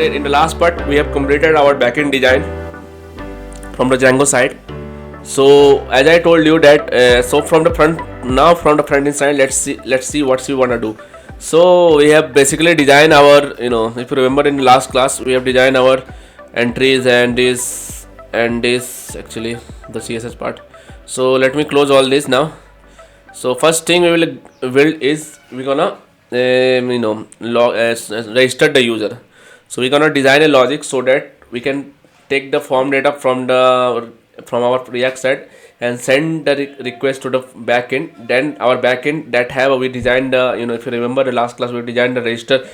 in the last part we have completed our backend design from the Django side. So as I told you that so from the front end side, let's see what we wanna do. So we have basically designed our, if you remember in the last class, we have designed our entries and this actually the CSS part. So let me close all this now. So first thing we will build is we're gonna register the user. So we're gonna design a logic so that we can take the form data from our React side and send the request to the backend. Then our backend that have we designed the, if you remember the last class, we designed the register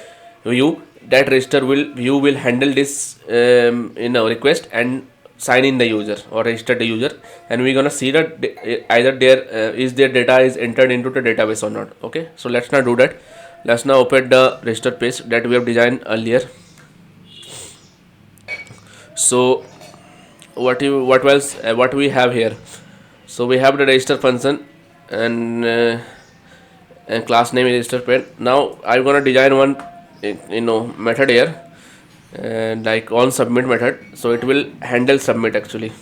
view. That register view will handle this request and sign in the user or register the user, and we're gonna see that either their data is entered into the database or not. Okay, so let's now do that. Let's now open the register page that we have designed earlier. So what we have here, so we have the register function and class name is register pen. Now I'm gonna design one method here, and like on submit method, so it will handle submit actually.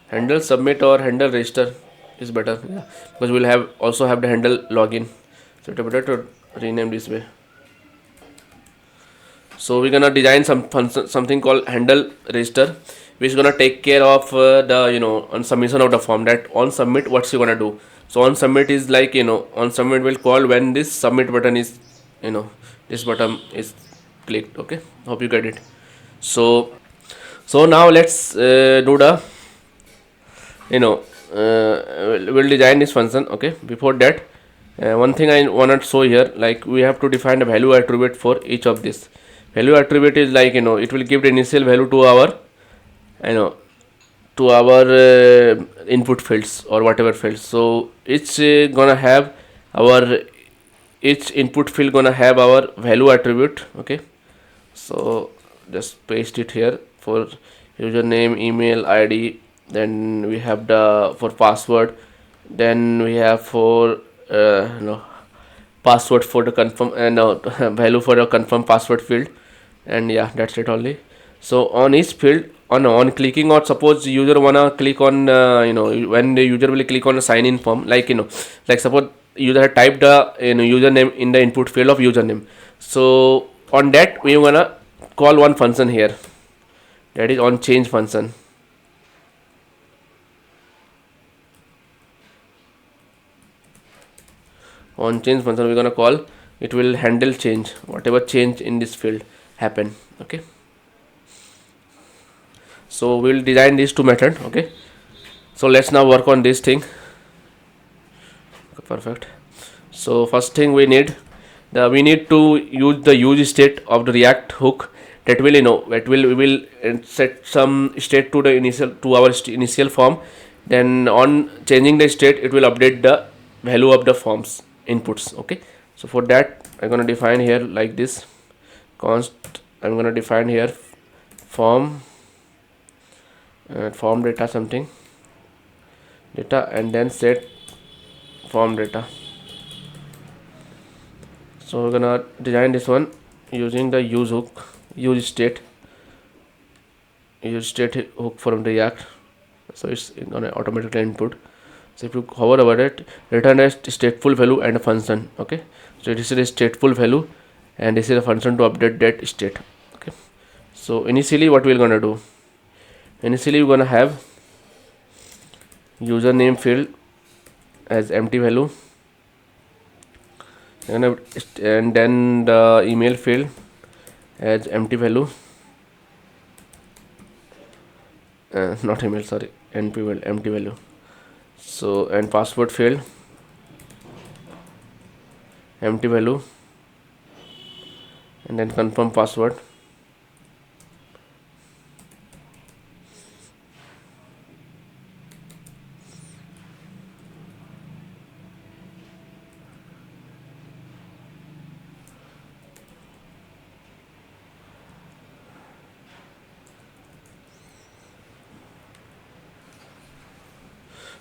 Handle submit or handle register is better, yeah, because we'll also have the handle login, so it's better to rename this way. So we're gonna design something called handle register, which is gonna take care of the on submission of the form. That on submit, what's you gonna do? So on submit is like on submit will call when this submit button is this button is clicked. Okay, hope you get it. So now let's do the we'll design this function. Okay, before that one thing I want to show here, like we have to define a value attribute for each of this. Value attribute is like it will give the initial value to our input fields or whatever fields. So it's gonna have our each input field gonna have our value attribute. Okay, so just paste it here for username, email, ID. Then we have the for password. Then we have for password for the confirm and value for the confirm password field. And yeah, that's it only. So on each field, on clicking, or suppose user wanna click on when the user will click on a sign in form, like like suppose user had typed the username in the input field of username. So on that we wanna call one function here, that is on change function. On change function we're gonna call, it will handle change, whatever change in this field happen. Okay, so we'll design these two methods. Okay, so let's now work on this thing. Okay, perfect. So first thing we need to use the use state of the React hook. That will we will set some state to the initial form. Then on changing the state, it will update the value of the form's inputs. Okay, so for that I'm gonna define here like this const. I'm gonna define here form data something data, and then set form data. So we're gonna design this one using the use state hook from React. So it's gonna automatically input. So if you hover over it, return a stateful value and a function. Okay, so this is a stateful value and this is a function to update that state. Okay, so initially what we're gonna do, initially we're gonna have username field as empty value, and then the email field as empty value, not email, sorry, empty value. So and password field empty value, and then confirm password.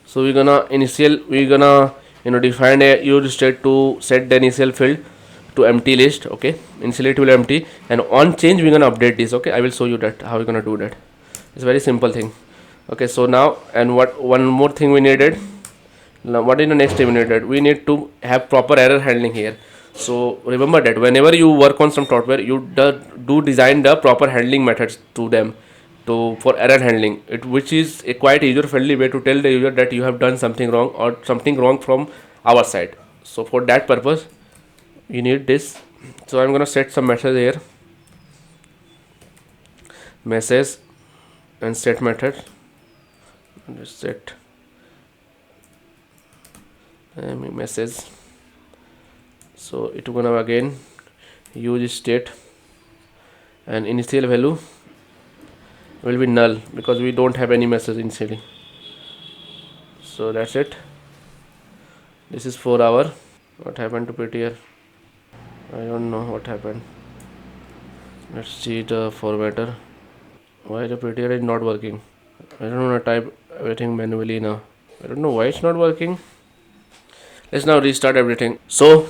So we're gonna define a use state to set the initial field to empty list. Okay, initially it will empty, and on change we're gonna update this. Okay, I will show you that how we're gonna do that. It's a very simple thing. Okay, so now, and what one more thing we needed. Now what is the next thing we needed? We need to have proper error handling here. So remember that whenever you work on some software, you do design the proper handling methods to them, to for error handling it, which is a quite user friendly way to tell the user that you have done something wrong or something wrong from our side. So for that purpose we need this. So I'm gonna set some message here, message, and set method. Just set message. So it gonna again use state, and initial value will be null because we don't have any message initially. So that's it. This is for our, what happened to prettier, I don't know what happened. Let's see the formatter. Why the prettier is not working? I don't know, type everything manually now. I don't know why it's not working. Let's now restart everything. So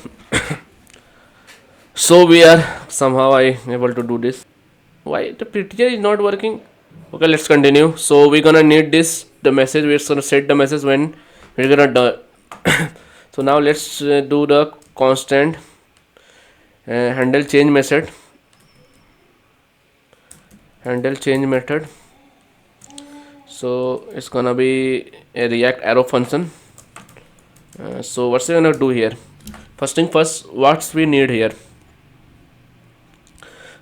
so we are somehow I able to do this. Why the prettier is not working? Okay, let's continue. So we're gonna need this, the message. We're gonna set the message when we're gonna do. So now let's do the constant handle change method. Handle change method. So it's gonna be a React arrow function. So what's we gonna do here? First thing first, what we need here.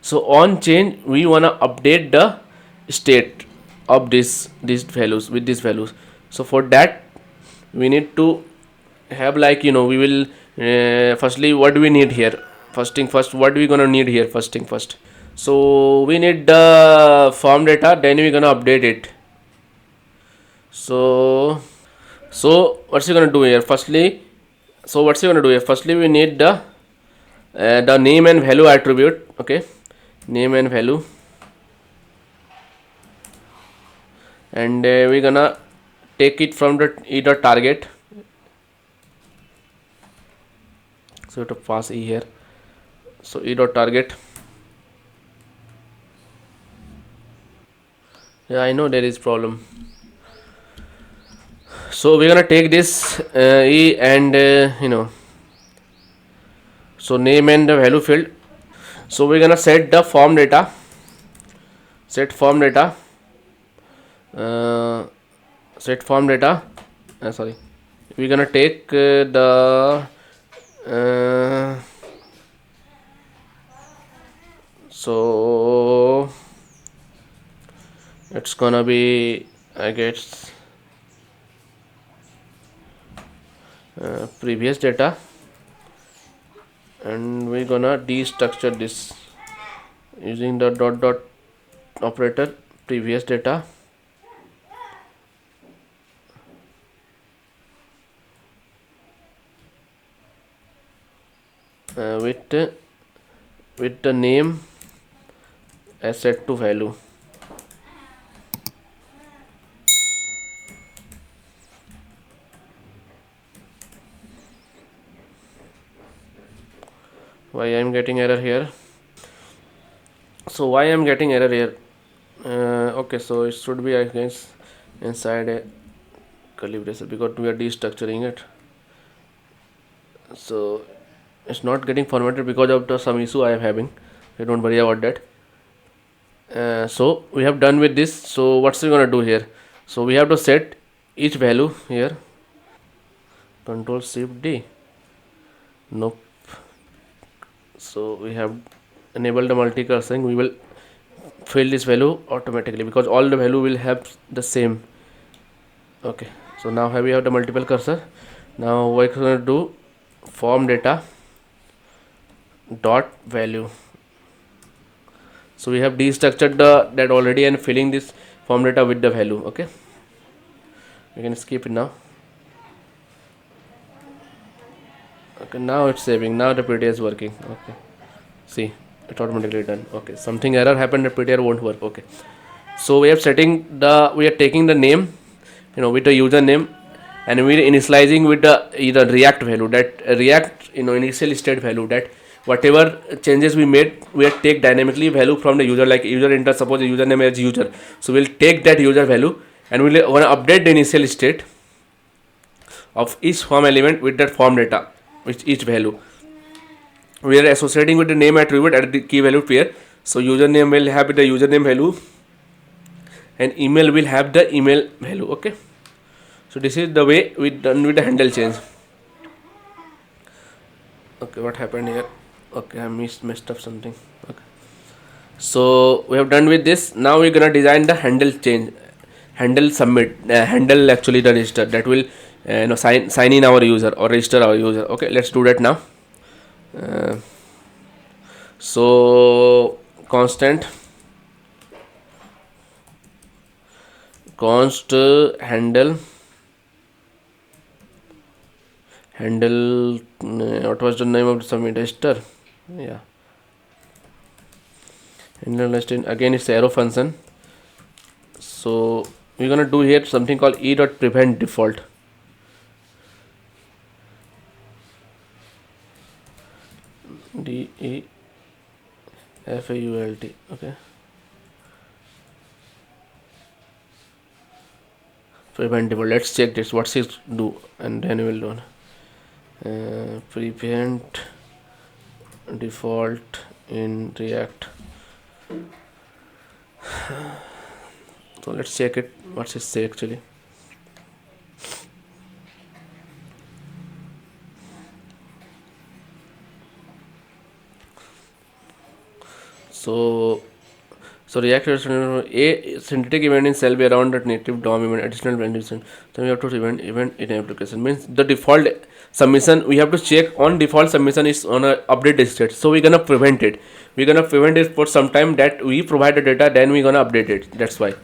So on change we wanna update the state of these values with these values. So for that we need to have, like, you know, we will firstly what do we need here. First thing first, what we gonna need here? First thing first, so we need the form data, then we're gonna update it. So what's he gonna do here? Firstly, so what's he gonna do here? Firstly, we need the name and value attribute. Okay, name and value, and we're gonna take it from the either target. So to pass e here. So e dot target. Yeah, I know there is problem. So we're gonna take this e and you know, so name and the value field. So we're gonna set the form data, set form data, set form data. Sorry, we're gonna take the so it's gonna be, I guess, previous data, and we're gonna destructure this using the dot dot operator, previous data, with the name as set to value. Why I am getting error here? So why I am getting error here? Okay, so it should be, I guess, inside a calibration because we are destructuring it. So it's not getting formatted because of the some issue I am having. So don't worry about that. So we have done with this. So what's we gonna do here? So we have to set each value here. Control Shift D. Nope. So we have enabled the multi-cursing. We will fill this value automatically because all the value will have the same. Okay. So now we have the multiple cursor. Now what we're gonna do? Form data dot value. So we have destructured that already and filling this form data with the value. Okay, we can skip it now. Okay, now it's saving. Now the prettier is working. Okay, see, it's automatically done. Okay, something error happened, the prettier won't work. Okay, so we are taking the name, you know, with the username, and we are initializing with the either React value, that React, you know, initial state value that whatever changes we made, we'll take dynamically value from the user, like user enter, suppose the username is user, so we'll take that user value and we'll want to update the initial state of each form element with that form data, with each value. We are associating with the name attribute at the key value pair. So username will have the username value and email will have the email value. Okay, so this is the way we done with the handle change. Okay, what happened here? Okay, I messed up something. Okay, so we have done with this. Now we're gonna design the handle change, handle submit, handle actually the register that will sign in our user or register our user. Okay, let's do that now. So constant const handle what was the name of the submit register? Yeah, handle listing again, it's arrow function. So we're gonna do here something called e.prevent default. DEFAULT. Okay, prevent default. Let's check this, what's it do, and then we will do prevent default in React. So let's check it, what's it say actually. So React a synthetic event in shall be around that native DOM event, additional validation. So we have to event in application, means the default submission we have to check on. Default submission is on a update state, so we're gonna prevent it. We're gonna prevent it for some time, that we provide the data, then we're gonna update it. That's why,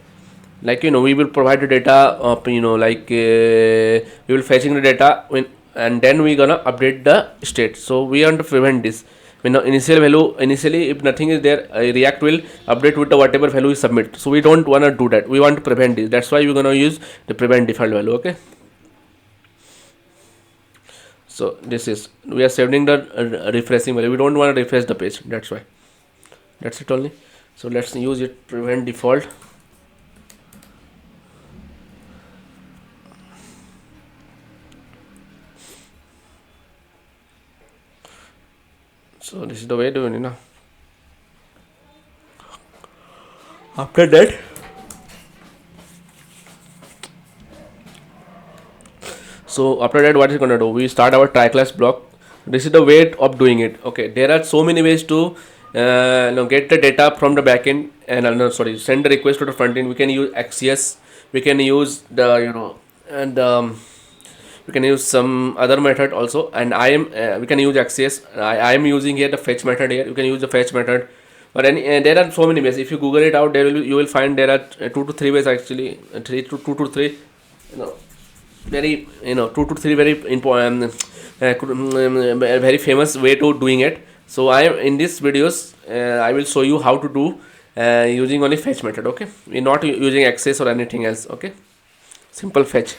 like we will provide the data like we will fetching the data when, and then we're gonna update the state. So we want to prevent this. When initial value, initially if nothing is there, React will update with the whatever value we submit. So we don't want to do that, we want to prevent this. That's why we're gonna use the prevent default value. Okay, so this is, we are saving the refreshing value, we don't want to refresh the page. That's why, that's it only. So let's use it, prevent default. So this is the way doing it now. After that, what is gonna do? We start our try class block. This is the way of doing it. Okay, there are so many ways to get the data from the backend and send the request to the front end. We can use Axios. We can use the and we can use some other method also, and we can use Axios. I am using here the fetch method here. You can use the fetch method, but there are so many ways. If you Google it out, you will find there are 2 to 3 ways actually. 2 to 3 very 2 to 3 very important very famous way to doing it. So I am in these videos I will show you how to do using only fetch method. Okay, we're not using access or anything else. Okay, simple fetch.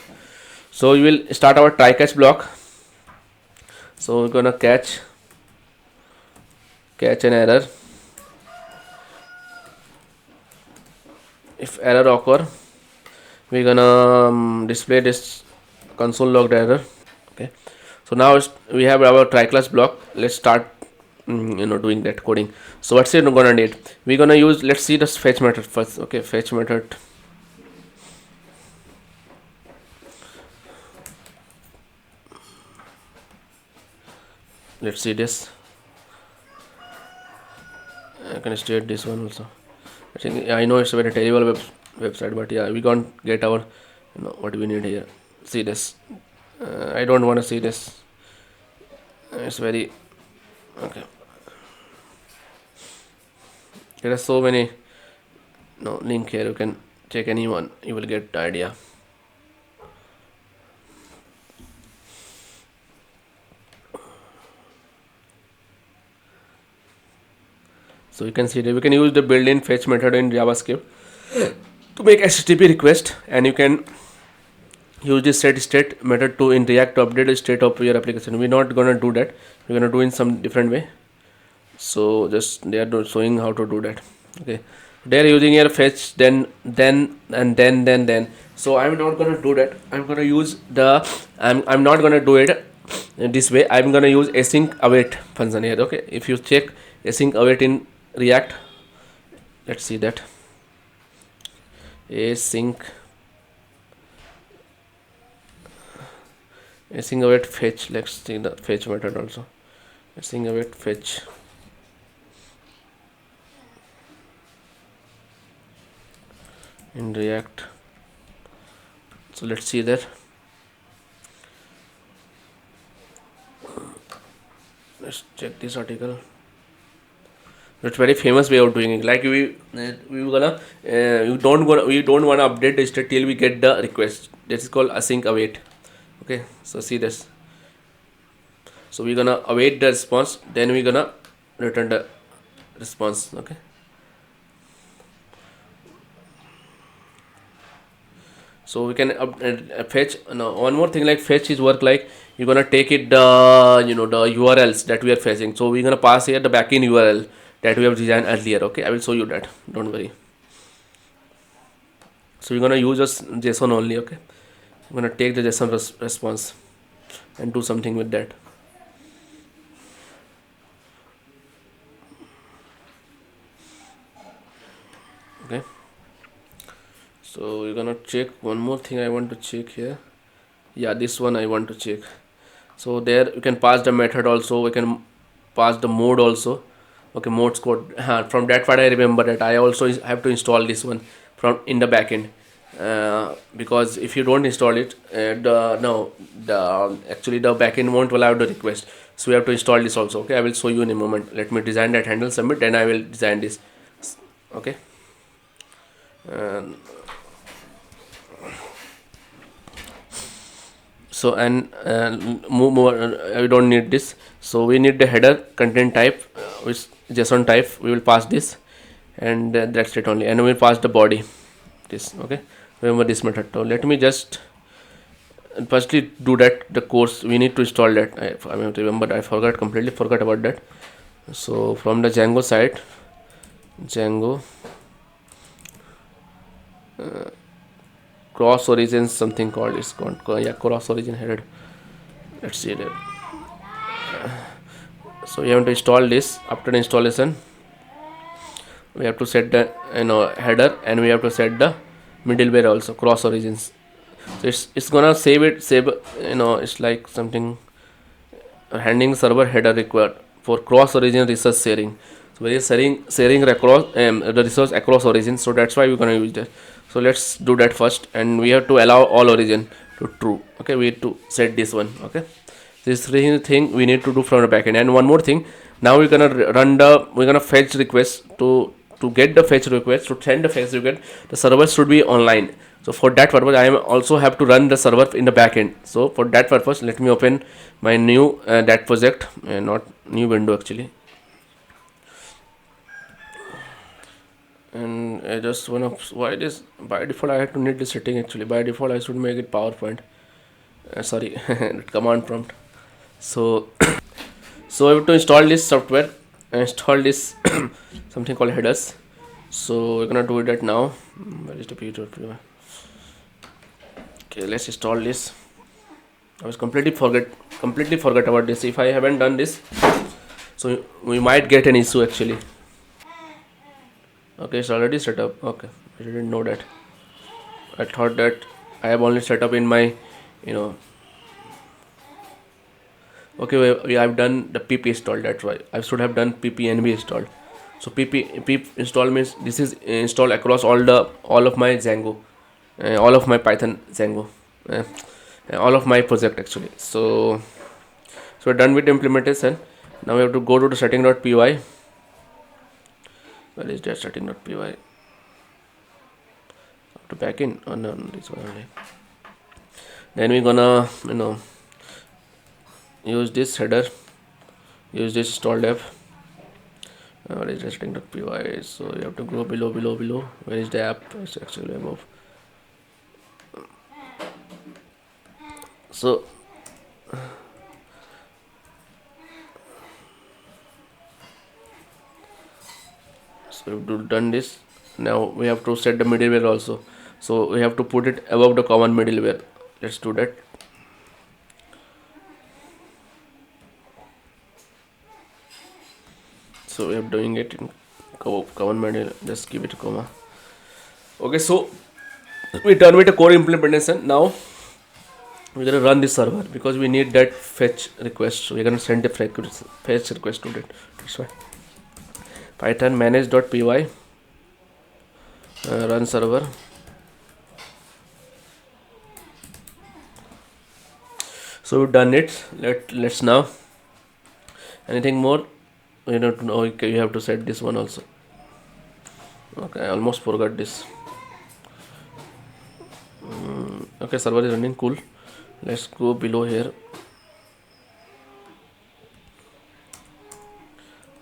So we will start our try catch block. So we're gonna catch an error. If error occur, we're gonna display this console logged error. Okay, so now we have our try class block. Let's start doing that coding. So what's it gonna need? We're gonna use, let's see this fetch method first. Okay, fetch method. Let's see this. I can state this one also. I know it's a very terrible website, but yeah, we can't get our what we need here. See this. I don't want to see this. It's very okay. There are so many link here. You can check anyone. You will get the idea. So you can see that we can use the built-in fetch method in JavaScript to make HTTP request, and you can use this set state method to in React to update the state of your application. We're not gonna do that. We're gonna do in some different way. So just they are showing how to do that. Okay, they are using here fetch, then and then. So I'm not gonna do that. I'm gonna use the I'm not gonna do it in this way. I'm gonna use async await function here. Okay, if you check async await in React, let's see that async async await fetch. Let's see the fetch method also. Async await fetch. In React, so let's see that. Let's check this article. It's very famous way of doing it. Like we gonna we don't wanna update the state till we get the request. This is called async await. Okay, so see this. So we're gonna await the response, then we're gonna return the response. Okay. So we can fetch. No, one more thing, like fetch is work like you're gonna take it the the URLs that we are fetching. So we're gonna pass here the backend URL that we have designed earlier. Okay, I will show you that. Don't worry. So we're gonna use just JSON only. Okay, I'm gonna take the JSON response and do something with that. Okay. So we're gonna check one more thing. I want to check here. Yeah, this one I want to check. So there you can pass the method also. We can pass the mode also. Okay, modes code. From that part I remember that I also have to install this one from in the backend. Because if you don't install it, the no the actually the backend won't allow the request. So we have to install this also. Okay, I will show you in a moment. Let me design that handle submit. Then I will design this. Okay. And so and move more. We don't need this. So we need the header content type, which JSON type. We will pass this, and that's it only. And we will pass the body. This okay. Remember this method. So let me just firstly do that. The course we need to install that. I mean, remember I completely forgot about that. So from the Django side, Django cross origin something called it's called yeah, cross origin header. Let's see that. So you have to install this. After the installation, we have to set the header, and we have to set the middleware also, cross origins. So it's gonna save it's like something handling server header required for cross origin resource sharing. So we are sharing across the resource across origins. So that's why we're gonna use that. So let's do that first, and we have to allow all origin to true. Okay, we need to set this one. Okay, this thing we need to do from the backend. And one more thing, now we're gonna fetch request to get the fetch request, to send the fetch request. The server should be online. So for that purpose, I am also have to run the server in the backend. So for that purpose, let me open my new that project, not new window actually. And I just wanna why this by default I have to need this setting actually. By default I should make it PowerPoint. Sorry, command prompt. So so I have to install this software, install this something called headers. So we're gonna do that now. Where is the PWA? Okay, let's install this. I was completely forgot about this. If I haven't done this, so we might get an issue actually. Okay, it's already set up. Okay, I didn't know that. I thought that I have only set up in my, you know. Okay, we have done the pp install. That's why I should have done ppnb installed. So pp install means this is installed across all of my Django, all of my Python Django, all of my project actually. So we're done with the implementation. Now we have to go to the setting.py. Where is that setting.py? To back in. Oh no, this one only. Then we're gonna use this header, use this installed app. What is setting.py? So you have to go below. Where is the app? It's actually above. So So we've done this. Now we have to set the middleware also. So we have to put it above the common middleware. Let's do that. So we are doing it in common middleware. Just give it a comma. Okay, so we done with the core implementation. Now we're gonna run this server because we need that fetch request. So we're gonna send the fetch request to that. That's why Python manage.py run server. So we've done it. Let's now. Anything more? You know, okay, you have to set this one also. Okay, I almost forgot this. Okay, server is running. Cool. Let's go below here.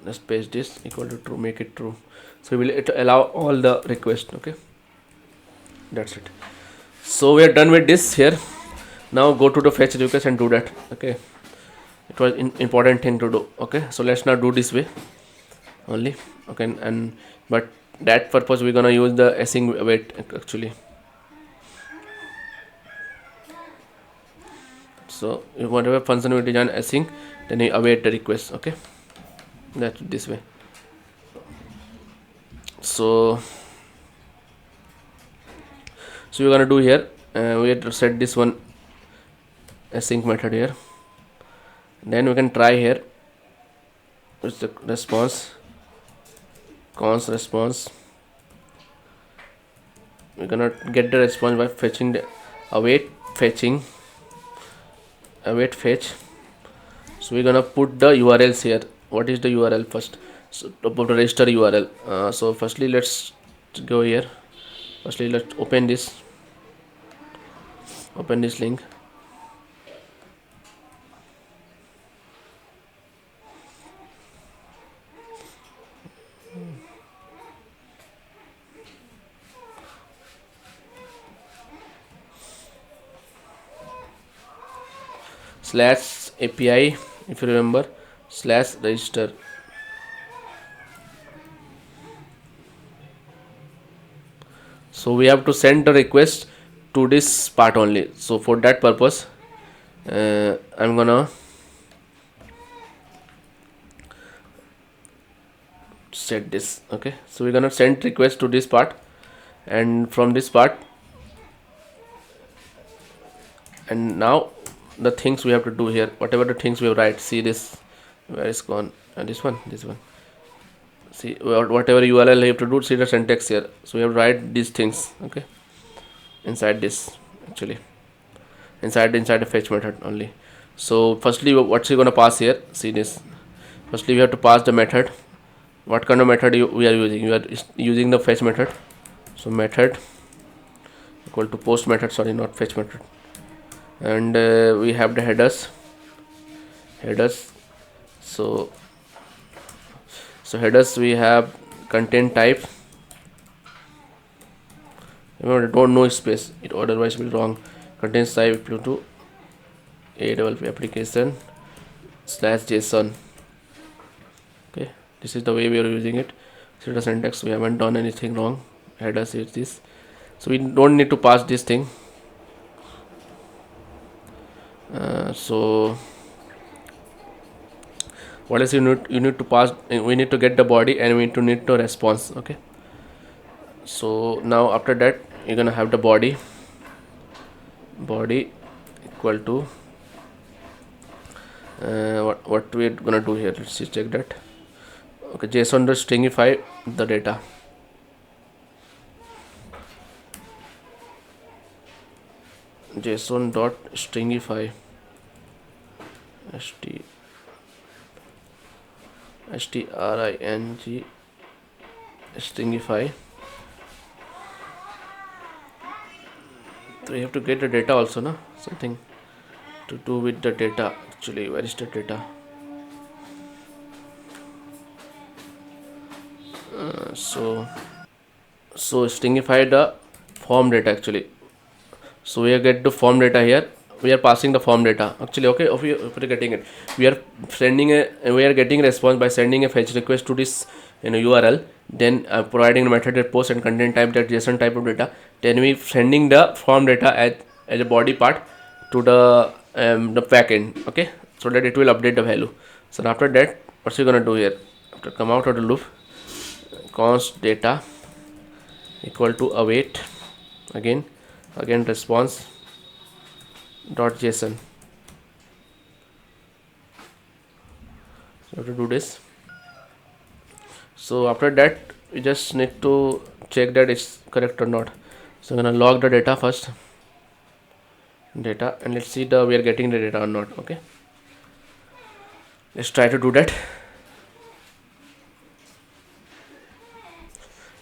Let's paste this equal to true. Make it true. So we will allow all the requests. Okay, that's it. So we are done with this here. Now go to the fetch request and do that. Okay, it was important thing to do. Okay, so let's not do this way only. Okay, and but that purpose we're gonna use the async await actually. So whatever function we design async, then you await the request. Okay, that's this way. So we're gonna do here. We have to set this one async method here. Then we can try here. It's the response. Const response. We're gonna get the response by fetching the await fetch. So we're gonna put the URLs here. What is the URL first? So put the register URL. So firstly let's go here. Firstly let's open this link. / API, if you remember, / register. So we have to send the request to this part only. So for that purpose, I'm gonna set this. Okay, so we're gonna send request to this part, and from this part, and now the things we have to do here, whatever the things we write, see this, where is gone, and this one, see whatever URL you have to do, see the syntax here. So we have to write these things. Okay, inside this actually, inside the fetch method only. So firstly what's we gonna pass here, see this. Firstly we have to pass the method. What kind of method we are using? We are using the fetch method. So method equal to post method, sorry, not fetch method. And we have the headers. So headers, we have content type. Remember, don't know space, it otherwise will be wrong. Content type equal to AWP application /JSON. Okay, this is the way we are using it. See the syntax, we haven't done anything wrong. Headers is this, so we don't need to pass this thing. So what else you need to pass? We need to get the body, and we need to response. Okay, so now after that you're gonna have the body equal to what we're gonna do here. Let's see, check that. Okay, JSON to stringify the data. JSON dot stringify string stringify. So you have to get the data also, no? Something to do with the data actually. Where is the data? So stringify the form data actually. So we get the form data here. We are passing the form data actually. Okay, if you're getting it, we are getting response by sending a fetch request to this URL. then providing the method that post and content type that JSON type of data, then we sending the form data as a body part to the backend, okay, so that it will update the value. So after that, what's we gonna do here? After come out of the loop, const data equal to await again response dot JSON. So have to do this. So after that, we just need to check that it's correct or not. So I'm gonna log the data first, data, and let's see we are getting the data or not. Okay, let's try to do that.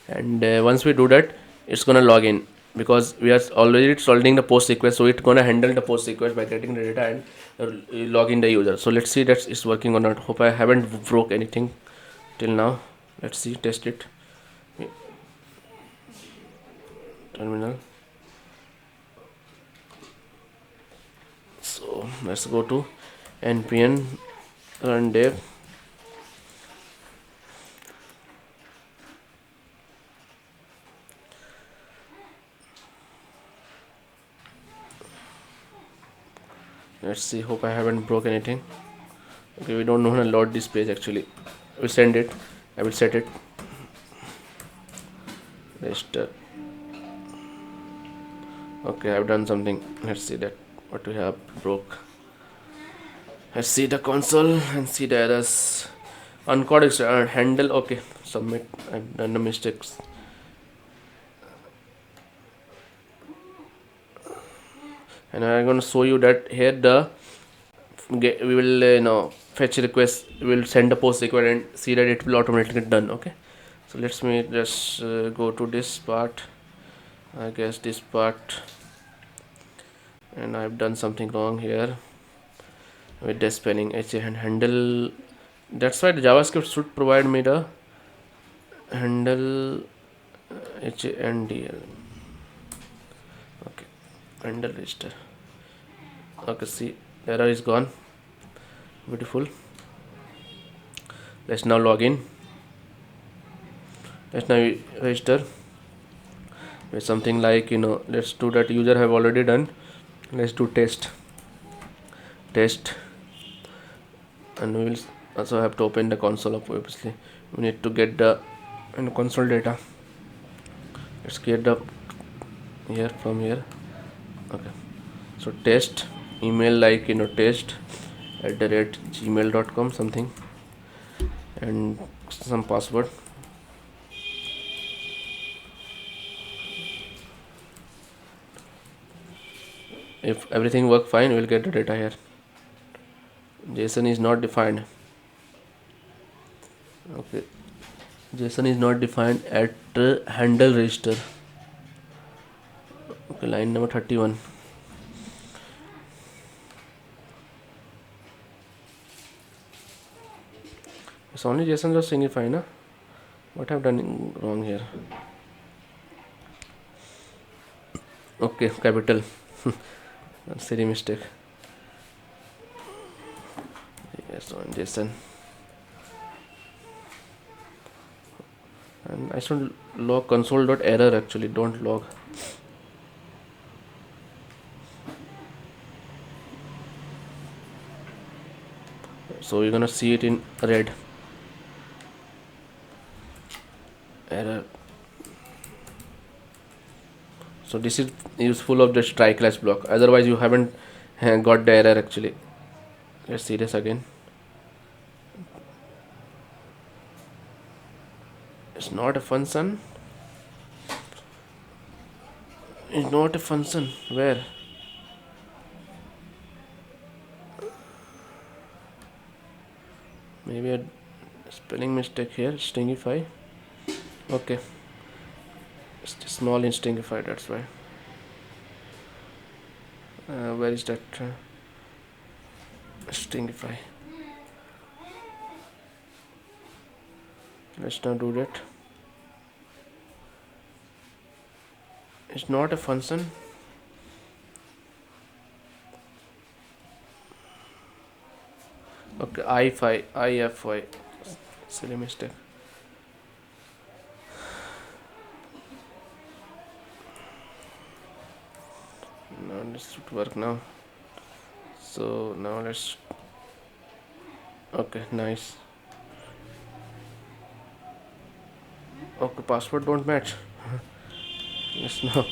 And once we do that, it's gonna log in, because we are already solving the post request, so it's gonna handle the post request by getting the data and log in the user. So let's see that it's working or not. Hope I haven't broke anything till now. Let's see, test it. Terminal. So let's go to npm run dev. Let's see, hope I haven't broke anything. Okay, we don't know how to load this page actually. We send it, I will set it register. Okay, I've done something. Let's see that what we have broke. Let's see the console and see the errors. Uncode is handle. Okay, submit. I've done the mistakes. And I'm going to show you that here we will fetch request. We will send the post request and see that it will automatically get done. Okay, so let's me just go to this part. I guess this part, and I've done something wrong here with the spelling and handle. That's why the JavaScript should provide me the handle handl. Okay, handle register. Okay, see, error is gone. Beautiful. Let's now log in. Let's now register with something like, let's do that user have already done. Let's do test, and we will also have to open the console up. Obviously we need to get the console data. Let's get the here from here. Okay, so test email like test @gmail.com something, and some password. If everything work fine, we'll get the data here. JSON is not defined. Okay, JSON is not defined at handle register. Okay, line number 31. It's only JSON just signify, na? What I've done wrong here? Okay, capital. Silly mistake. Yes, on JSON. And I should log console.error actually, don't log. So you're gonna see it in red. Error. So this is useful of the try class block. Otherwise you haven't got the error actually. Let's see this again. It's not a function. It's not a function. Where? Maybe a spelling mistake here. Stingify. Okay. It's small in Stingify, that's why. Where is that? Stingify. Let's now do that. It's not a function. Okay, ify, silly mistake. this should work now. So now let's, okay, nice. Okay, password don't match. Yes, no.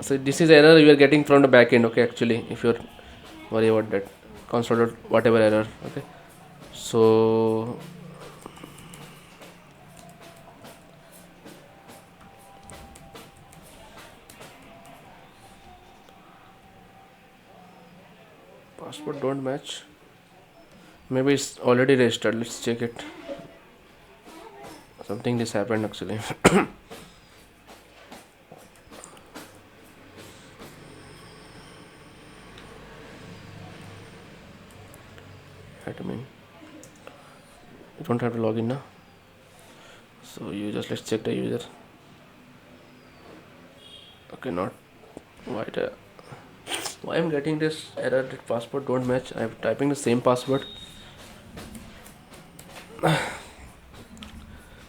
So this is error you are getting from the backend. Okay, actually, if you're worried about that, console dot whatever error. Okay, so password don't match. Maybe it's already registered. Let's check it. Something this happened actually. Admin. You don't have to log in now. So you just, let's check the user. Okay, not why I'm getting this error that password don't match. I'm typing the same password.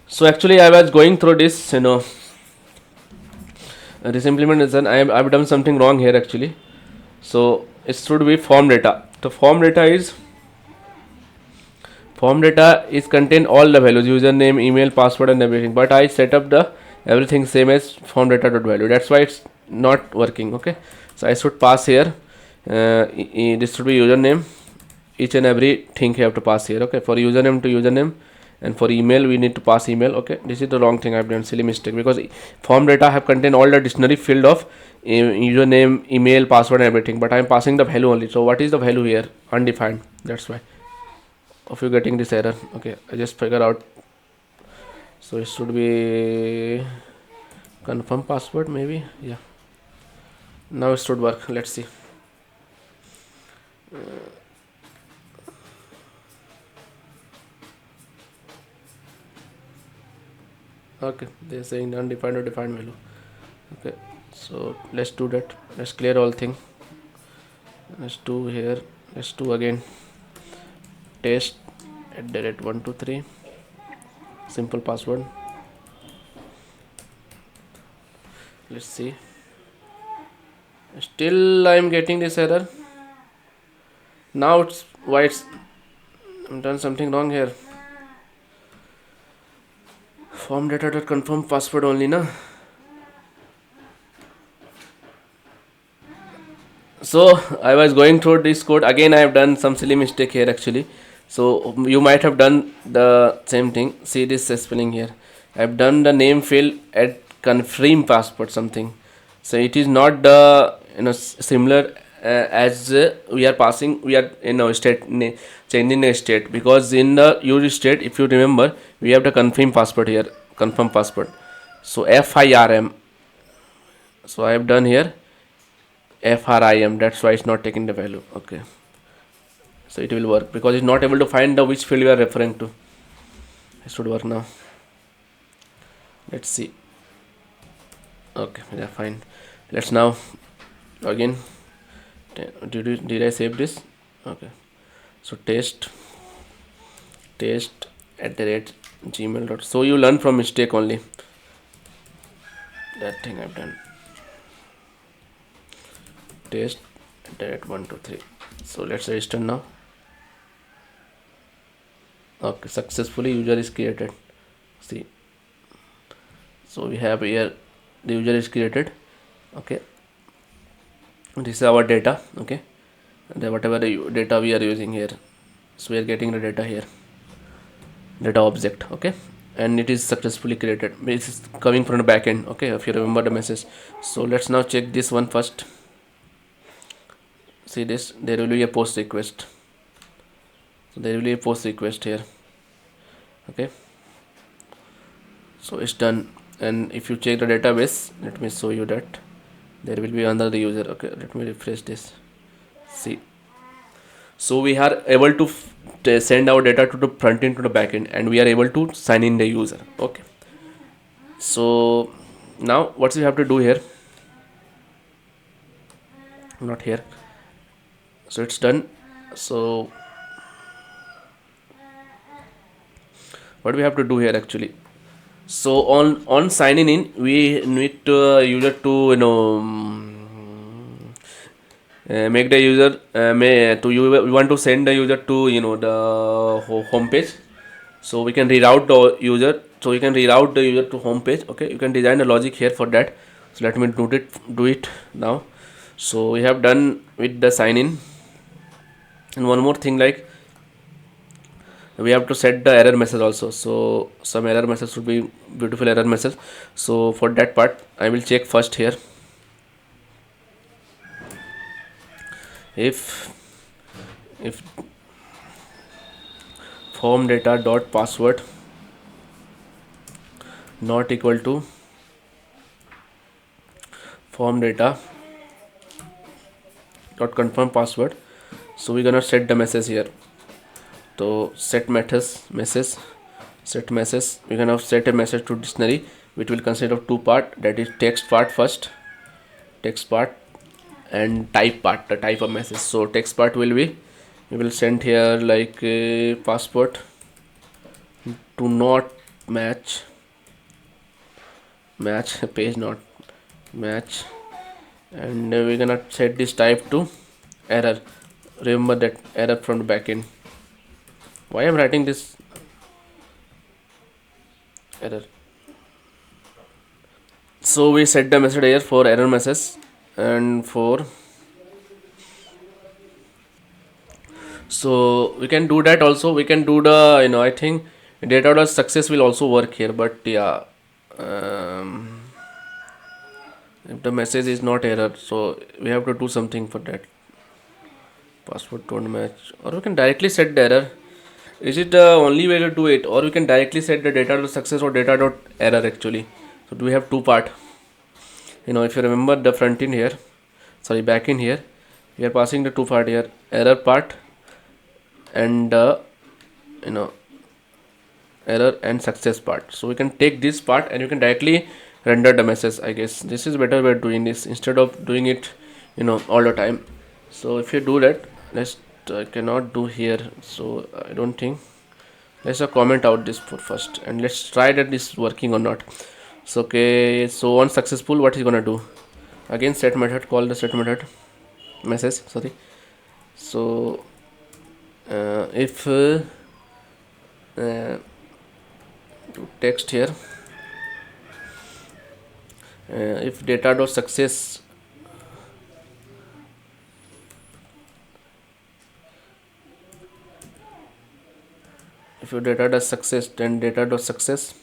So actually I was going through this, this implementation. I've done something wrong here actually. So it should be form data. The form data is contain all the values, username, email, password and everything, but I set up the everything same as form data dot value. That's why it's not working. Okay, so I should pass here, this should be username. Each and every thing you have to pass here. Okay, for username to username, and for email we need to pass email. Okay, this is the wrong thing I've done, silly mistake, because form data have contained all the dictionary field of username, email, password and everything, but I'm passing the value only. So what is the value here? Undefined. That's why of you getting this error. Okay, I just figure out. So it should be confirm password maybe. Yeah, now it should work. Let's see. Okay, they're saying undefined or defined value. Okay, so let's do that. Let's clear all thing. Let's do here. Let's do again test at the rate 123 simple password. Let's see. Still I'm getting this error. Now it's why it's I'm done something wrong here. Form data dot confirm password only na. So I was going through this code again. I have done some silly mistake here actually. So you might have done the same thing. See this spelling here. I have done the name field at confirm passport something. So it is not the similar as we are passing. We are changing the state, because in the use state, if you remember, we have the confirm passport here. Confirm passport. So FIRM. So I have done here FRIM. That's why it's not taking the value. Okay, so it will work because it's not able to find the which field we are referring to. It should work now. Let's see. Okay, yeah, fine. Let's now again. Did I save this? Okay, so test at the rate gmail. So you learn from mistake only. That thing I've done. Test at the rate 123. So let's register now. Okay, successfully user is created. See, so we have here the user is created. Okay, this is our data. Okay, whatever the data we are using here, so we are getting the data here, data object. Okay, and it is successfully created. This is coming from the backend. Okay, if you remember the message. So let's now check this one first. See this, there will be a post request. So there will be a post request here. Okay, so it's done. And if you check the database, let me show you that there will be another user. Okay, let me refresh this. See, so we are able to send our data to the front end to the back end, and we are able to sign in the user. Okay, so now what we have to do here, not here, so it's done. So what we have to do here actually, So on signing in, we need to user to make the user may to you we want to send the user to the home page. So we can reroute the user. So you can reroute the user to home page. Okay, you can design the logic here for that. So let me do it now. So we have done with the sign in, and one more thing, like we have to set the error message also. So some error message should be beautiful error message. So for that part, I will check first here if if form data dot password not equal to form data dot confirm password. So we're gonna set the message here. So set message, we're gonna set a message to dictionary, which will consist of two part, that is text part first, text part, and type part, the type of message. So text part will be, we will send here like passport to not match page not match, and we're gonna set this type to error. Remember that error from the backend. Why I'm writing this error? So we set the message here for error message, and for so we can do that also. We can do the I think data dot success will also work here, but yeah, if the message is not error, so we have to do something for that. Password don't match, or we can directly set the error. Is it the only way to do it, or we can directly set the data dot success or data dot error actually? So do we have two part? If you remember the front in here, sorry, back in here, we are passing the two part here, error part and you know error and success part. So we can take this part and you can directly render the message. I guess this is better way of doing this instead of doing it all the time. So if you do that, let's cannot do here, so I don't think. Let's comment out this for first and let's try that this is working or not. So okay, so on successful, what is gonna do? Again set method, call the set method message, sorry. So if text here, if data dot success, if your data dot success, then data dot success.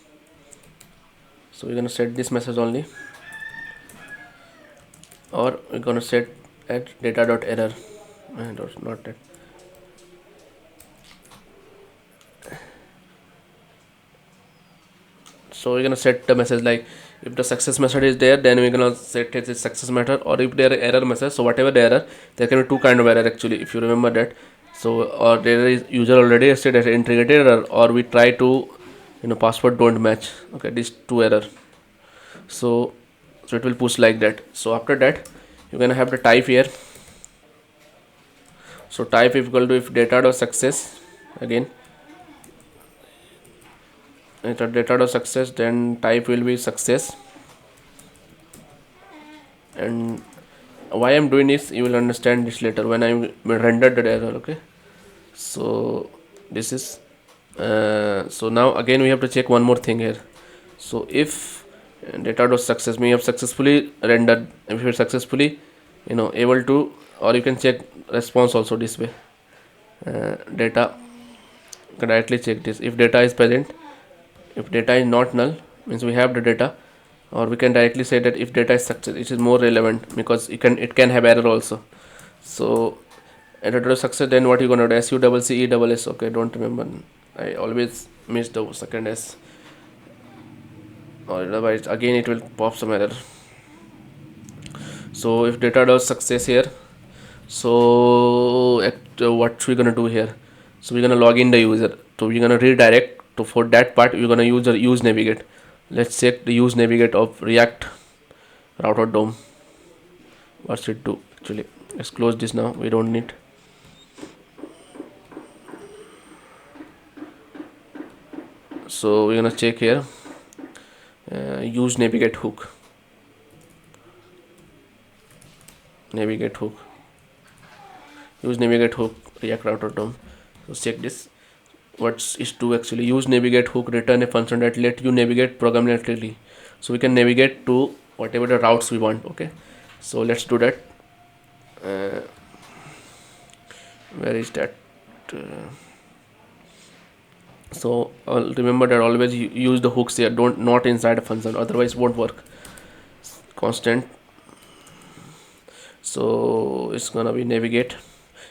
So we're gonna set this message only, or we're gonna set at data dot error, and not that. So we're gonna set the message like, if the success method is there, then we're gonna set it as success method, or if there are error message. So whatever the error, there can be two kind of error actually, if you remember that. So or there is user already said as integrated error, or we try to password don't match. Okay, these two error. So it will push like that. So after that, you're gonna have the type here. So type equal to, if data dot success, again enter data dot success, then type will be success. And why I'm doing this, you will understand this later when I render the error. Okay, so this is so now again we have to check one more thing here. So if data dot success, we have successfully rendered, if you're successfully able to, or you can check response also this way. Data, you can directly check this. If data is present, if data is not null, means we have the data, or we can directly say that if data is success, it is more relevant because it can have error also. So data dot success, then what you gonna do? SUCCESS. Okay, don't remember, I always miss the second S, or otherwise again it will pop some error. So if data dot success here, so what we're gonna do here? So we're gonna log in the user. So we're gonna redirect to, for that part we're gonna use the use navigate. Let's check the use navigate of React router DOM. What's it do actually? Let's close this now, we don't need. So we're gonna check here. use navigate hook. Navigate hook. Use navigate hook React router DOM. So check this. What is to actually use navigate hook, return a function that let you navigate programmatically. So we can navigate to whatever the routes we want. Okay. So let's do that. Where is that? So remember that always use the hooks here. Don't not inside a function. Otherwise, won't work. Constant. So it's gonna be navigate.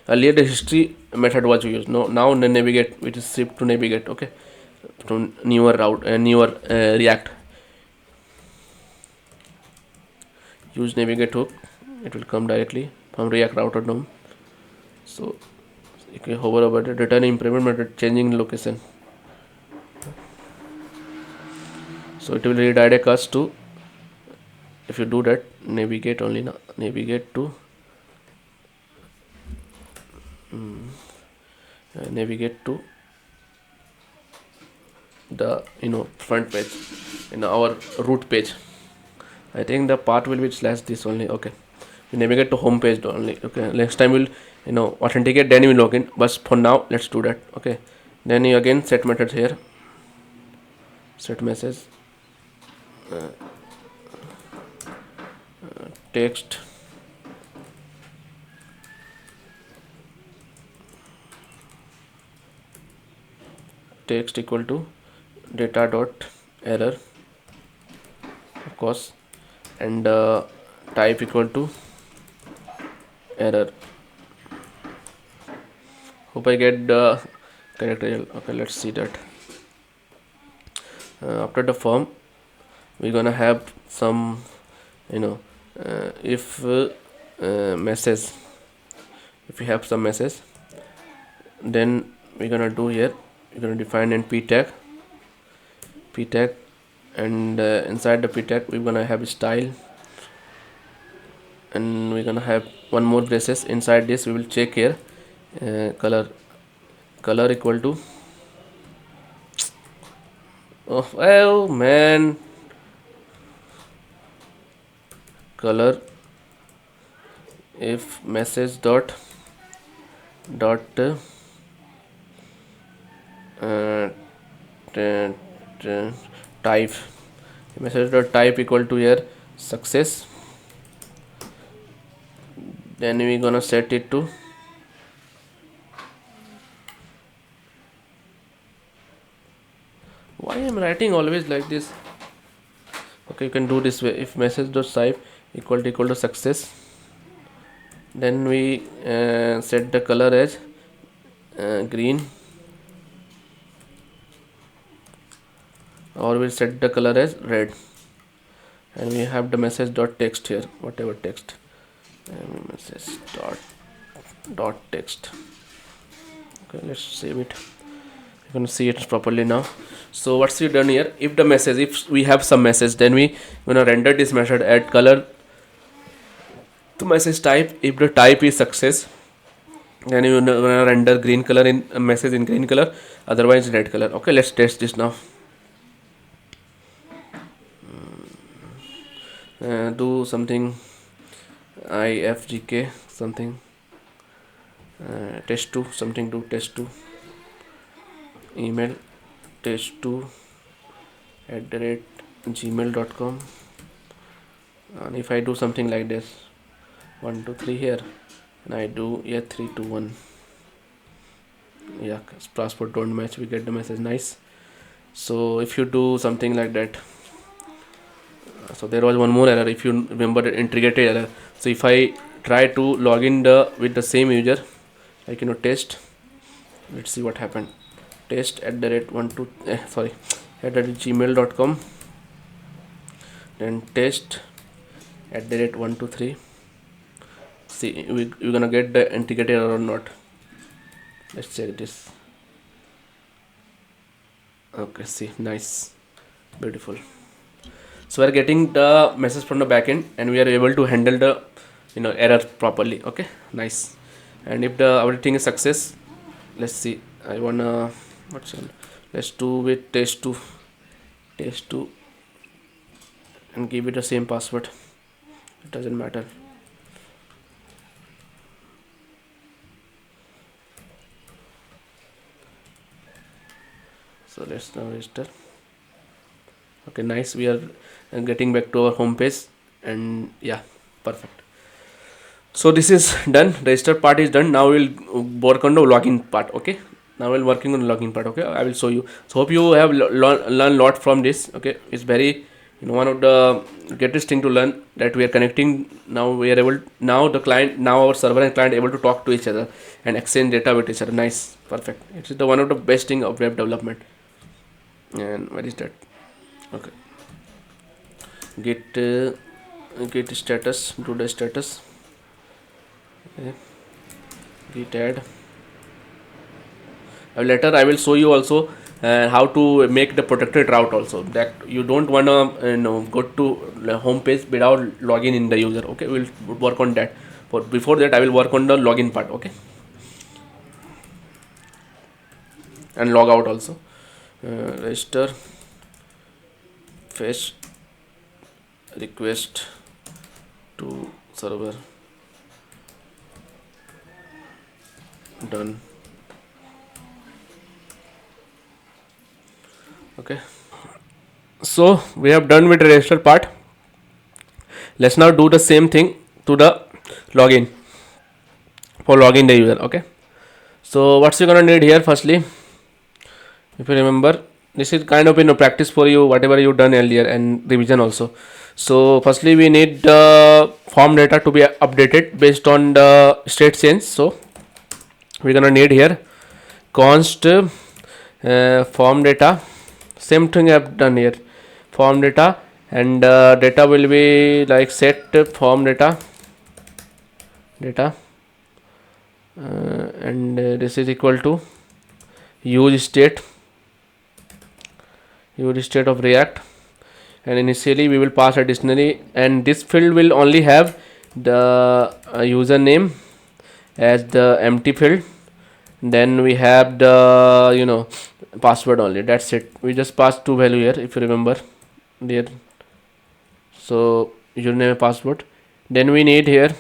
Earlier the history method was used. No, now the navigate, which is shift to navigate. Okay, to newer route, newer React. Use navigate hook. It will come directly from React router DOM. So you can hover over the return improvement method, changing location. So it will redirect us to. If you do that, navigate only now. Navigate to. Navigate to the front page in our root page. I think the path will be slash this only. Okay, we navigate to home page only. Okay, next time we'll authenticate, then we log in, but for now let's do that. Okay, then you again set methods here, set message, text, text equal to data dot error, of course, and type equal to error. Hope I get the correct result. Okay, let's see that. After the form, we're gonna have some if message. If we have some message, then we're gonna do here. We're gonna define an p tag, and inside the p tag we're gonna have style, and we're gonna have one more braces. Inside this we will check here color equal to oh man, color if message dot type, message dot type equal to here success. Then we're gonna set it to why I'm writing always like this. Okay, you can do this way. If message dot type equal to success, then we set the color as green, or we'll set the color as red, and we have the message dot text here, whatever text, message dot text. Okay, let's save it. You can see it properly now. So what's we done here? If the message, if we have some message, then we gonna render this method, add color to message type. If the type is success, then you gonna render green color in a message in green color, otherwise red color. Okay, let's test this now. Do something ifgk something test2 something, do test2 email test2 @gmail.com, and if I do something like this 1 2 3 here, and I do 3 2 1, yeah, passport don't match, we get the message. Nice. So if you do something like that, so there was one more error, if you remember, the integrated error. So if I try to log in with the same user, like test, let's see what happened. Test @gmail.com, then test @123. See, we're gonna get the integrated error or not. Let's check this. Okay, see, nice, beautiful. So we are getting the message from the backend, and we are able to handle the error properly. Okay, nice. And if the everything is success, let's see. I wanna let's do with test2 and give it the same password. It doesn't matter. So let's now register. Okay, nice. We are getting back to our home page, and yeah, perfect. So this is done. Register part is done. Now we'll work on the login part. Okay, now we're working on the login part. Okay, I will show you. So hope you have learned lot from this. Okay, it's very, one of the greatest thing to learn, that we are connecting. Now we are able, now the client, now our server and client able to talk to each other and exchange data with each other. Nice, perfect. It's the one of the best thing of web development. And what is that? Okay, get status, do the status. Okay. Git add. Later I will show you also how to make the protected route also, that you don't wanna go to the home page without login in the user. Okay, we'll work on that. But before that I will work on the login part. Okay, and log out also. Register fetch request to server, done. Okay, so we have done with the register part. Let's now do the same thing to the login, for login the user. Okay, so what's you gonna need here? Firstly, if you remember, this is kind of practice for you, whatever you done earlier, and revision also. So firstly we need the form data to be updated based on the state change. So we're gonna need here const form data. Same thing I've done here, form data, and data will be like set form data, and this is equal to use state of React, and initially we will pass a dictionary, and this field will only have the username as the empty field. Then we have the password only. That's it. We just pass two value here, if you remember there. So username and password. Then we need here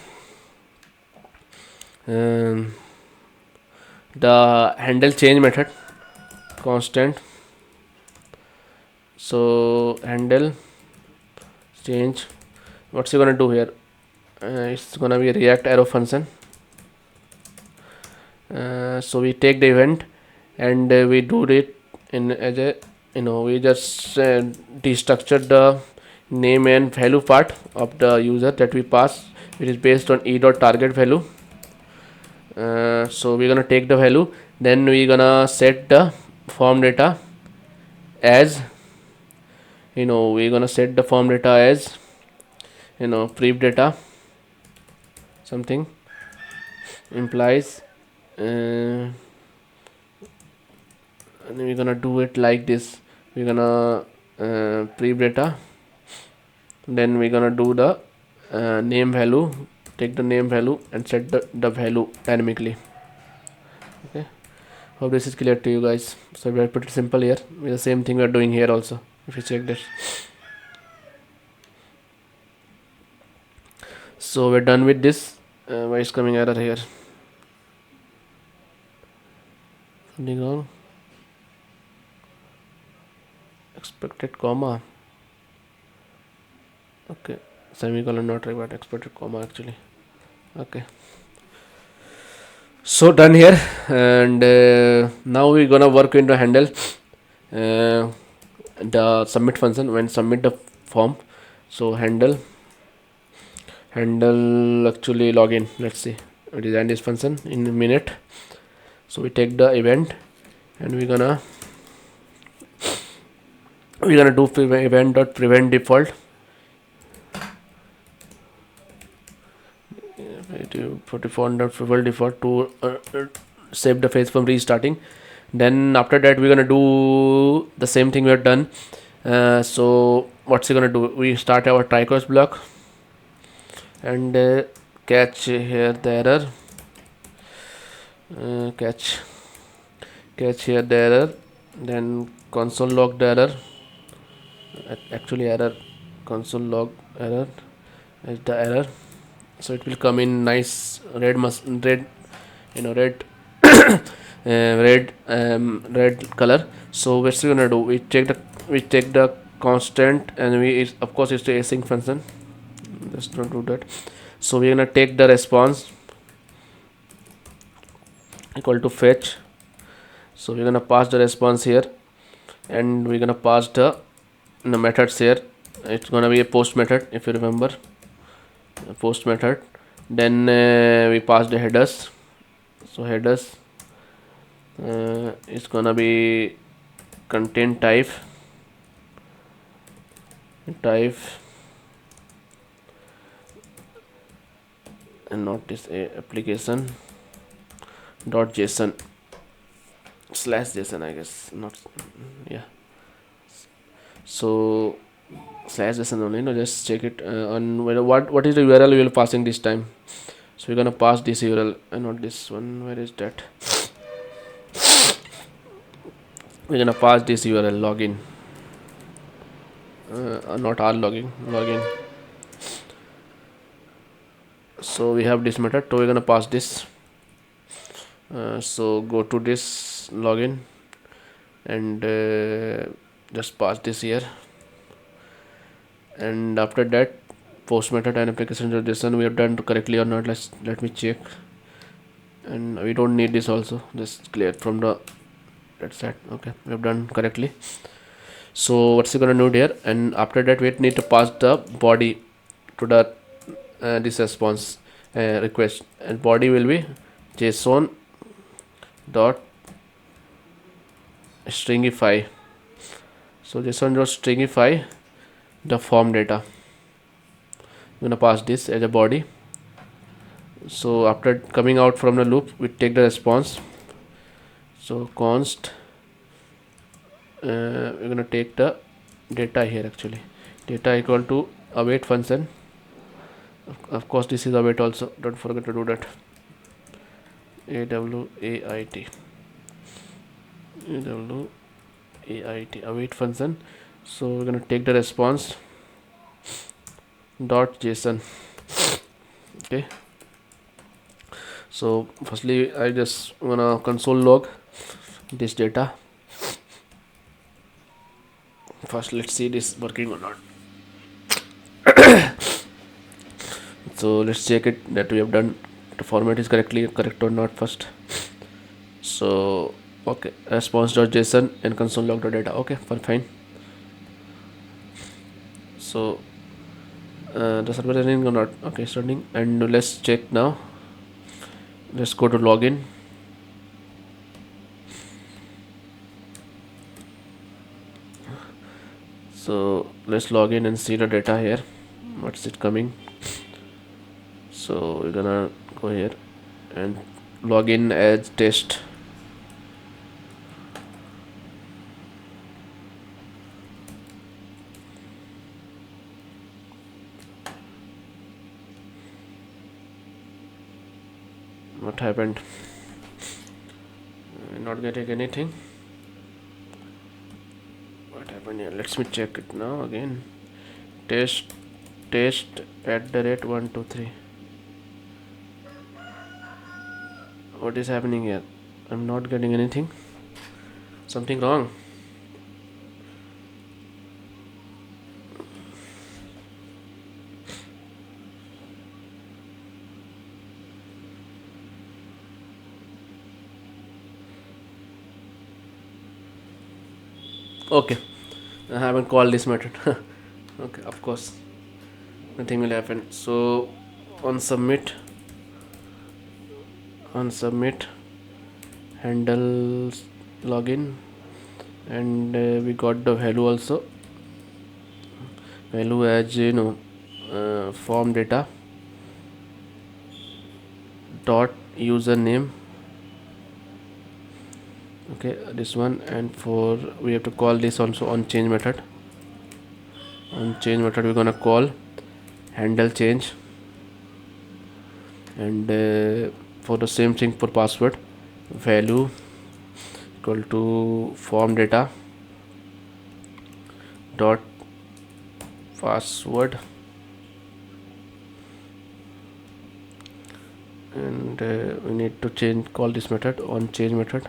the handle change method, constant. So handle change, what's you gonna do here? It's gonna be a React arrow function. So we take the event, and we do it in as a, we just destructure the name and value part of the user that we pass, which is based on e.target value. So we're gonna take the value, then we're gonna set the form data as, we're gonna set the form data as brief data, something implies, and we're gonna do it like this. We're gonna brief data, then we're gonna do the name value, take the name value and set the value dynamically. Okay, hope this is clear to you guys. So we are pretty simple here, with the same thing we are doing here also, if you check this. So we're done with this. Why is coming error here? Something wrong. Expected comma. Okay, semicolon not required, expected comma actually. Okay, so done here, and now we're gonna work into handle the submit function when submit the form. So handle actually login. Let's see, we design this function in a minute. So we take the event, and we're gonna do event dot prevent default 44 default to save the phase from restarting. Then after that we're gonna do the same thing we have done. So what's it gonna do? We start our try catch block, and catch here the error, catch here the error, then console log the error, actually error console log error is the error. So it will come in nice red, red red color. So what's we gonna do? We take the constant, and of course it's the async function. Let's not do that. So we're gonna take the response equal to fetch. So we're gonna pass the response here, and we're gonna pass the methods here. It's gonna be a post method, if you remember, a post method. Then we pass the headers. So headers is gonna be content type and not this application dot json slash json, I guess. Not, yeah. So slash json only. No, just check it on what is the URL we will passing this time. So we're gonna pass this URL and not this one. Where is that? We're gonna pass this URL login, not our login. So we have this method, so we're gonna pass this. So go to this login and just pass this here, and after that post method and application.json we have done correctly or not. Let me check, and we don't need this also, just clear from the that side. Okay, we have done correctly. So what's it gonna do here? And after that we need to pass the body to the this response request, and body will be json dot stringify. So json dot stringify the form data. I'm gonna pass this as a body. So after coming out from the loop, we take the response. So const we're gonna take the data here, actually data equal to await function. Of course this is await also, don't forget to do that. await await function. So we're gonna take the response dot json. Okay, so firstly I just gonna console log this data. First let's see this working or not. So let's check it that we have done the format is correct or not first. So okay, response.json and console log.data. Okay, fine. So the server is running or not? Okay, it's running, and let's check now. Let's go to login. So let's log in and see the data here. What's it coming? So we're gonna go here and log in as test. What happened? We're not getting anything. What happened here? Let me check it now again. Test @123. What is happening here? I'm not getting anything. Something wrong. Okay, I haven't called this method. Okay, of course nothing will happen. So on submit handles login, and we got the value also, value as form data dot username. Okay, this one, and for we have to call this also on change method. On change method we're gonna call handle change, and for the same thing for password, value equal to form data dot password, and we need to call this method on change method.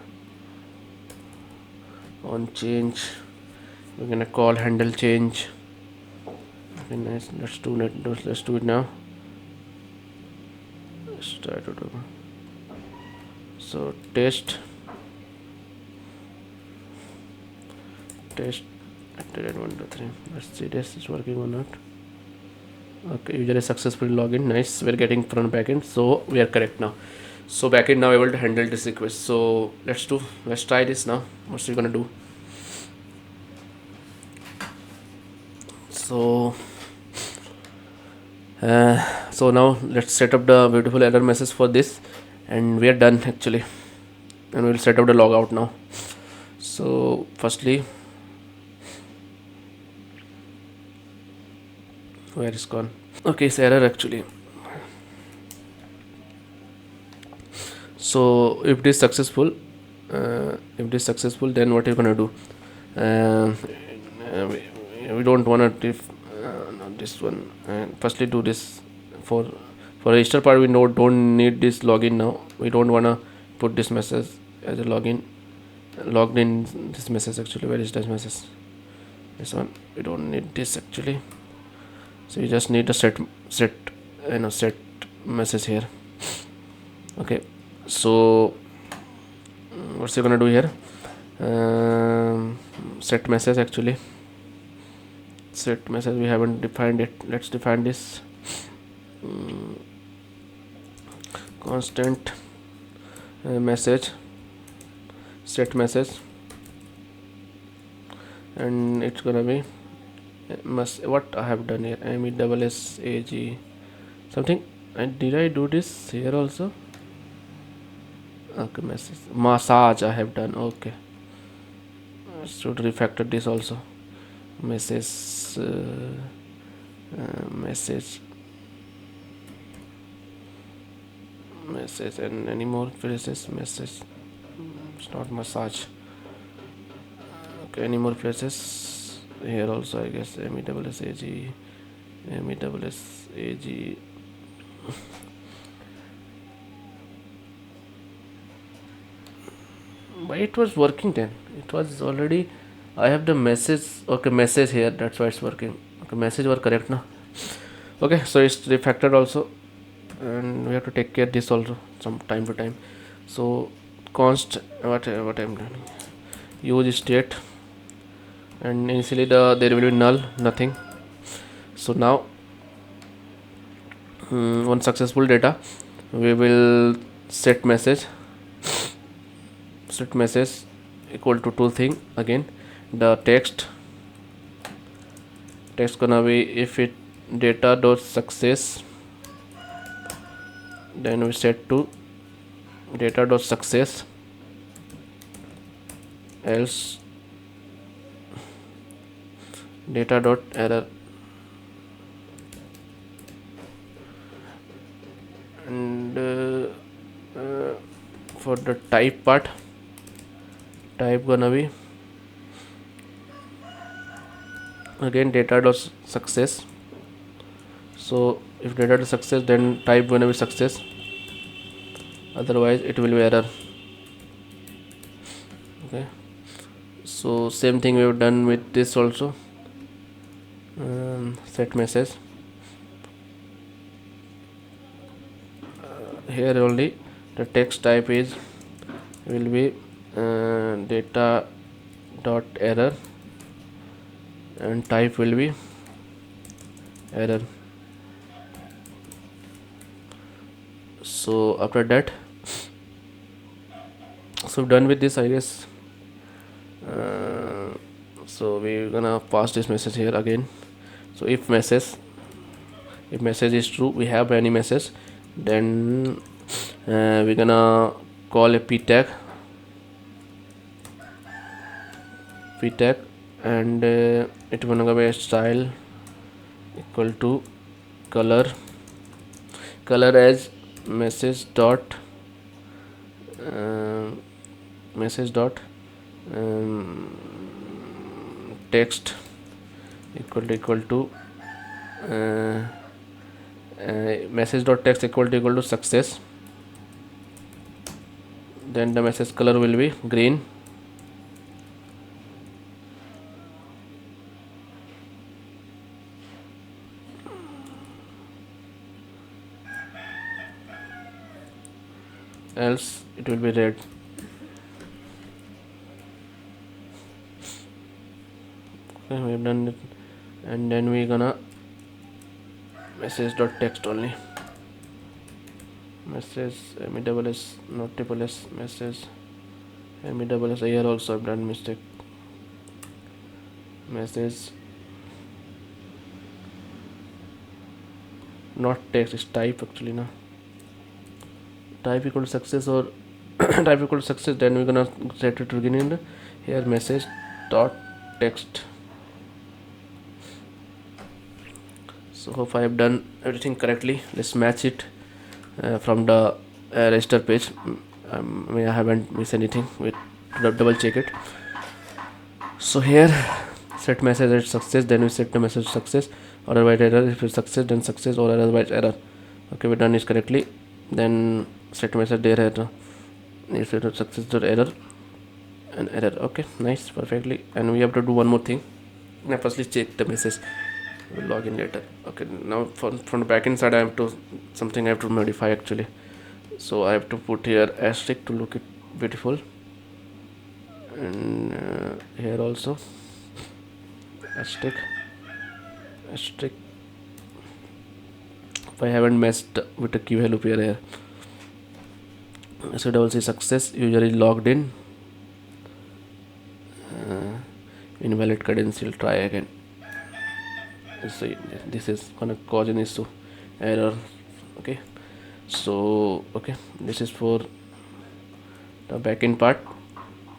On change, we're gonna call handle change. Okay, nice. Let's do it now. Let's try to do. So test activate 1 2 3. Let's see this is working or not. Okay, user is successfully login. Nice, we're getting front backend, so we are correct now. So backend now able to handle this request. So let's try this now. What's we gonna do? So so now let's set up the beautiful error message for this, and we are done actually, and we'll set up the logout now. So firstly, where is gone? Okay, it's error actually. So if it is successful, then what you're gonna do? We don't want to not this one. And firstly do this for register part. We don't need this login now. We don't wanna put this message as a login, logged in this message actually. Where is this message? This one. We don't need this actually. So you just need a set message here. Okay, so what's you gonna do here? Set message actually. Set message, we haven't defined it. Let's define this. Constant message, set message, and it's gonna be what I have done here, MESSAG something. And did I do this here also? Okay, message massage I have done. Okay, I should refactor this also. Message and any more places. Message, it's not massage. Okay, any more places here also, I guess. MESSAG. Why it was working then? It was already, I have the message. Okay, message here, that's why it's working. Okay, message were correct now. Okay, so it's refactored also, and we have to take care this also some time to time. So const what I'm doing, use state, and initially there will be null, nothing. So now on successful data, we will set message equal to two thing again. The text gonna be if it data dot success, then we set to data dot success, else data dot error. And for the type part, type gonna be again data dot success. So if data dot success, then type gonna be success, otherwise it will be error. Okay, so same thing we have done with this also. Set message, here only the text type will be data dot error, and type will be error. So after that, so done with this, I guess. So we're gonna pass this message here again. So if message is true, we have any message, then we're gonna call a p tag, and it's gonna be a style equal to color as message dot text equal to uh, message.text equal to success, then the message color will be green. Else it will be red. Okay, we have done it, and then we gonna message.text only. Message MESS not triple S, message MESS. Here also I've done mistake. Message not text, is type actually now. Type equal to success or type equal to success, then we're gonna set it again in here message dot text. So hope I have done everything correctly. Let's match it from the register page. I haven't missed anything. Wait, double check it. So here set message as success, then we set the message success, or otherwise error. If it's success, then success, or otherwise error. Okay, we done it correctly. Then set message there error. If it is success or error, and error. Okay, nice, perfectly. And we have to do one more thing. Now firstly check the message. We'll log in later. Okay, now from the backend side I have to modify actually. So I have to put here asterisk to look it beautiful, and here also asterisk. If I haven't messed with the key value pair here, so I will say success usually logged in, invalid credential, try again. So this is gonna cause an issue, error. Okay, so okay, this is for the backend part.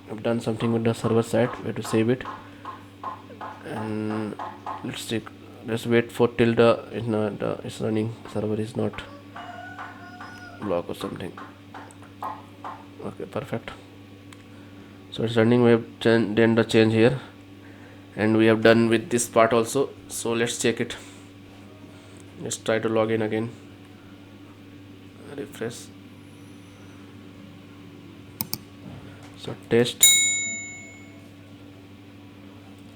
I've done something with the server side. We have to save it, and let's take, let's wait for till it's running, server is not blocked or something. Okay, perfect. So it's running. We have done the change here, and we have done with this part also. So let's check it. Let's try to log in again. Refresh. So test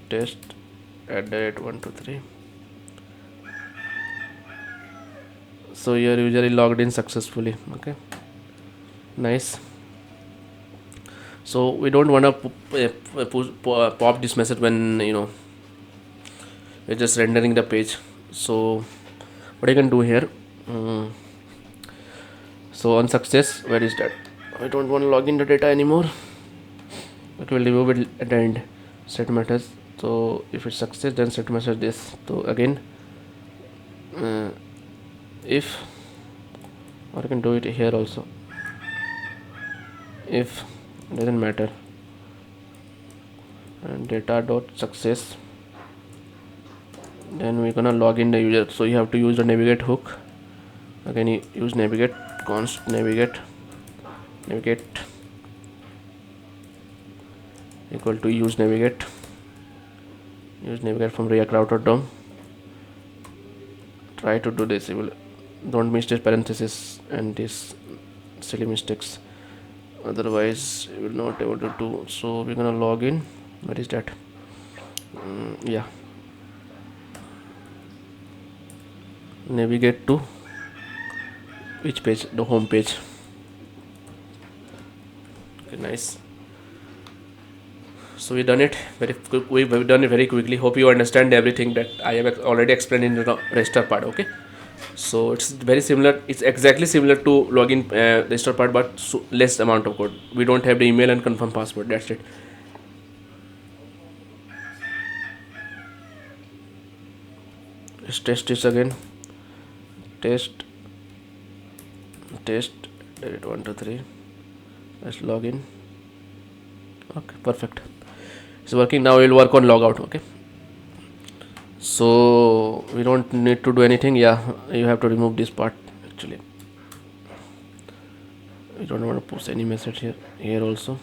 @123. So you're usually logged in successfully. Okay, nice. So we don't want to pop this message when we're just rendering the page. So what you can do here, so on success, where is that? I don't want to log in the data anymore. It will remove it at the end. Set message. So if it's success, then set message this. So again, if, or you can do it here also. If doesn't matter, and data dot success, then we're gonna log in the user. So you have to use the navigate hook. Again, you use navigate, const navigate equal to use navigate from React router DOM. Try to do this. You will, don't miss this parenthesis and these silly mistakes, otherwise you will not able to do. So we're gonna log in. What is that? Yeah, navigate to which page? The home page. Okay, nice. So we done it very quick. We've done it very quickly. Hope you understand everything that I have already explained in the register part. Okay, so it's very similar. It's exactly similar to login register part, but less amount of code. We don't have the email and confirm password. That's it. Let's test this again. Test edit 1 2 3. Let's log in. Okay, perfect. It's working now. We'll work on logout. Okay, so we don't need to do anything. Yeah, you have to remove this part actually. We don't want to post any message here also.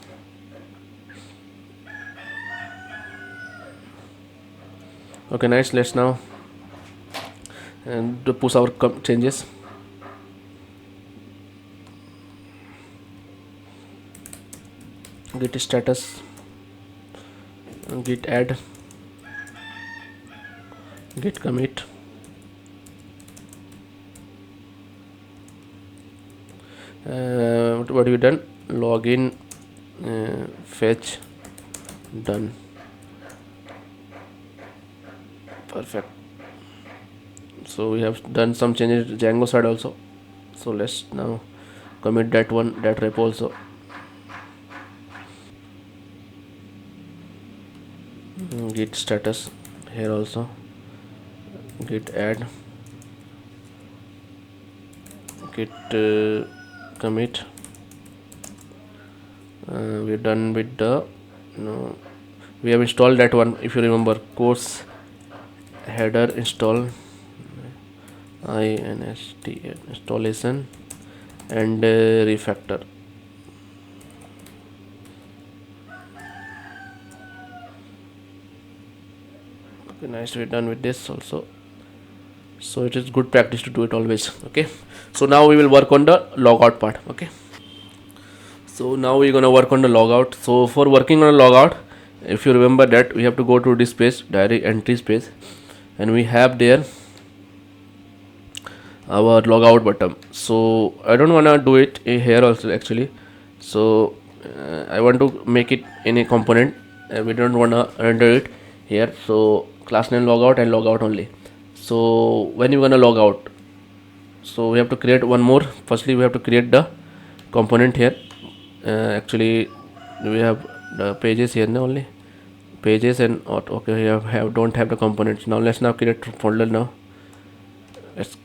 Okay, nice. Let's now and to push our changes. Git status, git add, git commit. What have you done? Login, fetch, done. Perfect. So we have done some changes Django side also. So let's now commit that one, that repo also. Git status here also, git add, git commit. We're done with the we have installed that one, if you remember, course header install inst installation and refactor. Okay, nice, we're done with this also. So it is good practice to do it always. Okay, so now we will work on the logout part. Okay, so now we're gonna work on the logout. So for working on a logout, if you remember that, we have to go to this page, diary entries page, and we have there our logout button. So I don't wanna do it here also actually. So I want to make it in a component. We don't wanna render it here. So class name logout and logout only. So when you gonna log out, so we have to create one more. Firstly, we have to create the component here. Actually, we have the pages here now only, pages and okay, we have don't have the components. Now let's now create folder. Now let's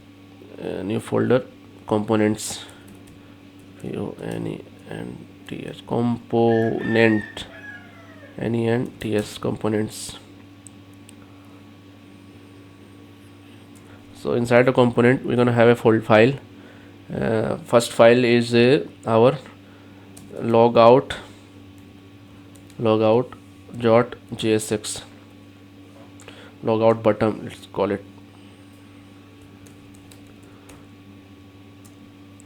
new folder, components, N-E-N-T-S, component, N-E-N-T-S, components. So inside the component, we're gonna have a fold file. First file is our logout .jsx, logout button, let's call it.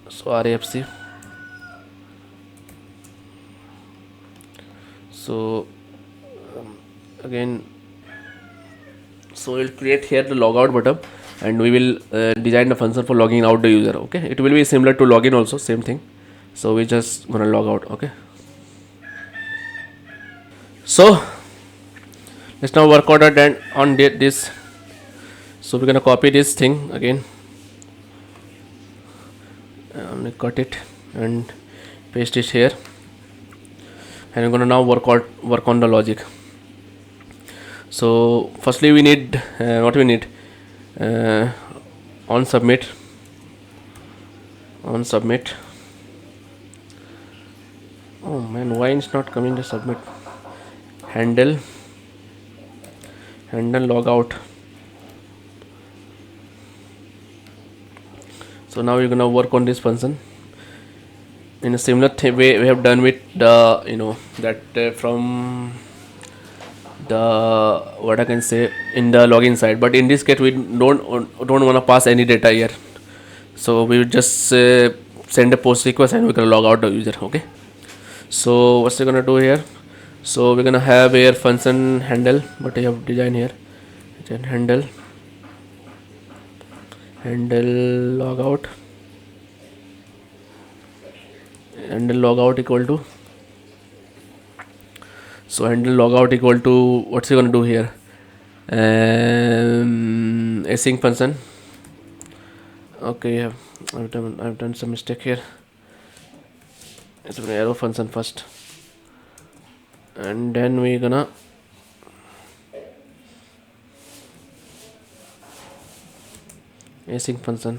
So RAFC. So again, so we'll create here the logout button, and we will design the function for logging out the user. Okay, it will be similar to login also, same thing. So we just gonna log out. Okay, so let's now work on that on this. So we're gonna copy this thing again, cut it and paste it here, and we're gonna now work on the logic. So firstly we need what we need, on submit. Oh man, why it's not coming to submit? Handle logout. So now we're gonna work on this function in a similar way we have done with the that from the what I can say in the login side, but in this case we don't want to pass any data here. So we will just send a post request and we're gonna log out the user. Okay, so what's we're gonna do here? So we're gonna have here function handle, but I have design here, handle logout, equal to, so handle logout equal to, what's he gonna do here, async function. Okay, I've done some mistake here. It's an arrow function first, and then we're gonna async function.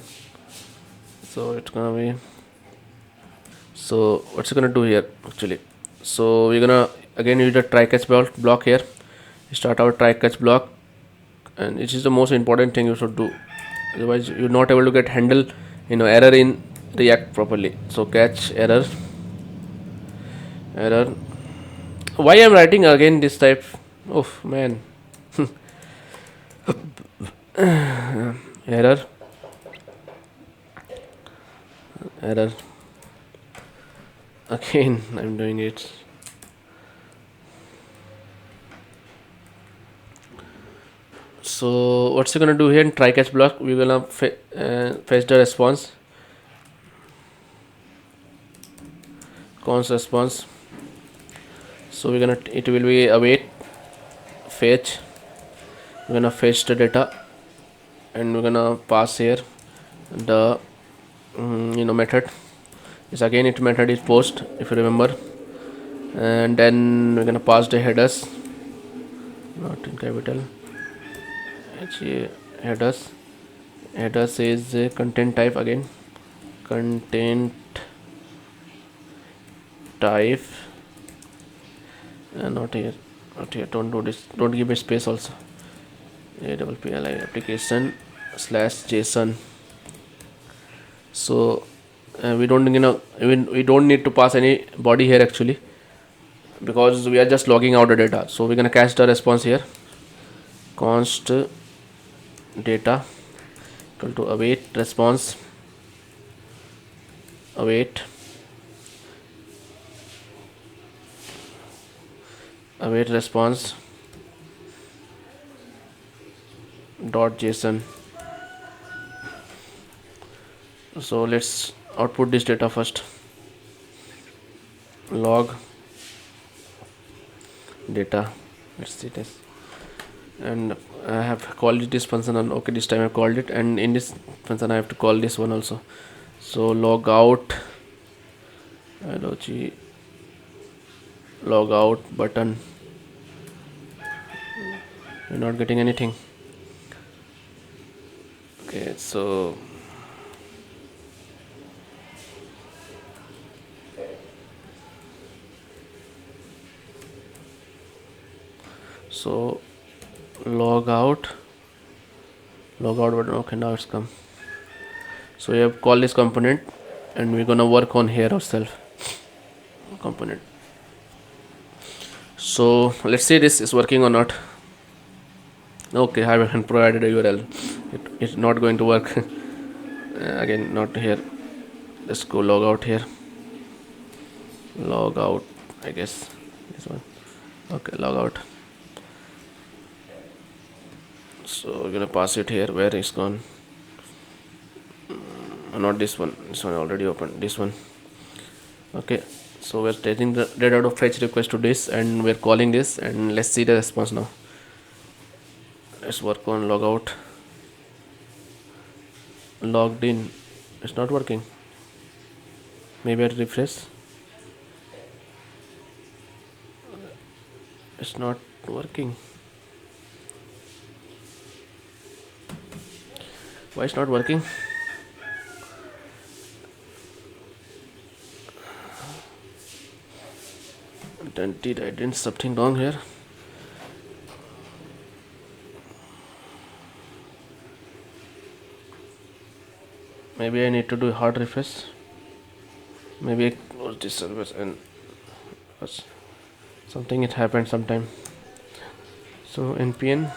So it's gonna be, so what's it gonna do here actually? So we're gonna again use the try catch block here, start our try catch block, and it is the most important thing you should do, otherwise you're not able to get handle error in React properly. So catch error. Why I'm writing again this type? Oh man. error, error. Again, I'm doing it. So what's it gonna do here in try catch block? We're gonna fetch the response, const response. So we're gonna, it will be await, fetch. We're gonna fetch the data, and we're gonna pass here the method. Is again it method is post, if you remember, and then we're gonna pass the headers, not in capital. Headers. Headers is content type again. Content type. Not here. Not here. Don't do this. Don't give it space also. APPLI application / JSON. So we don't we don't need to pass any body here actually, because we are just logging out the data. So we're gonna cache the response here. Const data equal to await response, await response dot JSON. So let's output this data first. Log data. Let's see this. And I have called it this function on, okay, this time I called it, and in this function I have to call this one also. So logout logout button. You're not getting anything. Okay, so logout button. Okay, now it's come. So we have called this component, and we're gonna work on here ourselves component. So let's see this is working or not. Okay, I haven't provided a URL. It's not going to work. Again, not here. Let's go log out here. Log out, I guess this one. Okay, log out. So we're gonna pass it here. Where is gone? Not this one. This one already opened. This one. Okay. So we're taking the data to fetch request to this, and we're calling this, and let's see the response now. Let's work on logout. Logged in. It's not working. Maybe I refresh. It's not working. Why it's not working? Did I did something wrong here? Maybe I need to do a hard refresh. Maybe I close this server and something it happened sometime. So npm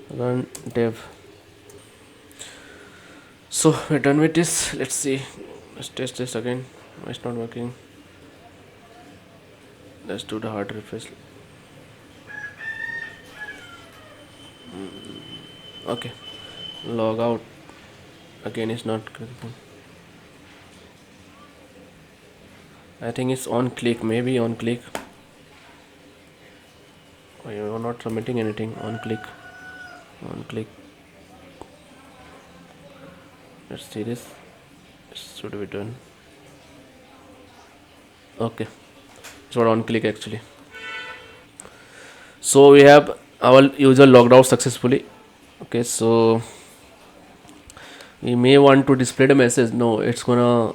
run dev. So we're done with this. Let's see. Let's test this again. It's not working. Let's do the hard refresh. Okay. Log out. Again, it's not clicking. I think it's on click. Maybe on click. Oh, you're not submitting anything. On click. On click. Let's see this. It should be done. Okay. It's not on click actually. So we have our user logged out successfully. Okay, so we may want to display the message. No, it's gonna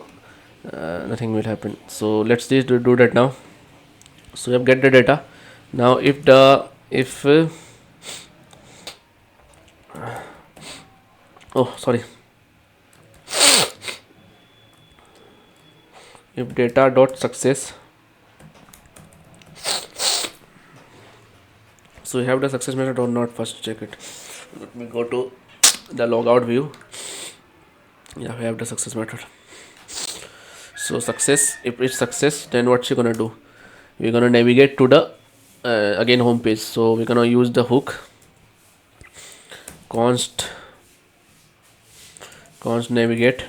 nothing will happen. So let's just do that now. So we have get the data. Now if oh sorry, if data dot success, so we have the success method or not, first check it. Let me go to the logout view. Yeah, we have the success method. So success, if it's success, then what you're gonna do? We're gonna navigate to the again home page. So we're gonna use the hook const navigate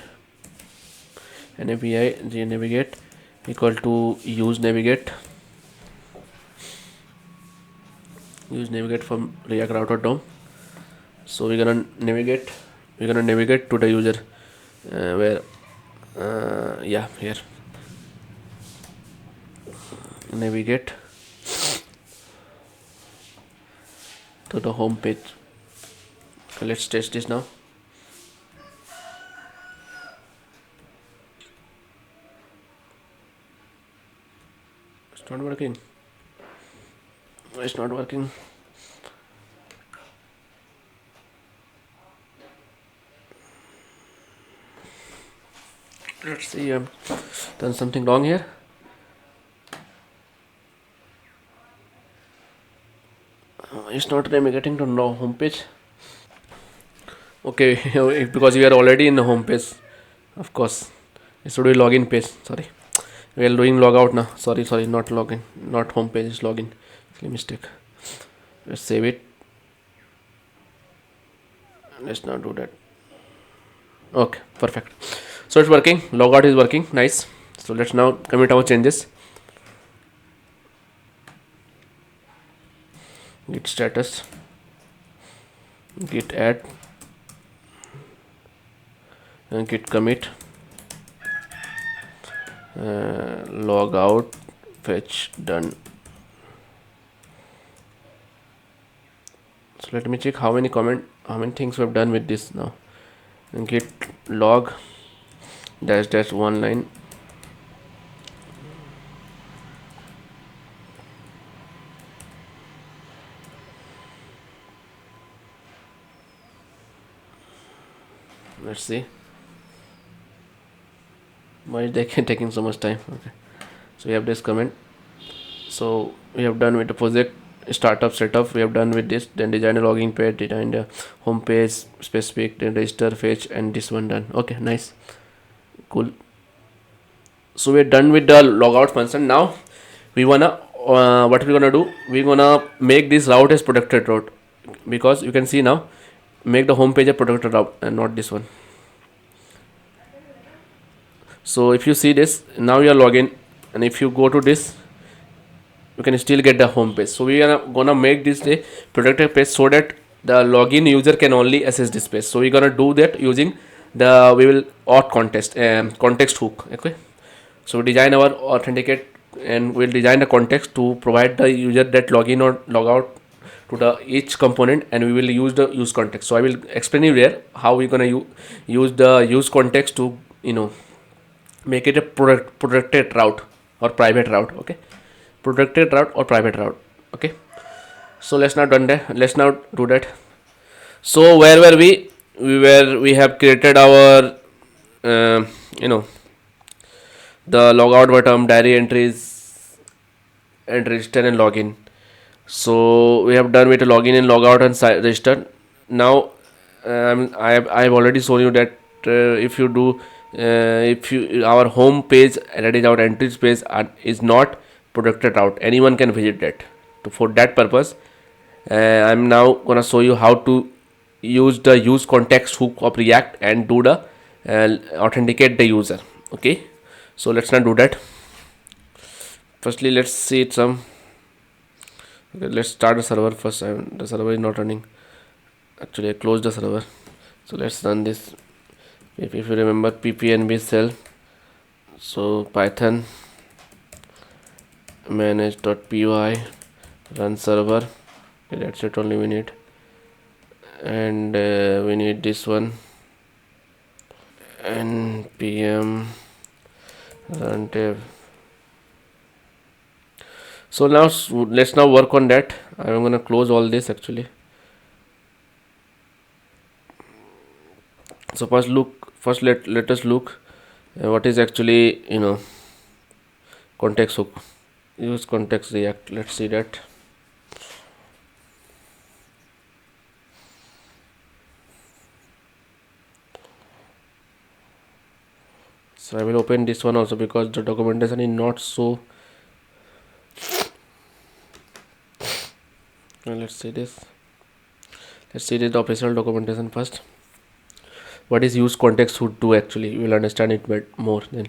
navi navigate equal to use navigate from React router DOM. So we're gonna navigate to the user where yeah, here navigate to the home page. Okay, let's test this now. It's not working. It's not working. Let's see, I've done something wrong here. It's not navigating to no home page. Okay, because we are already in the home page. Of course, it should be login page. Sorry, we are doing logout now. Sorry, not login, not home page. It's login. Silly mistake. Let's save it. Let's not do that. Okay, perfect. So it's working. Logout is working. Nice. So let's now commit our changes. Git status, git add, and git commit, logout, fetch done. So let me check how many things we have done with this now. And git log dash one line. Let's see. Why is they taking so much time? Okay. So we have this comment. So we have done with the project startup setup. We have done with this. Then design a login page, design the home page specific, then register, fetch, and this one done. Okay, nice, cool. So we're done with the logout function. Now we wanna what we're gonna do? We're gonna make this route as protected route, because you can see now, make the home page a protected route and not this one. So if you see this, now you are login, and if you go to this, you can still get the home page. So we are gonna make this a protected page so that the login user can only access this page. So we're gonna do that using the we will auth context hook. Okay. So we design our authenticate, and we'll design the context to provide the user that login or logout to the each component, and we will use the use context. So I will explain you there how we're gonna use the use context to make it a protected route or private route. Okay, protected route or private route. Okay, so let's now done that. Let's now do that. So where were we? We have created our uh, you know the logout button, diary entries, and register and login. So we have done with login and logout and register. Now I've already shown you that if you do if you our home page, that is our entries page, is not protected route, anyone can visit that. So for that purpose, I'm now gonna show you how to use the use context hook of React and do the authenticate the user. Okay, so let's not do that. Firstly, let's see it some. Okay, let's start the server first. The server is not running. Actually, I closed the server. So let's run this. If you remember ppnb cell, so python manage.py run server. Okay, that's it only we need, and we need this one, npm run dev. So now let's now work on that. I'm gonna close all this actually. So first let us look what is actually context hook. Use context React. Let's see that. So I will open this one also because the documentation is not so. Let's see this. Let's see the official documentation first. What is use context should do actually? You will understand it more then.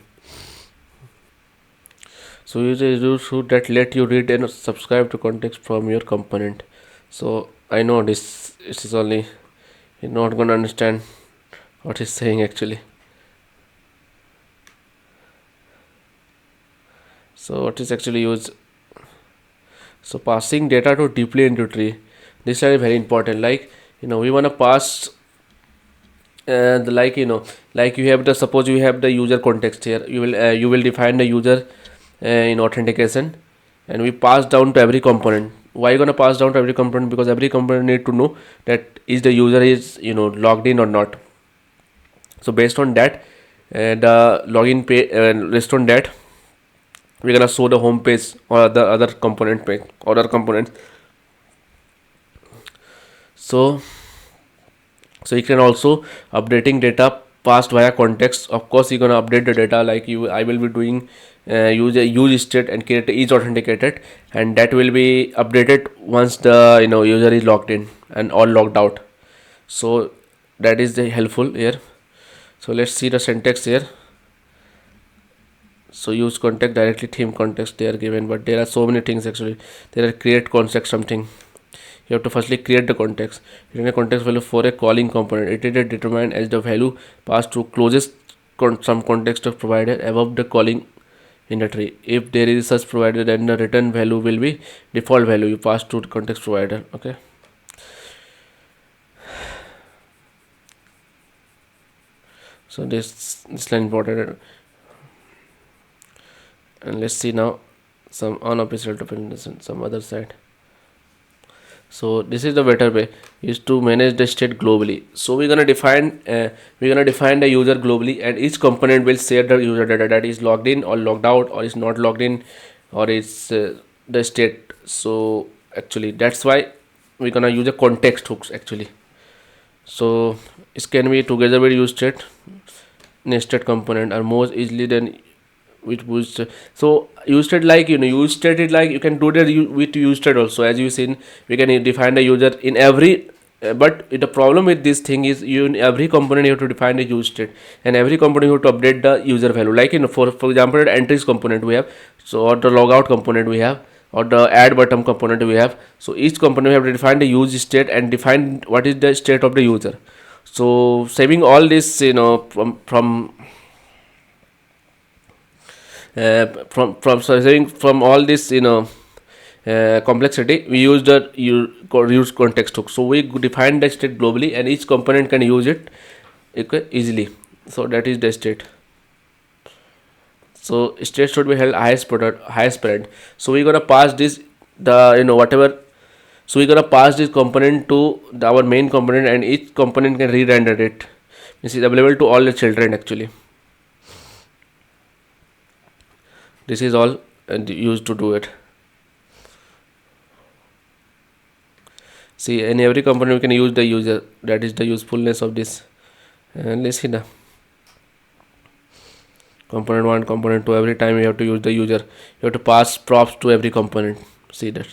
So use should that let you read and subscribe to context from your component. So I know this is only you're not gonna understand what he's saying actually. So what is actually used? So passing data to deeply into tree. This is very important. Like we wanna pass like you have the suppose you have the user context here. You will define the user in authentication, and we pass down to every component. Why you gonna pass down to every component? Because every component need to know that is the user is logged in or not. So based on that, the login page based on that we're gonna show the home page or the other component page or other components. So you can also updating data passed via context. Of course you're gonna update the data like I will be doing use state and create is authenticated, and that will be updated once the user is logged in and or logged out. So that is the helpful here. So let's see the syntax here. So use context directly theme context they are given, but there are so many things actually. There are create context something. You have to firstly create the context. Return a context value for a calling component. It is determined as the value passed to closest some context of provider above the calling in the tree. If there is such provider, then the return value will be default value you pass to the context provider. Okay. So this line important. And let's see now some unofficial definition, some other side. So this is the better way is to manage the state globally. So we're gonna define the user globally, and each component will share the user data that is logged in or logged out or is not logged in or is the state. So actually that's why we're gonna use a context hooks actually. So it can be together with use state nested component are more easily than with boost. So use state like use state it like you can do that with use state also. As you seen, we can define the user in every but the problem with this thing is you in every component you have to define the use state, and every component you have to update the user value. Like for example, the entries component we have, so or the logout component we have, or the add button component we have. So each component we have to define the use state and define what is the state of the user. So saving all this from saving from all this complexity, we use the use context hook. So we define the state globally and each component can use it easily. So that is the state. So state should be held highest parent. So we're gonna pass this the whatever. So we're gonna pass this component to our main component, and each component can re-render it. This is available to all the children actually. This is all used to do it. See, in every component we can use the user. That is the usefulness of this. And let's see now. Component 1, component 2, every time you have to use the user. You have to pass props to every component. See that.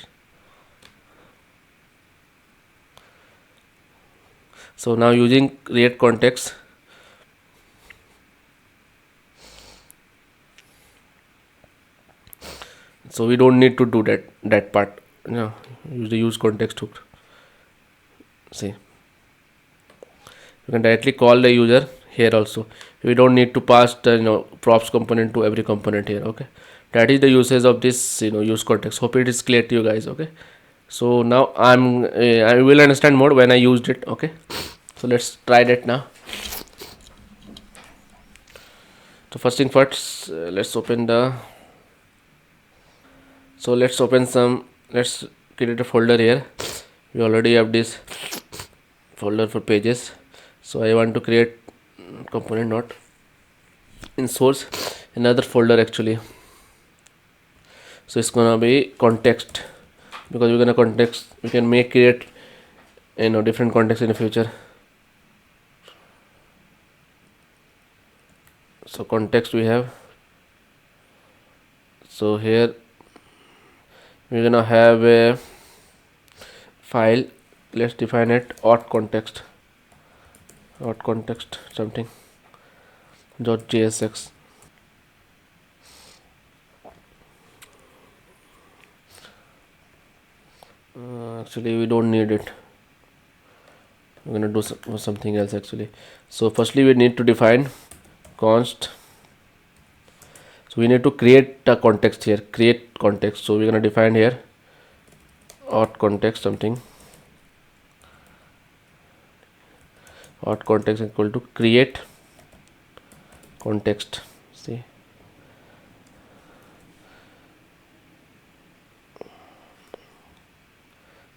So now using create context. So we don't need to do that part. Use the use context hook. See, you can directly call the user here also. We don't need to pass the props component to every component here. Okay, that is the usage of this use context. Hope it is clear to you guys. Okay, so now I will understand more when I used it. Okay, so let's try that now. So first thing first, let's open the. So let's create a folder here. We already have this folder for pages. So I want to create component not in source another folder actually. So it's gonna be context, because we're gonna context, we can create different context in the future. So context we have. So here we're gonna have a file. Let's define it auth context something .jsx. Actually we don't need it. We're gonna do something else actually. So firstly we need to define const. So we need to create a context here, create context. So we're gonna define here auth context something, auth context equal to create context. See,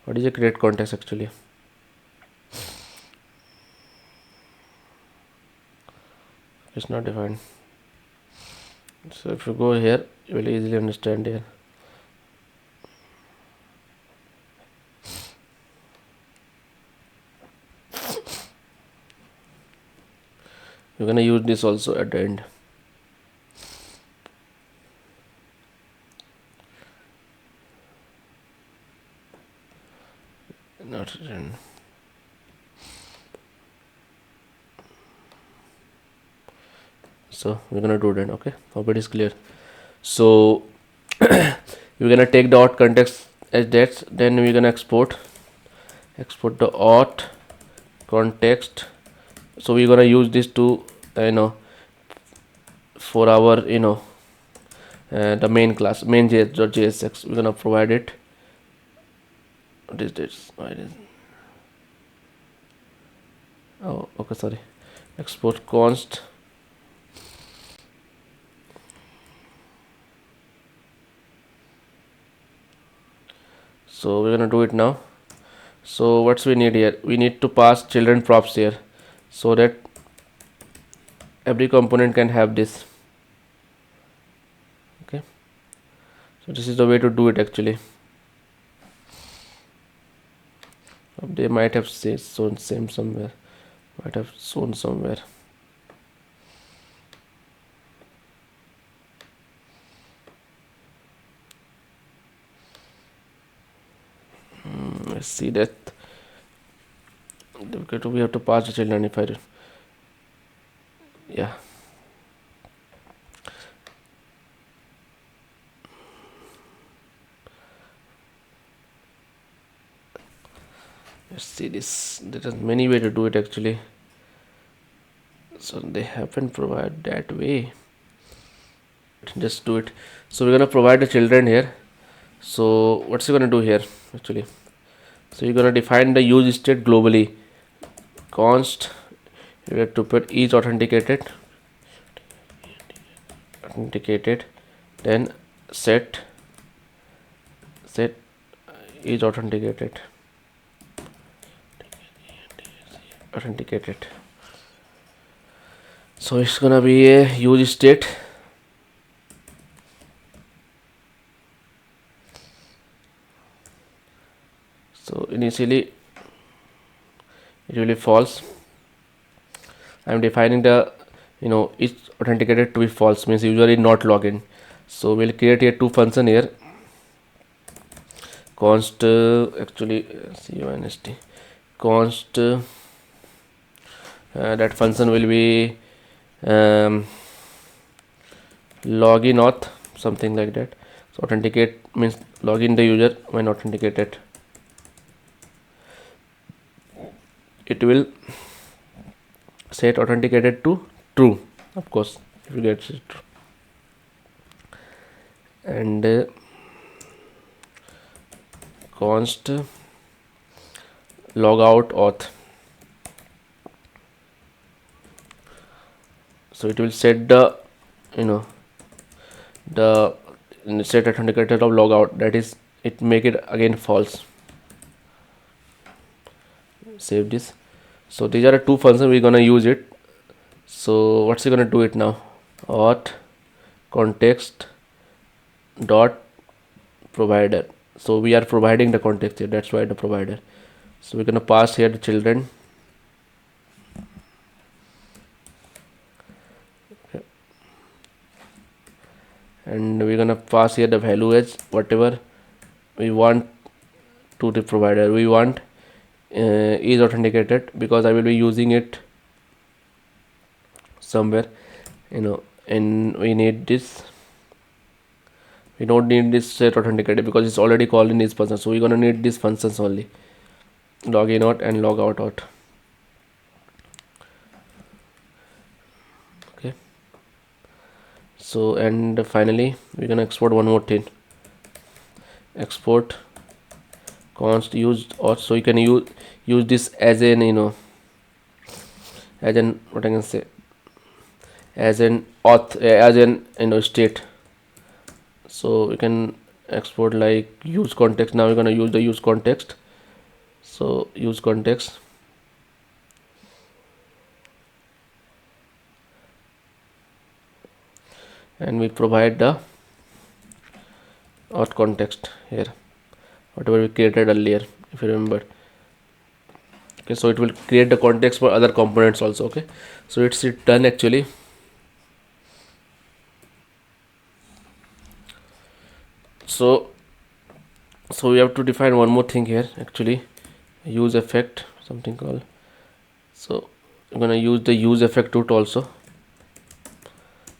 what is a create context actually? It's not defined. So if you go here, you will easily understand here. You're gonna use this also at the end. Not written. So we're gonna do that. Okay, hope it is clear. So we're gonna take the auth context as that, then we're gonna export the auth context. So we're gonna use this to for our the main class main.jsx. We're gonna provide it. What is this? Oh, okay, sorry. Export const. So we're gonna do it now. So what's we need here? We need to pass children props here, so that every component can have this. Okay, so this is the way to do it actually. They might have shown same somewhere, might have shown somewhere. Let's see that. We have to pass the children. If I yeah, let's see this. There are many ways to do it actually, so they haven't provided that way. Just do it. So we're gonna provide the children here. So what's you gonna do here actually? So you're gonna define the use state globally. Const, you have to put each authenticated, then set each authenticated. So it's gonna be a use state. So initially it will be false. I'm defining the each authenticated to be false, means usually not login. So we'll create here two function here. Const actually const that function will be login auth, something like that. So authenticate means login the user when authenticated. It will set authenticated to true, of course, if you get it true. And const logout auth. So it will set the the set authenticated of logout, that is it make it again false. Save this. So these are two functions we're gonna use it. So what's it gonna do it now? Auth context dot provider. So we are providing the context here, that's why the provider. So we're gonna pass here the children. and we're gonna pass here the value as whatever we want to the provider. We want is authenticated, because I will be using it somewhere, and we need this. We don't need this set authenticated because it's already called in this function, so we're gonna need these functions only, login out and log out. Okay, so and finally we're gonna export one more thing, export const used auth. So you can use this as an as an what I can say, as an auth, as an state. So we can export like use context. Now we're gonna use the use context. So use context, and we provide the auth context here, whatever we created earlier, if you remember. Okay, so it will create the context for other components also. Okay, so it's done actually. So we have to define one more thing here actually, use effect, something called. So I'm gonna use the use effect root also.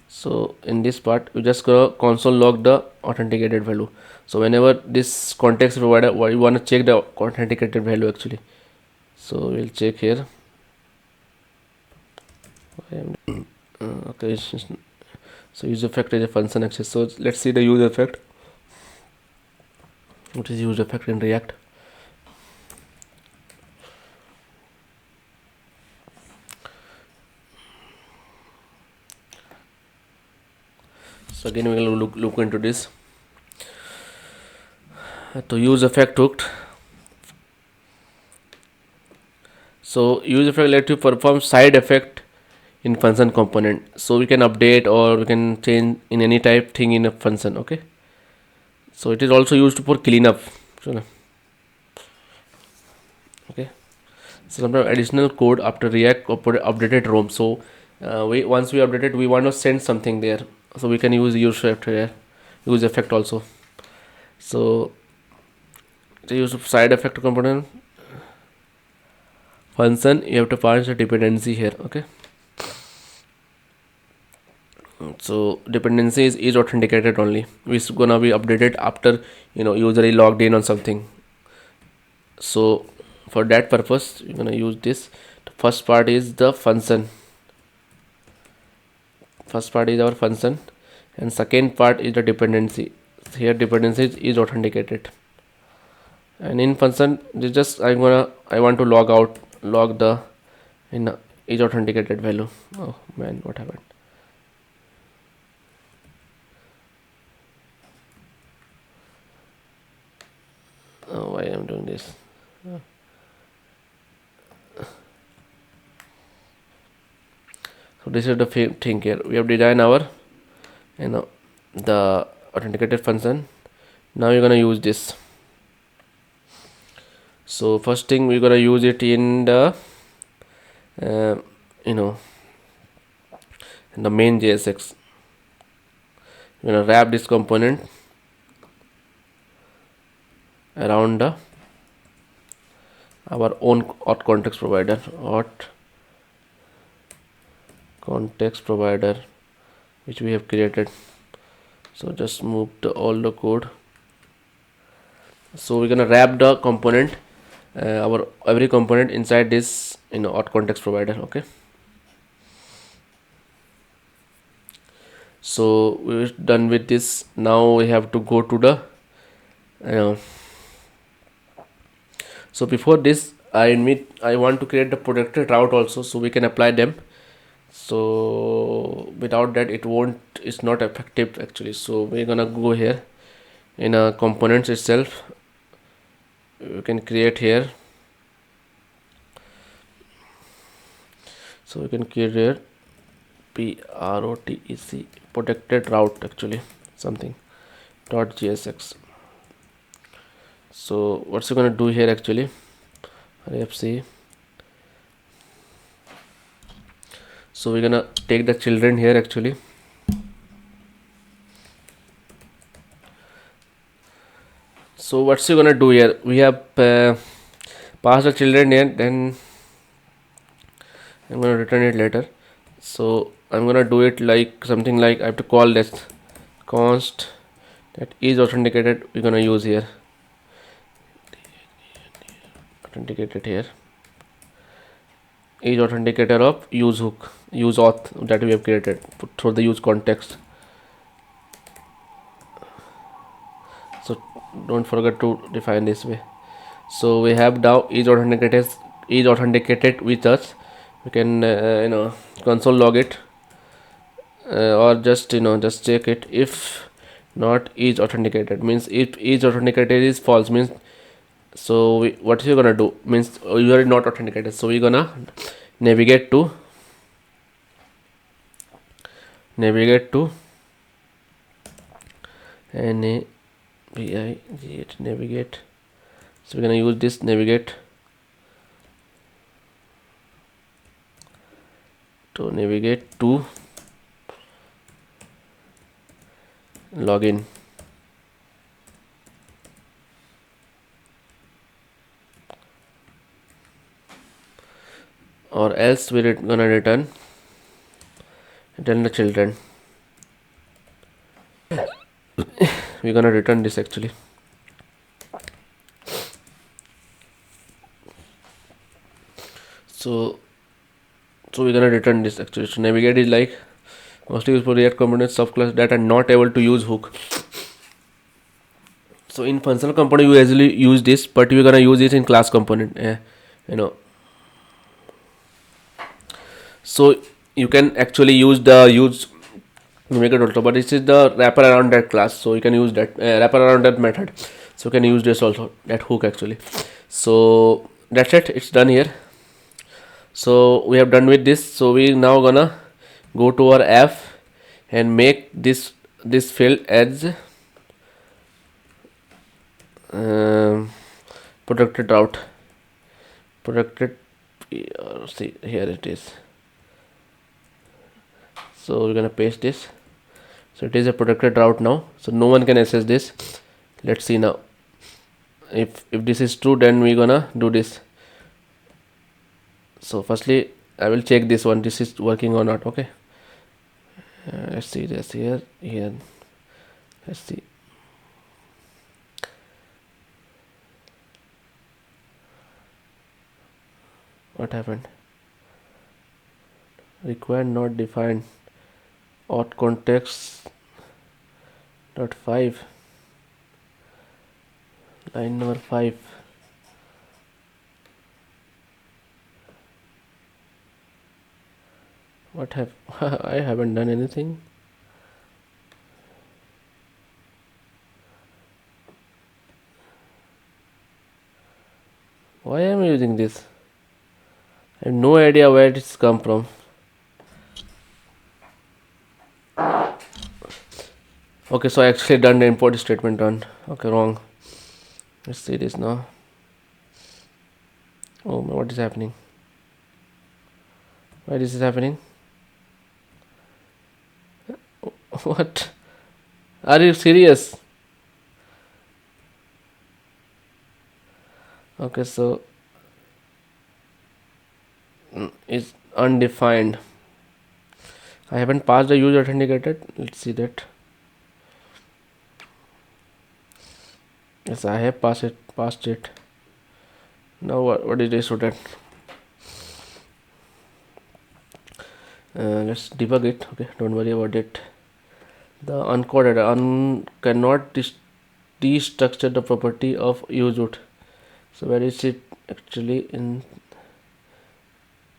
So in this part we just gonna console log the authenticated value. So whenever this context provider, we want to check the authenticated value actually. So we'll check here. Okay, so use effect is a function access. So let's see the use effect. What is use effect in React? So again we will look into this. To use effect hooked. So use effect let you perform side effect in function component. So we can update or we can change in any type thing in a function. Okay. So it is also used for cleanup. Okay. So sometimes additional code after React updated ROM. So once we updated, we want to send something there. So we can use use effect here, use effect also. So the use of side effect component function, you have to pass a dependency here. Okay. So dependency is authenticated only, which is gonna be updated after user is logged in on something. So for that purpose you're gonna use this. The first part is the function. First part is our function, and second part is the dependency. Here dependency is authenticated, and in function this just I want to log the is authenticated value. Oh man, what happened? Oh, why I'm doing this? So this is the thing here. We have designed our the authenticated function. Now you're gonna use this. So first thing we're gonna use it in the in the main JSX. We're gonna wrap this component around our own auth context provider, which we have created. So just move all the code. So we're gonna wrap the component, our every component inside this auth context provider. Okay. So we're done with this. Now we have to go to the so before this I want to create the protected route also, so we can apply them. So without that it's not effective actually. So we're gonna go here in a components itself. We can create here. So we can create here protec protected route actually, something .jsx. So what's it gonna do here actually? FC. So we're gonna take the children here actually. So what's you gonna do here? We have passed the children here, then I'm gonna return it later. So I'm gonna do it like something like I have to call this const that is authenticated. We're gonna use here authenticated here is authenticator of use hook use auth that we have created through the use context. So don't forget to define this way. So we have now is authenticated with us. We can console log it, or just just check it. If not is authenticated means if is authenticated is false means, so what you're gonna do means you are not authenticated, so we're gonna navigate to navigate to navigate. So we're gonna use this navigate to login, or else we're gonna return the children. We're gonna return this actually. So we're gonna return this actually. So navigate is like mostly used for React components subclass that are not able to use hook. So in functional component you usually use this, but we're gonna use it in class component. You know, so you can actually use the use make it also, but this is the wrapper around that class, so you can use that wrapper around that method. So you can use this also, that hook actually. So that's it, it's done here. So we have done with this. So we now gonna go to our app and make this field as protected route. Protected, see here it is. So we're gonna paste this. So it is a protected route now, so no one can access this. Let's see now. If this is true, then we're gonna do this. So firstly I will check this one, this is working or not. Okay, let's see this here. Let's see. What happened? Required not defined. Auth context dot 5, line number 5. What have I haven't done anything. Why am I using this? I have no idea where it's come from. Okay, so I actually done the import statement done. Okay, wrong. Let's see this now. Oh, what is happening? Why this is happening? What? Are you serious? Okay, so it's undefined. I haven't passed the user authenticated. Let's see that. Yes, I have passed it. Now what is this that? Let's debug it. Okay, don't worry about it. The uncoded cannot destructure the property of use root. So where is it actually? In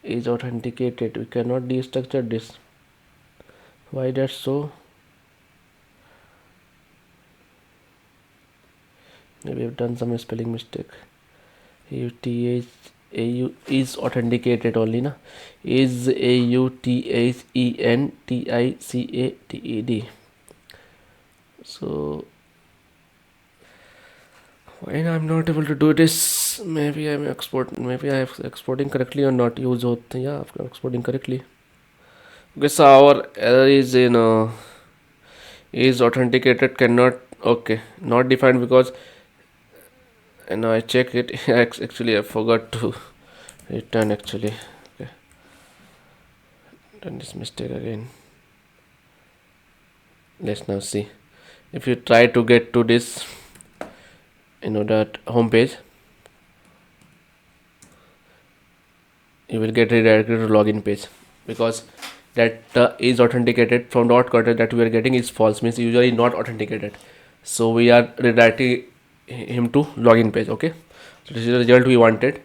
is authenticated. We cannot destructure this. Why that's so? Maybe I've done some spelling mistake. AU is authenticated only, na? Is AUTHENTICATED. So why I'm not able to do this? Maybe I'm exporting correctly or not. Use auth. Yeah, I'm exporting correctly. Okay, so our error is is authenticated cannot. Okay, not defined because and now I check it. Actually I forgot to return actually. Okay, done this mistake again. Let's now see. If you try to get to this, that home page, you will get redirected to login page, because that is authenticated from dot content that we are getting is false, means usually not authenticated. So we are redirecting him to login page. Okay, so this is the result we wanted.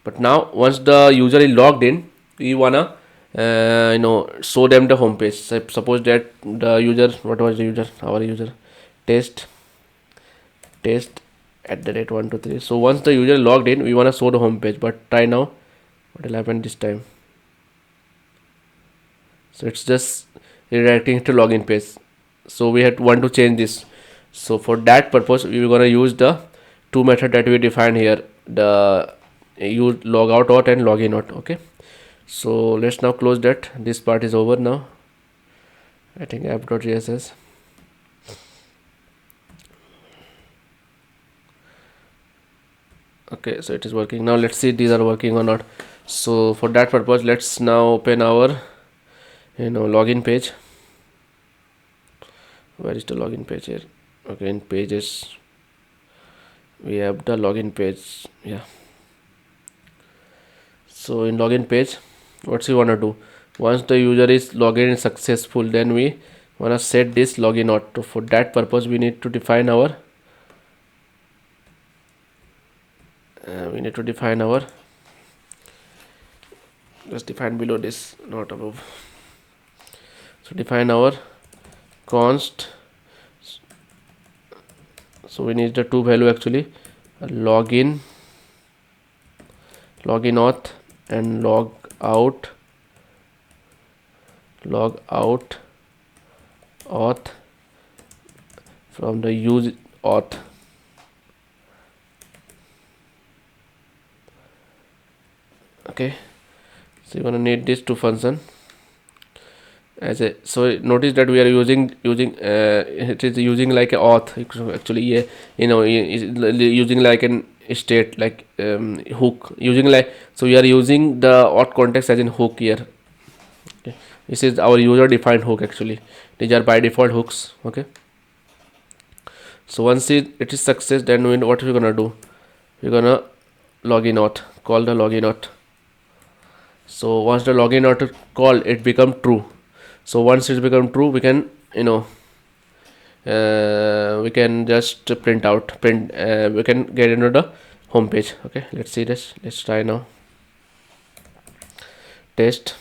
But now once the user is logged in, we wanna show them the home page. Suppose that the user, what was the user, our user, test @123. So once the user logged in, we want to show the home page. But try now, what will happen this time? So it's just redirecting to login page. So we want to change this. So for that purpose, we are going to use the two method that we define here, the use logout out and login out. Okay, so let's now close that. This part is over now. I think app.js. Okay, so it is working now. Let's see these are working or not. So for that purpose, let's now open our login page. Where is the login page here? Okay, in pages we have the login page. Yeah, so in login page, what we want to do, once the user is login in successful, then we want to set this login out. So for that purpose, we need to define our just define below this, not above. So define our const. So we need the two value actually, login auth and log out auth from the use auth. Okay, so you're gonna need this to function as a, so notice that we are using it is using like a auth actually. Yeah, using like an state, like hook, using like, so we are using the auth context as in hook here. Okay, this is our user defined hook actually. These are by default hooks. Okay, so once it is success, then what we're gonna do, we're gonna login auth, call the login auth. So once the login auth call, it become true. So once it's become true, we can we can just print we can get into the home page. Okay, let's see this. Let's try now. Test.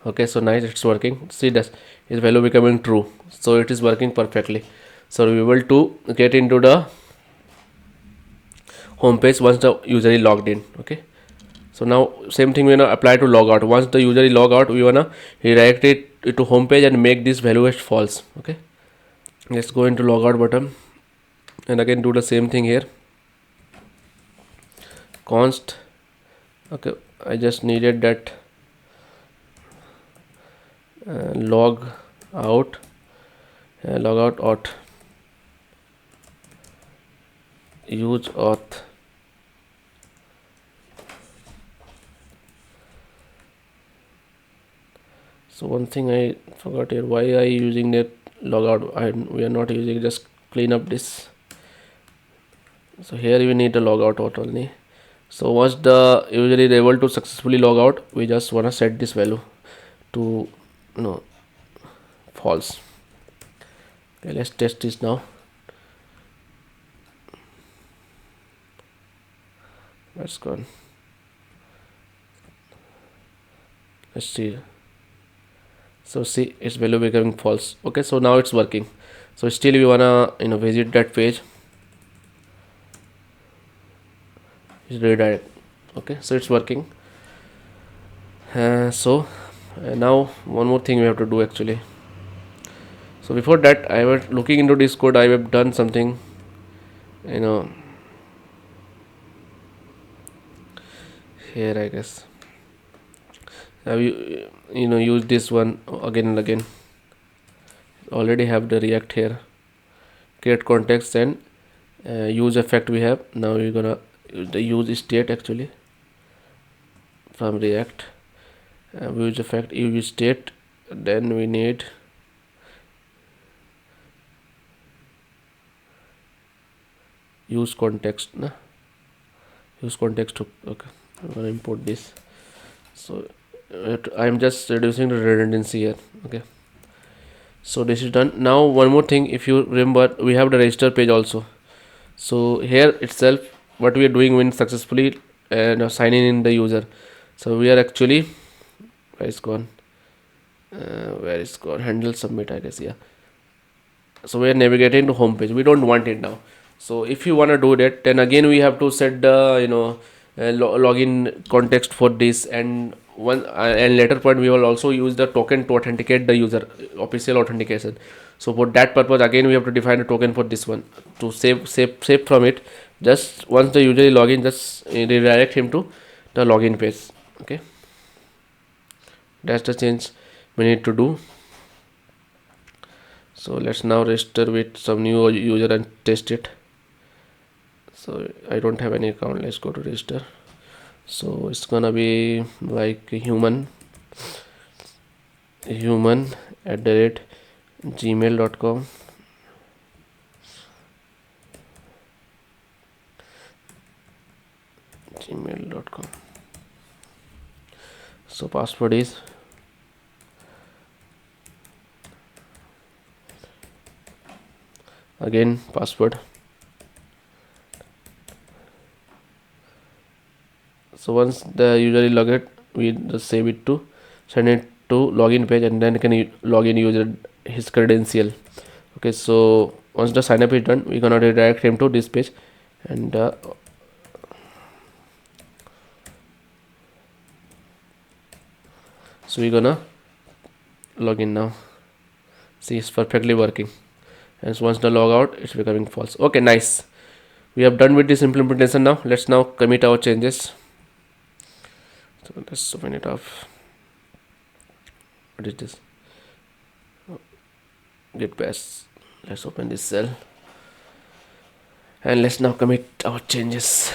Okay, so nice, it's working. See this, its value becoming true, so it is working perfectly. So we will to get into the home page once the user is logged in. Okay, so now same thing we wanna apply to logout. Once the user is log out, we wanna redirect it to home page and make this value as false. Okay, let's go into logout button and again do the same thing here, const. Okay, I just needed that log out auth use auth. So one thing I forgot here, why are you using that logout? We are not using, just clean up this. So here we need the logout auth only. So once the user is able to successfully log out, we just want to set this value to false. Okay, let's test this now. That's gone. Let's see. So see, its value becoming false. Okay, so now it's working. So still we wanna visit that page. It's redirect. Okay, so it's working. So now one more thing we have to do actually. So before that, I was looking into this code. I have done something, here I guess. Have you use this one again and again. already have the React here. Create context and use effect we have. Now we're gonna use the use state actually from React. Use effect, use state. Then we need use context. Use context hook. Okay, I'm gonna import this. So I'm just reducing the redundancy here. Okay, so this is done. Now one more thing, if you remember, we have the register page also. So here itself, what we are doing when successfully signing in the user. So we are actually, where is gone? Where is gone? Handle submit, I guess. Yeah. So we are navigating to home page. We don't want it now. So if you want to do that, then again we have to set the login context for this, and and later point we will also use the token to authenticate the user, official authentication. So for that purpose, again we have to define a token for this one to save from it. Just once the user is login, just redirect him to the login page. Okay, that's the change we need to do. So let's now register with some new user and test it. So I don't have any account. Let's go to register. So it's gonna be like human @gmail.com. gmail.com. So password is again password. So once the user is logged, we just save it to send it to login page, and then can login user his credential. Okay, so once the sign up is done, we're gonna redirect him to this page, and so we're gonna log in now. See, it's perfectly working. And so once the logout, it's becoming false. Okay, nice. We have done with this implementation now. Let's now commit our changes. So let's open it up. What is this? Git bash. Let's open this cell. And let's now commit our changes.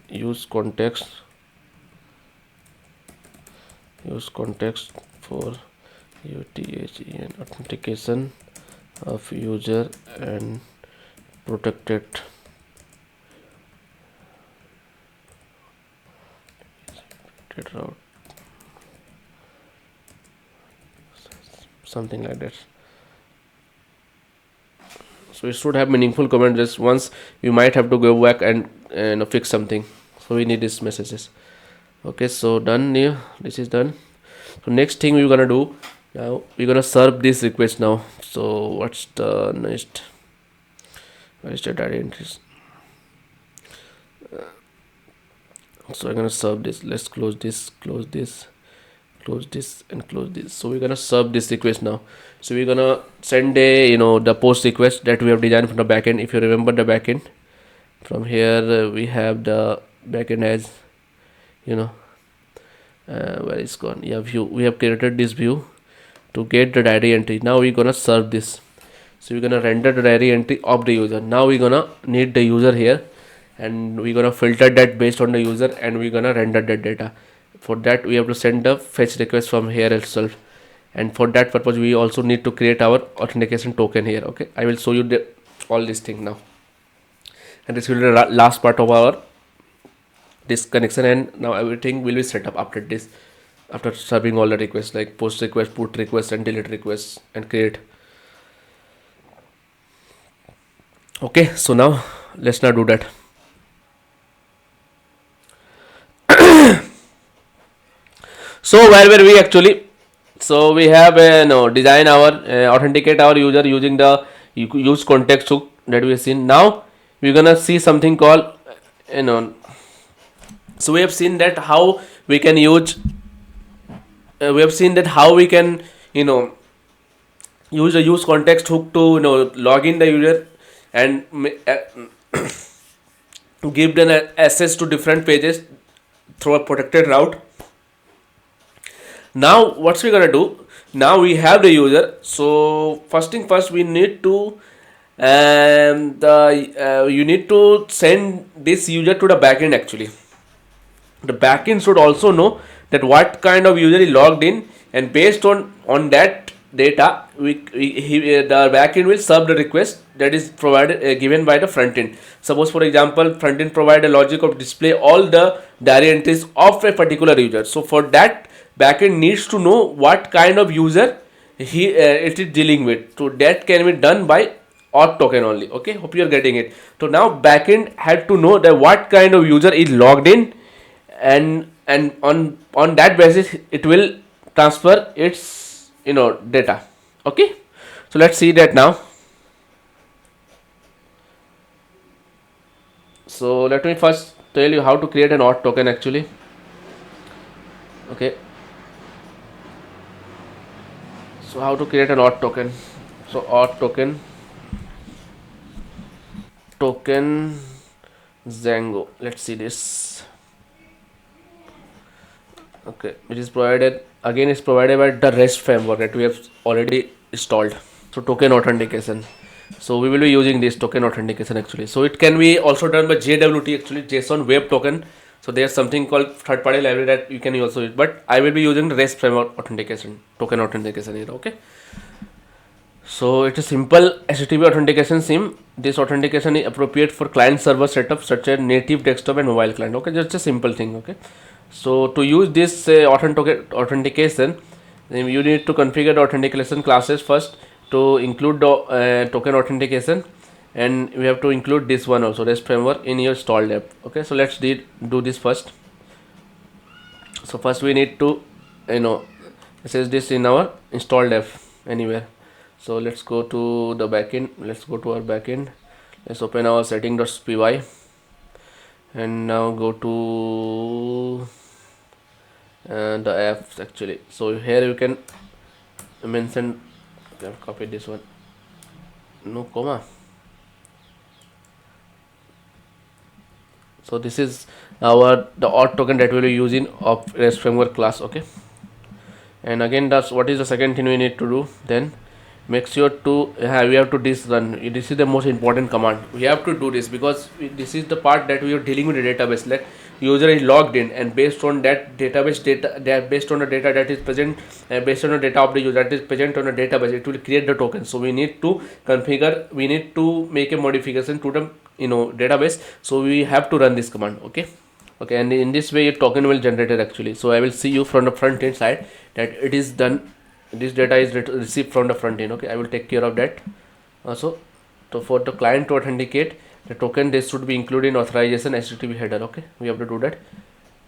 Use context for UTHEN authentication of user and protected route, something like that. So it should have meaningful comment. Just once we might have to go back and fix something, so we need these messages. Okay, so done here. This is done. So next thing we're gonna do now, we're gonna serve this request now. So what's the next? Where is the data entries? So I'm gonna serve this. Let's close this, close this, close this, and close this. So we're gonna serve this request now. So we're gonna send a the post request that we have designed from the backend. If you remember the backend, from here we have the backend as where it's gone. Yeah, view. We have created this view to get the diary entry. Now we're gonna serve this. So we're gonna render the diary entry of the user. Now we're gonna need the user here, and we're gonna filter that based on the user, and we're gonna render that data. For that we have to send the fetch request from here itself, and for that purpose we also need to create our authentication token here. Okay, I will show you all these things now, and this will be the last part of our this connection, and now everything will be set up after this, after serving all the requests like post request, put request, and delete requests, and create. Okay, so now let's now do that. So where were we actually? So we have design our authenticate our user using the use context hook that we have seen. Now we're gonna see something called so we have seen that how we can use we have seen that how we can use a use context hook to log in the user and give them access to different pages through a protected route. Now what's we gonna do? Now we have the user. So first thing first, we need to the you need to send this user to the backend. Actually, the backend should also know that what kind of user is logged in, and based on that data, the backend will serve the request that is provided given by the front end. Suppose for example, front end provide a logic of display all the diary entries of a particular user. So for that, backend needs to know what kind of user it is dealing with. So that can be done by auth token only. Okay, hope you are getting it. So now backend had to know that what kind of user is logged in, and on that basis it will transfer its data. Okay, so let's see that now. So let me first tell you how to create an auth token actually. Okay, so how to create an auth token. So auth token Django, let's see this. Okay, it is provided, again it's provided by the REST framework that we have already installed. So token authentication, so we will be using this token authentication actually. So it can be also done by JWT actually, JSON web token. So there's something called third party library that you can also use, but I will be using the REST framework authentication, token authentication here. Okay, so it is simple HTTP authentication sim. This authentication is appropriate for client server setup such as native desktop and mobile client. Okay, just a simple thing. Okay, so to use this authentication, then you need to configure the authentication classes first to include the token authentication, and we have to include this one also, REST framework, in your installed app. Okay, so let's do this first. So first we need to you know access this in our installed app anywhere. So let's go to the backend, let's go to our backend, let's open our setting.py, and now go to the apps actually. So here you can mention, okay, copy this one, no comma. So this is our the auth token that we will use in of REST framework class. Okay, and again that's what is the second thing we need to do. Then make sure to we have to this run, this is the most important command. We have to do this because this is the part that we are dealing with the database. Like user is logged in, and based on that database data, that based on the data that is present, based on the data of the user that is present on the database, it will create the token. So we need to configure, we need to make a modification to the database. So we have to run this command. Okay, and in this way your token will generate it actually. So I will see you from the front end side that it is done, this data is received from the front end. Okay, I will take care of that also. So for the client to authenticate the token, this should be included in authorization HTTP header. Okay, we have to do that.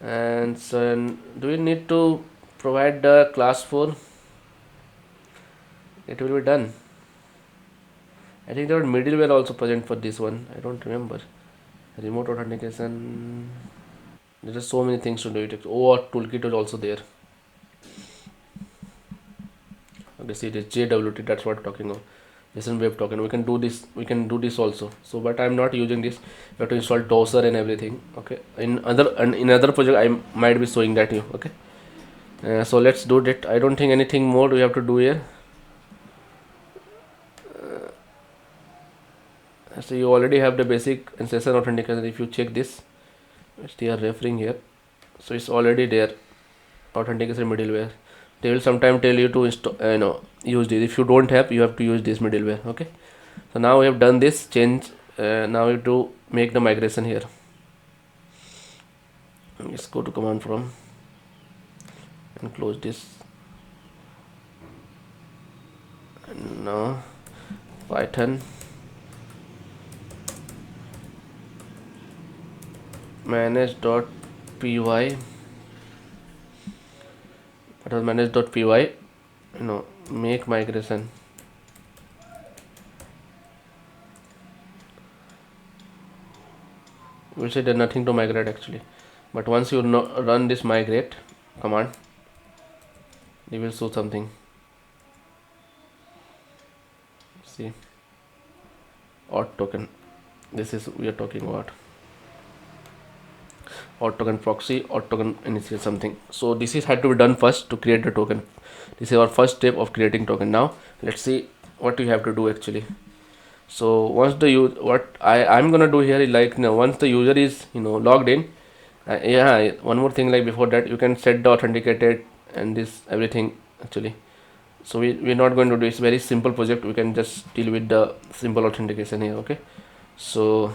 And so do we need to provide the class for it will be done? I think there was middleware also present for this one, I don't remember. Remote authentication, there are so many things to do it. OAuth toolkit is also there. Okay, see this JWT, that's what I'm talking about. JSON web token. We can do this. We can do this also. So, but I'm not using this. You have to install Doser and everything. Okay. In other project, I might be showing that you. Okay. So let's do that. I don't think anything more we have to do here. So you already have the basic session authentication. If you check this, which they are referring here, so it's already there. Authentication middleware. They will sometime tell you to install, use this. If you don't have, you have to use this middleware. Okay. So now we have done this change. Now we have to make the migration here. Let's go to command prompt and close this. And now Python manage.py. What was manage.py? Make migration. We say there's nothing to migrate actually, but once you run this migrate command, they will show something. See, auth token. This is we are talking about. or token proxy or token initiate something. So this is had to be done first to create the token. This is our first step of creating token. Now let's see what we have to do actually. So once the what I'm gonna do here is like, you know, once the user is, you know, logged in, yeah, one more thing, like before that you can set the authenticated and this everything actually. So we're not going to do, it's very simple project, we can just deal with the simple authentication here. Okay, so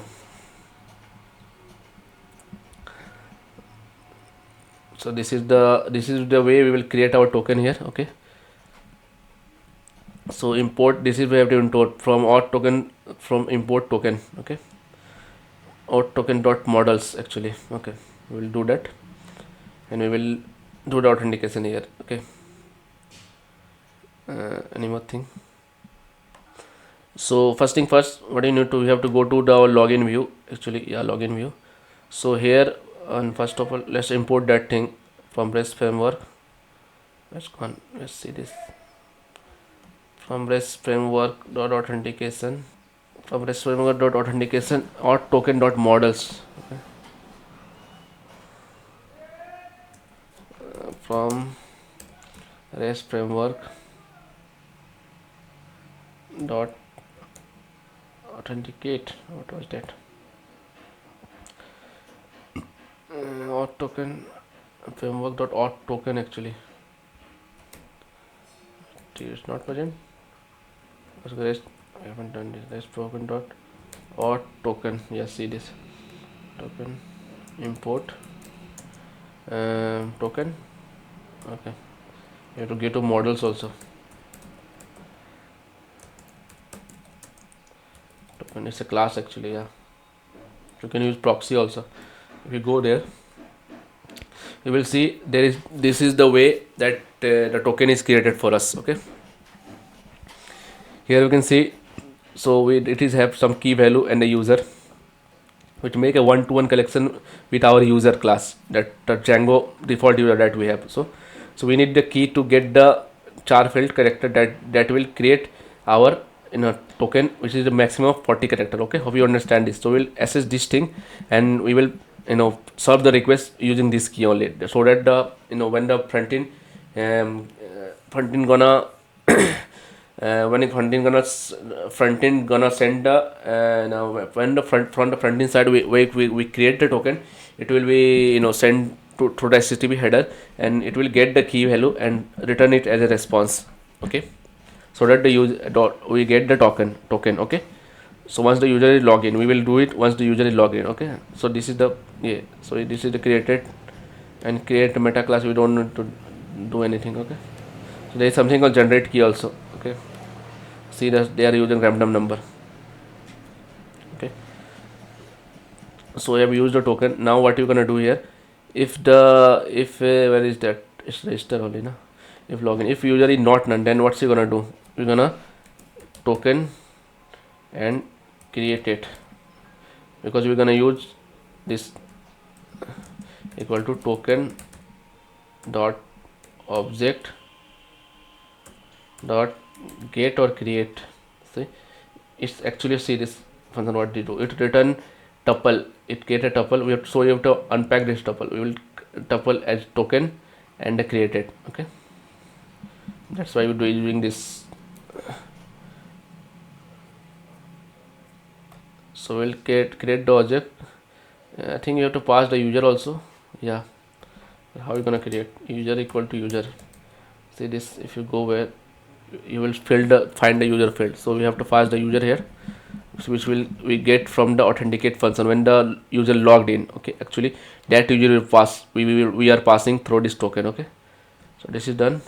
this is the way we will create our token here. Okay, so import, this is where we have to import from auth token, from import token. Okay, auth token dot models actually. Okay, we will do that and we will do the authentication here. Okay, any more thing? So first thing first, what do you need to, we have to go to the login view actually. Yeah, login view. So here, and first of all let's import that thing from REST framework. Let's see this from REST framework dot authentication, from REST framework dot authentication or token dot models. Okay. From REST framework dot authenticate, what was that, auth token framework dot auth token actually. It's not present because REST, I haven't done this. REST token dot auth token. Yes, see this token import token. Okay, you have to get to models also. Token is a class actually. Yeah, you can use proxy also. If you go there, you will see there is, this is the way that the token is created for us. Okay, here you can see, so it is have some key value and the user, which make a one-to-one collection with our user class, that the Django default user that we have. So we need the key to get the char field character that will create our, you know, token, which is the maximum of 40 character. Okay, hope you understand this. So we'll assess this thing and we will, you know, serve the request using this key only, so that the, you know, when the front end gonna when the front end gonna send the now when the from the front end side we create the token, it will be, you know, sent to through the HTTP header and it will get the key value and return it as a response. Okay, so that the user dot we get the token. Okay, so once the user is logged in, we will do it once the user is logged in. Okay, so this is the, yeah, so this is the created and create a meta class, we don't need to do anything. Okay, so there is something called generate key also. Okay, see that they are using random number. Okay, so we have used the token. Now what you're gonna do here, if where is that, it's register only na, if login, if user is not none, then what's you gonna do, we're gonna token and create it, because we're gonna use this equal to token dot object dot get or create. See, it's actually, see this function, what they do, it return tuple, it get a tuple. We have to, so you have to unpack this tuple. We will tuple as token and create it. Okay, that's why we're doing this. So we'll create the object. I think you have to pass the user also. Yeah, how are you gonna create user equal to user? See this, if you go where you will find the user field, so we have to pass the user here, which will we get from the authenticate function when the user logged in. Okay, actually that user will pass, we are passing through this token. Okay, so this is done.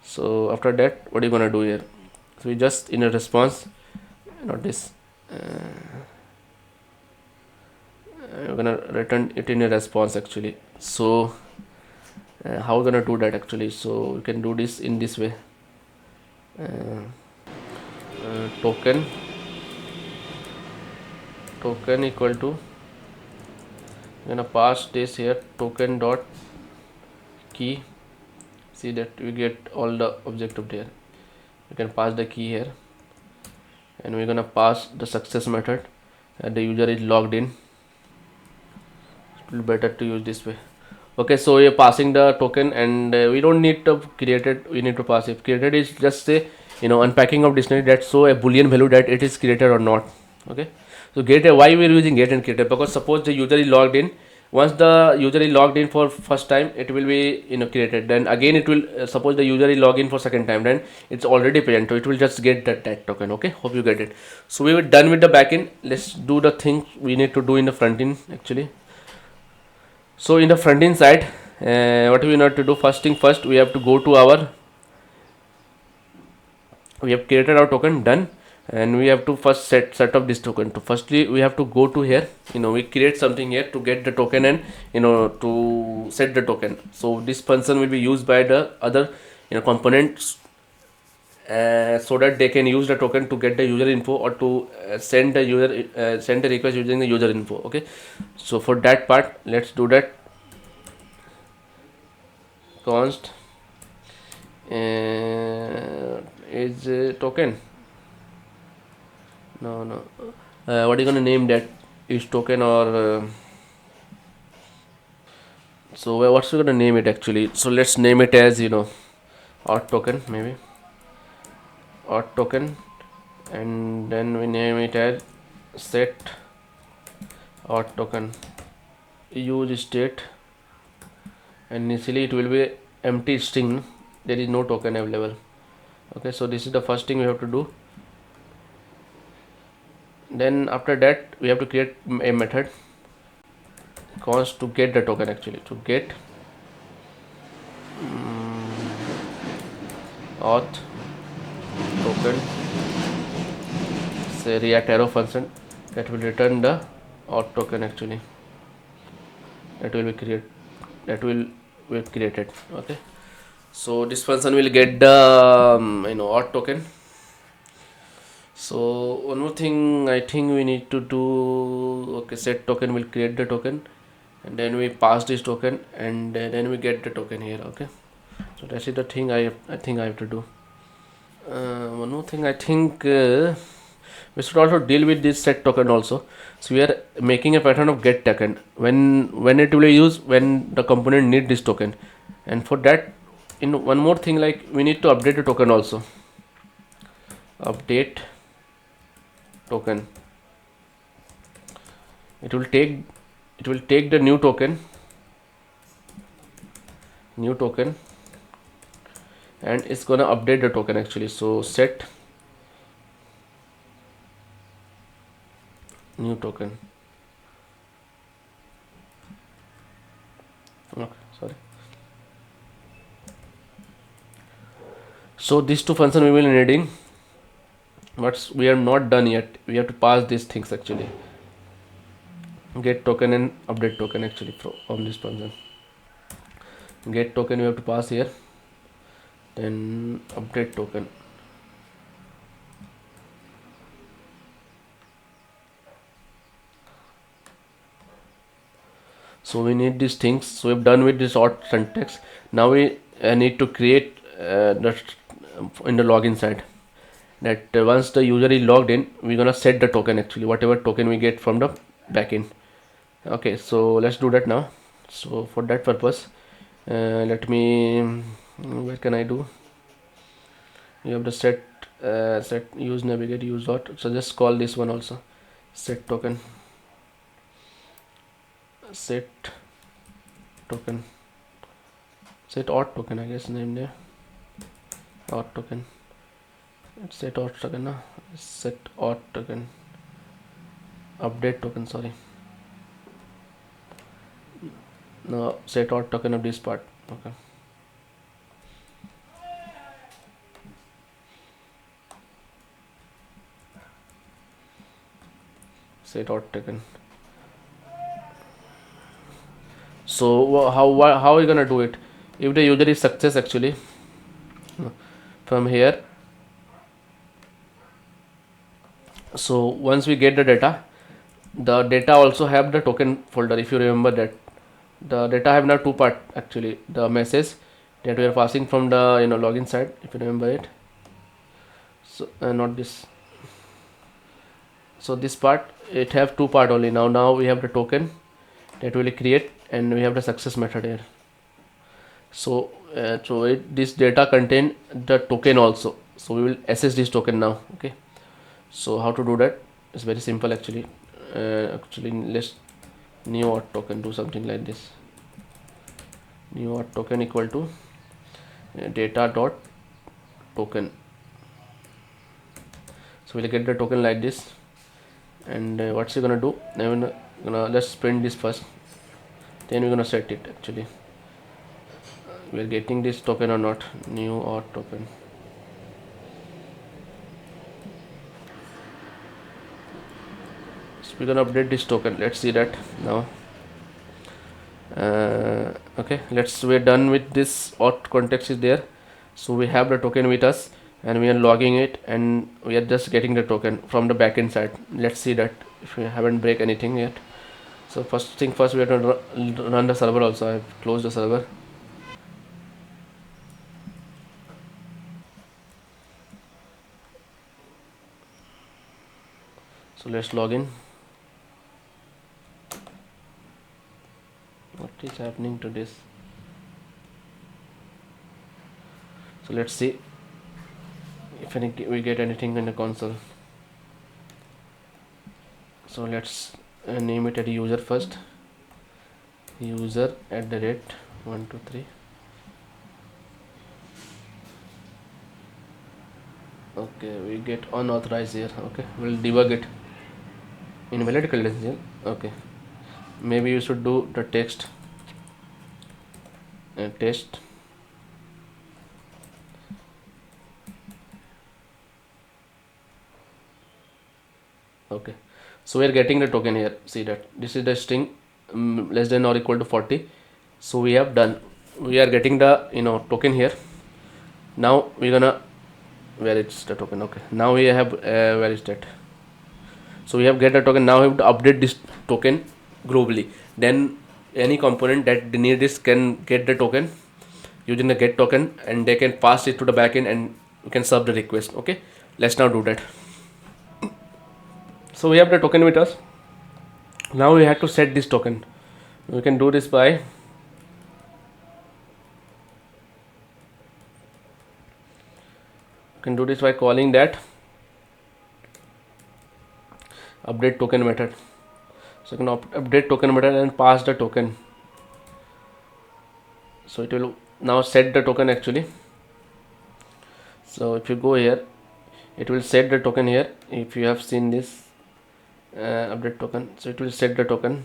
So after that, what are you gonna do here? So we just in a response, not this, we're gonna return it in a response actually. So how we're gonna do that actually, so we can do this in this way. Token equal to, I'm gonna pass this here, token dot key. See that we get all the objective there. We can pass the key here and we're gonna pass the success method, and the user is logged in. will better to use this way. Okay, so we are passing the token, and we don't need to create it. We need to pass it. Created is just say, unpacking of dictionary that show a boolean value that it is created or not. Okay, so get, why we are using get and created? Because suppose the user is logged in. Once the user is logged in for first time, it will be created. Then again it will, suppose the user is logged in for second time, then it's already present, so it will just get that token. Okay, hope you get it. So we were done with the backend. Let's do the thing we need to do in the front end actually. So in the front end side, what we need to do, first thing first, we have to go to our, we have created our token, done, and we have to first set up this token. So firstly we have to go to here, we create something here to get the token, and to set the token. So this function will be used by the other components, so that they can use the token to get the user info, or to send the request using the user info. Okay, so for that part, let's do that. Const is token. No. What are you gonna name that? Is token, or so what's we gonna name it actually? So let's name it as auth token, maybe auth token, and then we name it as set auth token. Use state, and initially it will be empty string. There is no token available. Okay, so this is the first thing we have to do. Then after that we have to create a method const to get the token, actually to get auth token, say react arrow function, that will return the auth token, actually that will be created. Okay, so this function will get the auth token. So one more thing I think we need to do. Okay, set token will create the token, and then we pass this token, and then we get the token here. Okay, so that's the thing I think I have to do. One more thing I think, we should also deal with this set token also. So we are making a pattern of get token, when it will be used when the component need this token. And for that, in one more thing, like we need to update the token also. Update token, it will take the new token, and it's gonna update the token, actually. So set new token. Okay, sorry. So these two functions we will be needing, but we are not done yet. We have to pass these things, actually. Get token and update token, actually, from this function. Get token we have to pass here, then update token. So we need these things. So we've done with this auth syntax. Now we need to create that in the login side, that once the user is logged in, we're gonna set the token, actually whatever token we get from the backend. Okay, so let's do that now. So for that purpose, let me, where can I do? You have the set use navigate use dot. So just call this one also set token. Set token, set auth token, I guess name there. Auth token, set auth token, no? Set auth token, update token, sorry, no, set auth token of this part. Okay, set auth token. So how are we gonna do it? If the user is success, actually, from here, so once we get the data also have the token folder. If you remember that the data have now two part, actually the message that we are passing from the login side, if you remember it. So not this, so this part, it have two part only. Now we have the token, that will create, and we have the success method here. So this data contain the token also, so we will assess this token now. Okay, so how to do that? It's very simple actually. Actually, let's new auth token, do something like this. New auth token equal to data dot token. So we'll get the token like this, and what's he gonna do? I'm gonna let's print this first, then we're gonna set it. Actually, we're getting this token or not. New auth token. So we're gonna update this token. Let's see that now. Okay, we're done with this auth context is there. So we have the token with us, and we are logging it, and we are just getting the token from the backend side. Let's see that if we haven't break anything yet. So first thing first, we have to run the server also. I've closed the server. So let's log in. What is happening to this? So let's see if we get anything in the console. So let's name it as user first. User @123. Okay, we get unauthorized here. Okay, we'll debug it. Invalid credential. Okay, maybe you should do the text test. Okay, so we are getting the token here. See that this is the string less than or equal to 40. So we have done. We are getting the token here. Now we're gonna, where is the token? Okay, now we have where is that? So we have get a token. Now we have to update this token globally. Then any component that need this can get the token using the get token, and they can pass it to the backend, and we can serve the request. Okay, let's now do that. So we have the token with us. Now we have to set this token. We can do this by calling that update token method. So you can update token method and pass the token. So it will now set the token actually. So if you go here, it will set the token here. If you have seen this update token, so it will set the token.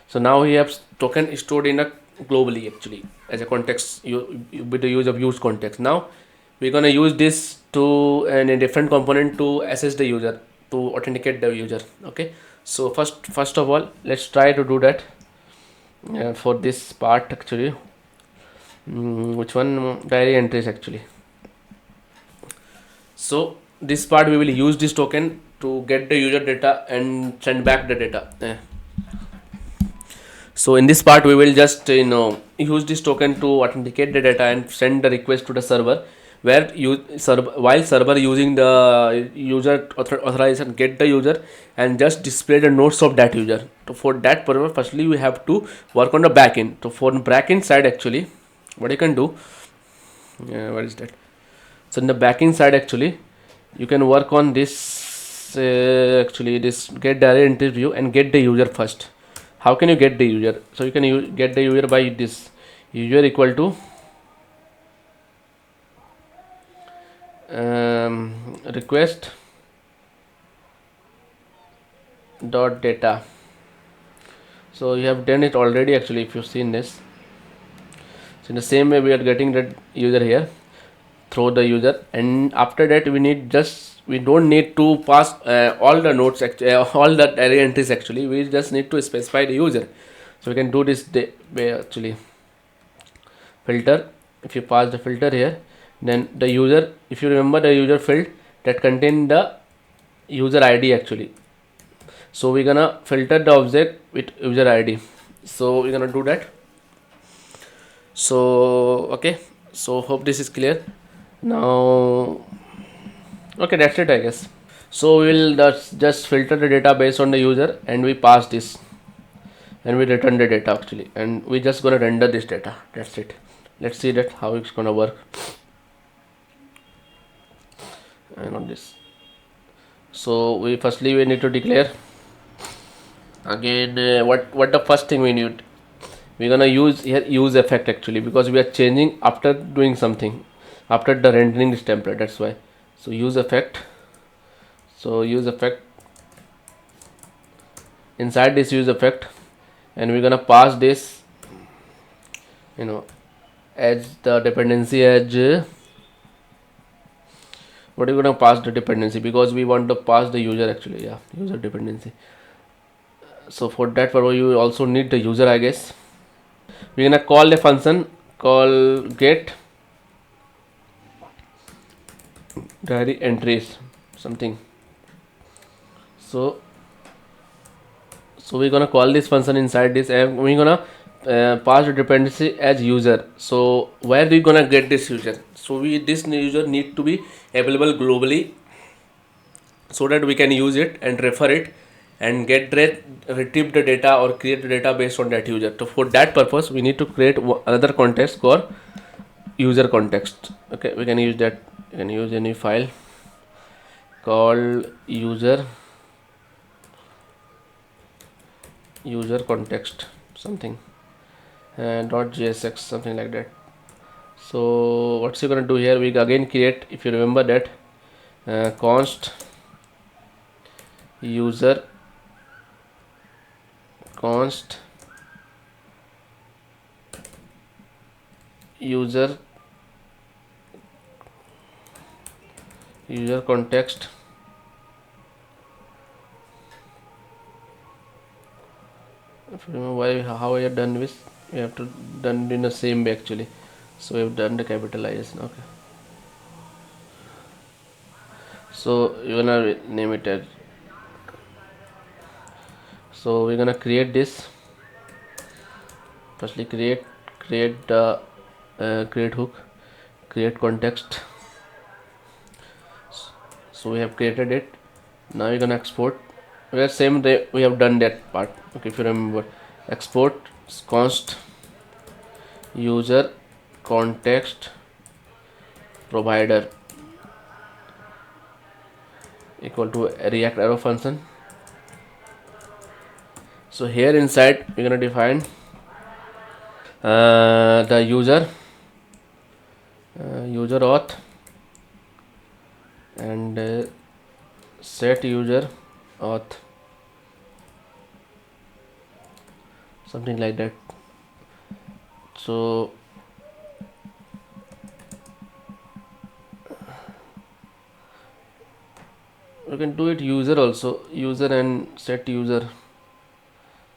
So now we have token stored in a globally actually as a context, with the use of use context. Now we're gonna use this to and a different component to assess the user, to authenticate the user. Okay, so first of all, let's try to do that for this part actually. Which one? Diary entries actually. So this part we will use this token to get the user data and send back the data. So in this part we will just use this token to authenticate the data and send the request to the server, where while server using the user authorization, get the user and just display the nodes of that user. So for that purpose, firstly we have to work on the backend. So for the backend side actually, what you can do, what is that? So in the backend side actually, you can work on this actually this get diary entry view and get the user first. How can you get the user? So you can get the user by this user equal to request dot data. So you have done it already actually if you've seen this. So in the same way we are getting the user here through the user, and after that we don't need to pass all the nodes all the array entries actually. We just need to specify the user. So we can do this way actually. Filter, if you pass the filter here, then the user, if you remember the user field that contain the user ID actually. So we're gonna filter the object with user ID. So we're gonna do that. So okay, so hope this is clear now. Okay, that's it I guess. So we'll just filter the data based on the user, and we pass this. and we return the data actually, and we just gonna render this data. That's it. Let's see that how it's gonna work. And on this, so we firstly we need to declare again what the first thing we need. We're gonna use here use effect actually, because we are changing after doing something, after the rendering this template, that's why. So use effect. So use effect, inside this use effect, and we're gonna pass this, you know, as the dependency as what are you gonna pass the dependency, because we want to pass the user actually, yeah, user dependency. So for that purpose you also need the user, I guess. We're gonna call a function call get diary entries something. So we're gonna call this function inside this, and we're gonna pass the dependency as user. So where are we gonna get this user? So this user need to be available globally, so that we can use it and refer it and retrieve the data or create the data based on that user. So for that purpose we need to create another context called user context. Okay, we can use that. You can use any file called user context something, .jsx something like that. So what's you gonna do here, we again create, if you remember that, const user const user context. If you remember why how I have done this, we have to done it in the same way actually. So we have done the capitalization. Okay, so you're gonna name it as, so we're gonna create this. Firstly create the create hook, create context. So we have created it. Now we're gonna export. We are same day we have done that part. Okay, if you remember, export const user context provider equal to a react arrow function. So here inside we're gonna define the user auth, and set user auth something like that. So we can do it user also, user and set user.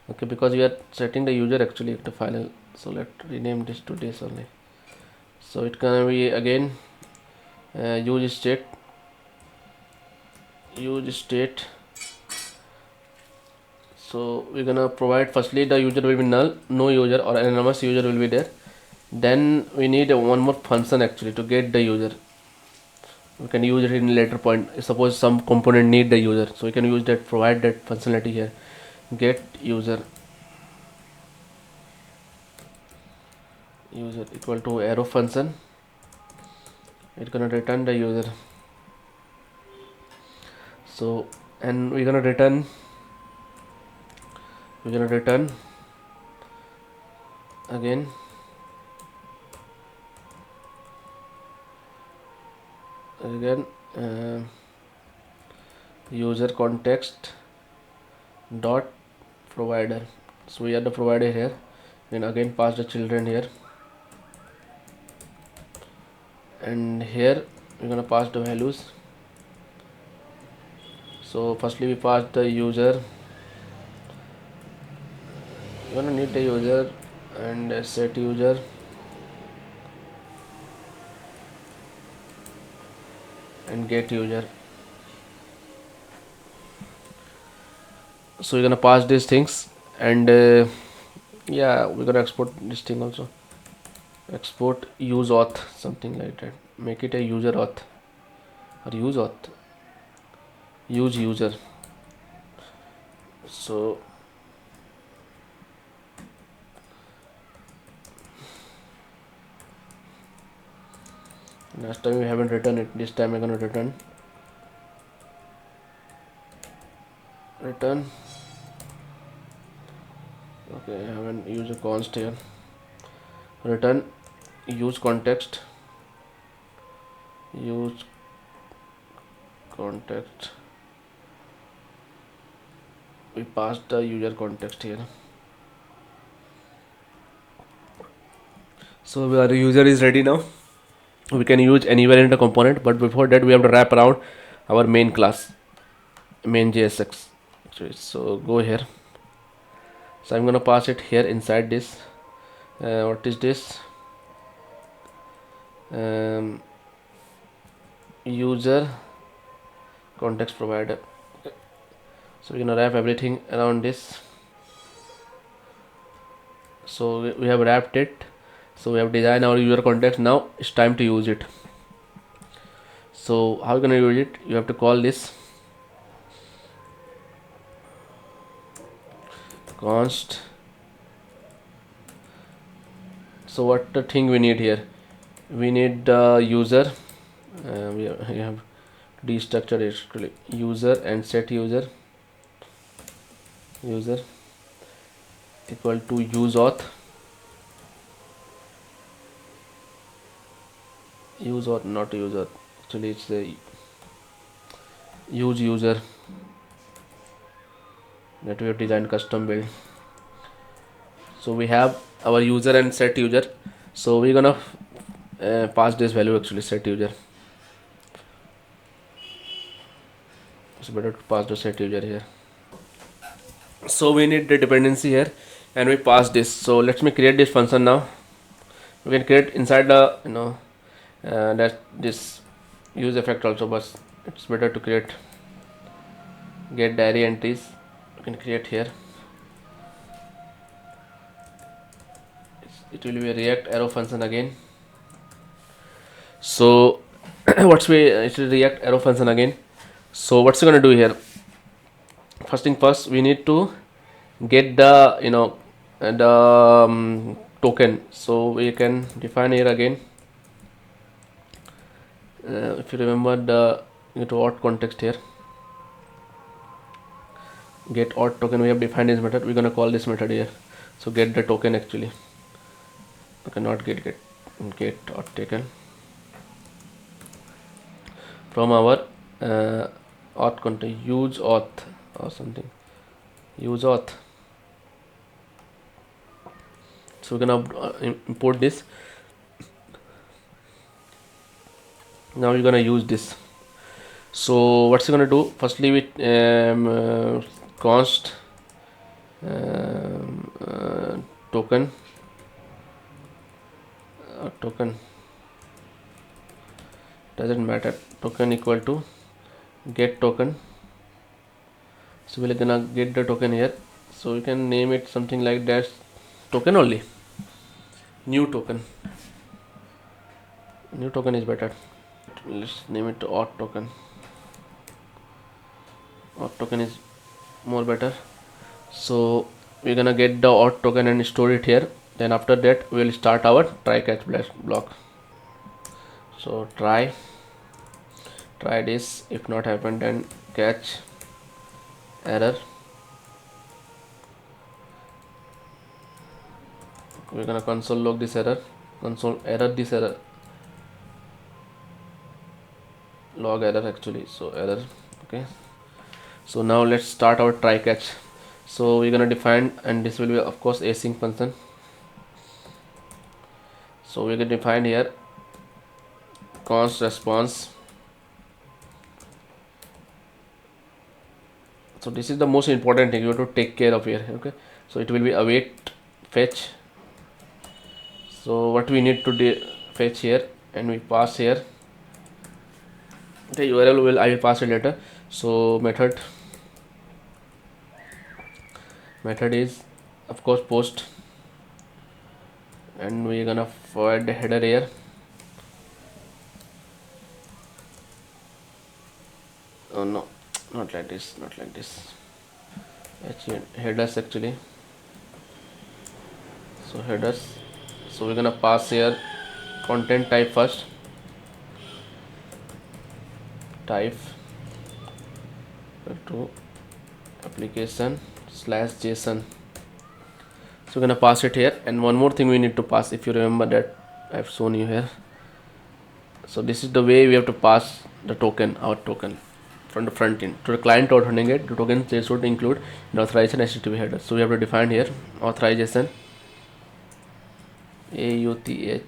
Okay, because we are setting the user actually the final. So let's rename this to this only. So it can be again use state So we're gonna provide firstly the user will be null, no user or anonymous user will be there. Then we need one more function actually to get the user. We can use it in later point. Suppose some component need the user, so we can use that, provide that functionality here. Get user equal to arrow function. It's gonna return the user. So and we're gonna return again user context dot provider. So we are the provider here, and again pass the children here, and here we're gonna pass the values. So firstly we pass the user, we're gonna need the user and set user, and get user. So we're gonna pass these things, and yeah, we're gonna export this thing also. Export use auth something like that. Make it a user auth or use auth, use user. So Last time we haven't written it, this time I'm gonna return okay. I haven't used a const here. Return use context use context. We passed the user context here. So our user is ready now. We can use anywhere in the component, but before that we have to wrap around our main class, main JSX. So go here. So I'm gonna pass it here inside this. What is this? User context provider. So we're gonna wrap everything around this. So we have wrapped it. So we have designed our user context. Now it's time to use it. So how are you gonna use it? You have to call this const. So what the thing we need here? We need the user. We have destructured actually user and set user equal to use auth not user, actually it's a use user that we have designed custom build. So we have our user and set user. So we're gonna pass this value, actually set user. It's better to pass the set user here. So we need the dependency here and we pass this. So let me create this function now. We can create inside the that this use effect also, but it's better to create get diary entries. You can create here. It will be a react arrow function again. So it will react arrow function again. So what's gonna do here? First thing first, we need to get the token. So we can define here again. If you remember the auth context here, get auth token, we have defined this method. We're gonna call this method here. So get the token, actually. Okay, not get auth token from our auth content, use auth or something, use auth. So we're gonna import this. Now we're gonna use this. So what's it gonna do? Firstly, with const token doesn't matter, token equal to get token. So we're gonna get the token here. So we can name it something like that, token only, new token is better. Let's name it auth token. Auth token is more better. So we're gonna get the auth token and store it here. Then after that we'll start our try catch block. So try this, if not happen then catch error. We're gonna console log this error, log error actually. So error, okay. So now let's start our try catch. So we're gonna define, and this will be of course async function. So we're gonna define here const response. So this is the most important thing you have to take care of here, okay. So it will be await fetch. So what we need to fetch here, and we pass here the URL I will pass it later. So method is of course post, and we're gonna provide the header here. Oh no, not like this, actually headers actually. So headers, so we're gonna pass here content type first. type to application slash JSON. So we're gonna pass it here, and one more thing we need to pass, if you remember that I've shown you here. So this is the way we have to pass the token, our token, from the front end to the client authenticate. The tokens they should include the authorization HTTP header. So we have to define here authorization AUTHERI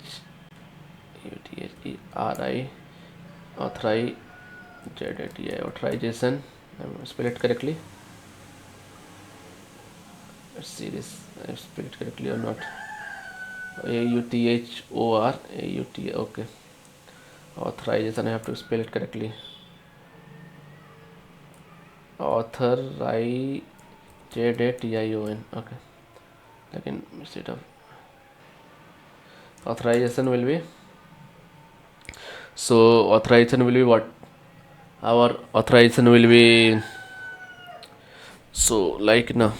authorization. Spell it correctly. Let's see this. I spell it correctly or not. AUTHOR. Okay. Authorization. I have to spell it correctly. Authorization. Okay. Again, instead of authorization will be. So authorization will be what? Our authorization will be. So like now.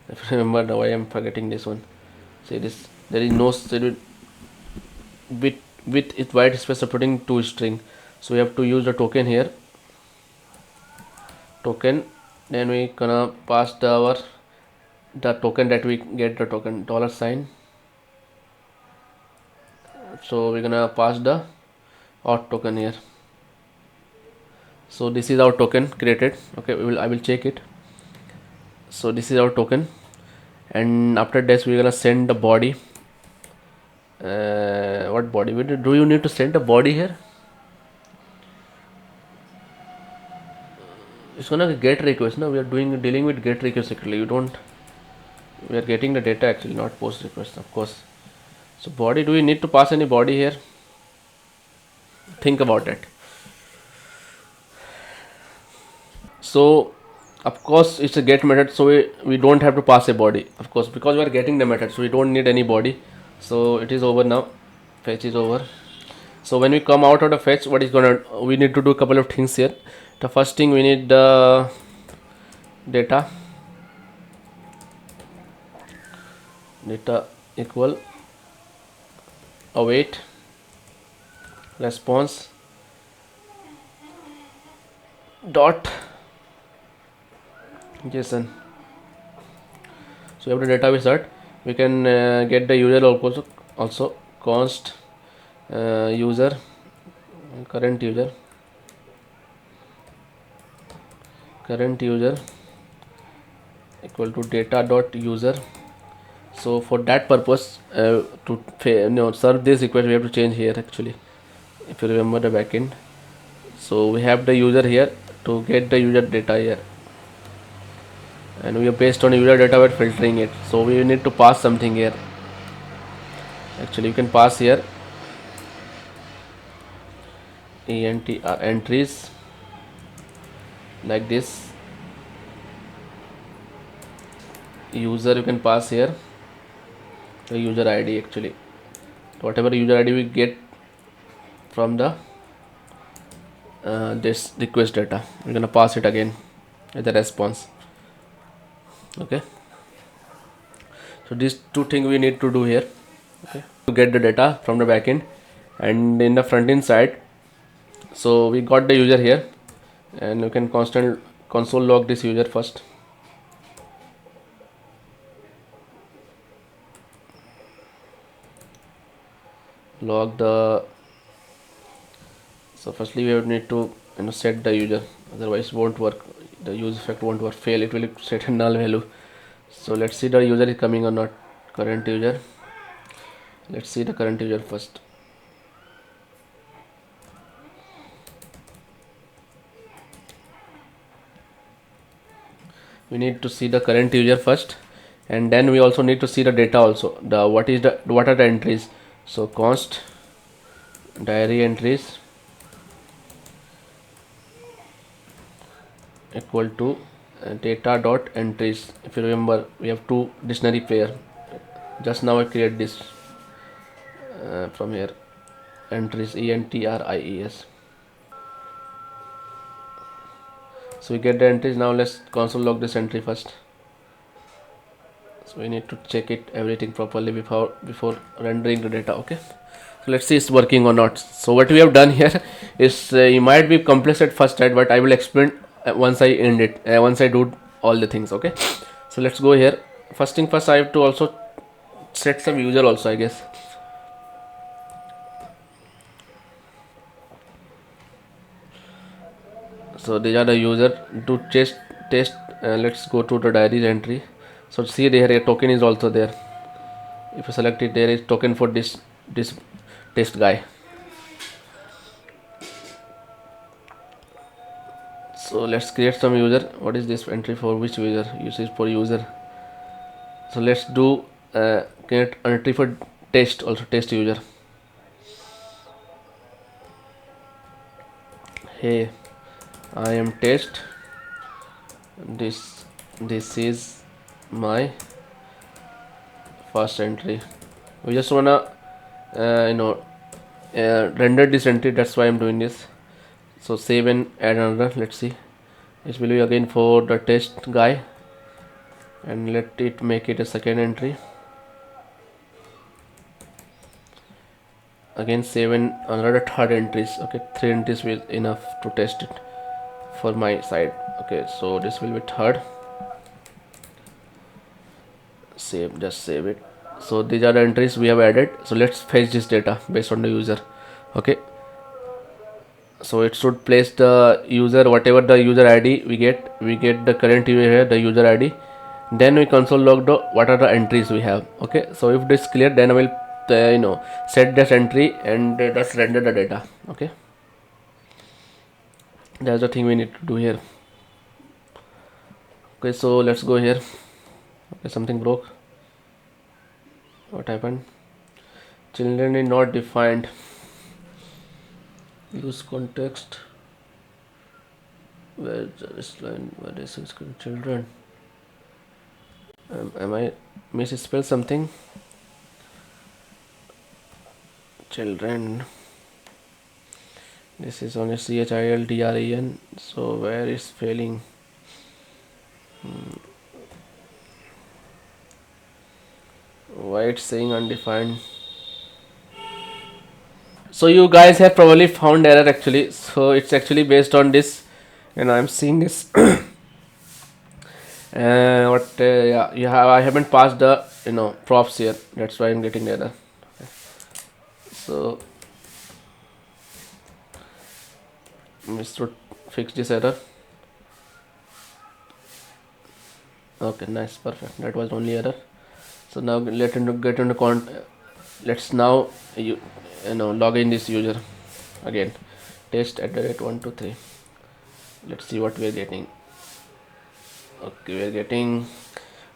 If you remember now, I am forgetting this one. See this. There is no schedule with it white space supporting to string. So we have to use the token here. Token. Then we gonna pass the token that we get, the token $sign. So we're gonna pass the auth token here. So this is our token created. Okay, I will check it. So this is our token, and after this we're gonna send the body. What body? Do you need to send a body here? It's gonna get request. No, we are dealing with get request actually. We are getting the data actually, not post request, of course. So body, do we need to pass any body here? Think about it. So of course it's a get method, so we don't have to pass a body, of course, because we are getting the method, so we don't need any body. So it is over now. Fetch is over. So when we come out of the fetch, what is gonna, we need to do a couple of things here. The first thing, we need the data equal await response dot JSON. So we have the data we start. We can get the user also const user, current user equal to data dot user. So for that purpose, to serve this request, we have to change here actually, if you remember the backend. So we have the user here to get the user data here, and we are based on user data, we're filtering it. So we need to pass something here. Actually, you can pass here entries like this. User, you can pass here the user ID actually. Whatever user ID we get from the this request data, we're gonna pass it again as a response. Okay. So these two things we need to do here. Okay. To get the data from the backend, and in the front end side, so we got the user here, and you can console log this user first. Log the. So firstly we would need to set the user, otherwise it won't work. The use effect won't work. Fail. It will set a null value. So let's see the user is coming or not. Current user. Let's see the current user first. We need to see the current user first, and then we also need to see the data also. What are the entries? So const diary entries equal to data dot entries. If you remember, we have two dictionary pair. Just now I create this from here, entries, entries. So we get the entries. Now let's console log this entry first. So we need to check it everything properly before rendering the data. Okay. So let's see it's working or not. So what we have done here is you might be complex at first right, but I will explain once I end it, once I do all the things. Okay, so let's go here. First thing first, I have to also set some user also, I guess. So these are the user to test. Let's go to the diaries entry. So see there a token is also there. If you select it, there is token for this test guy. So let's create some user. What is this entry for? Which user? Usage for user. So let's do create entry for test, also test user. Hey, I am test. This is my first entry. We just wanna render this entry. That's why I'm doing this. So save and add another. Let's see. This will be again for the test guy, and let it make it a second entry. Again save and another third entries. Okay, 3 entries will enough to test it for my side. Okay, so this will be third. Save, just save it. So these are the entries we have added. So let's fetch this data based on the user. Okay, so it should place the user, whatever the user id we get the current user here, the user id. Then we console log the what are the entries we have. Okay, so if this clear, then I will set this entry and just render the data. Okay, that's the thing we need to do here. Okay, so let's go here. Okay, something broke. What happened? Children is not defined. Use context. Where is this line? Where is this children? Am I misspelled something? Children. This is only children. So where is failing? Why it's saying undefined? So you guys have probably found error actually. So it's actually based on this, and I'm seeing this. Yeah, I haven't passed the props here. That's why I'm getting the error. Okay. So we should fix this error. Okay, nice, perfect. That was only error. So now let's now log in this user again. Test @123. Let's see what we are getting. Okay, we are getting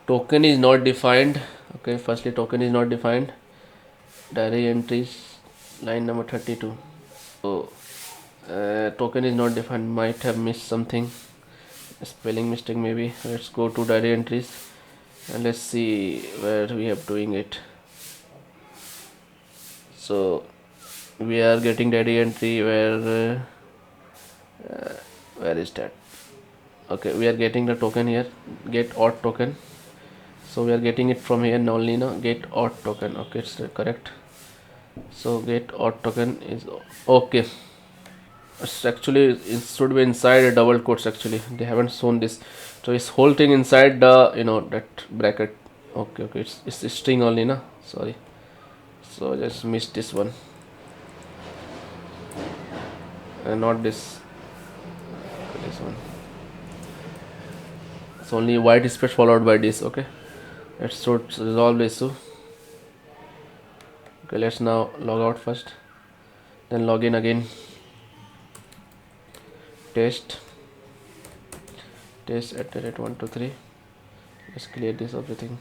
token is not defined. Okay, firstly token is not defined. Diary entries line number 32. So token is not defined. Might have missed something, spelling mistake maybe. Let's go to diary entries and let's see where we have doing it. So we are getting diary entry where is that? Okay, we are getting the token here, get auth token. So we are getting it from here only, get auth token. Okay, it's correct. So get auth token is okay. It's actually, it should be inside a double quotes. Actually they haven't shown this, so this whole thing inside the that bracket. Okay, it's a string only, sorry. So just missed this one, and not this. Okay, this one. It's only white space followed by this. Okay, it should resolve the issue. Okay, let's now log out first, then log in again. Test @123. Let's clear this everything.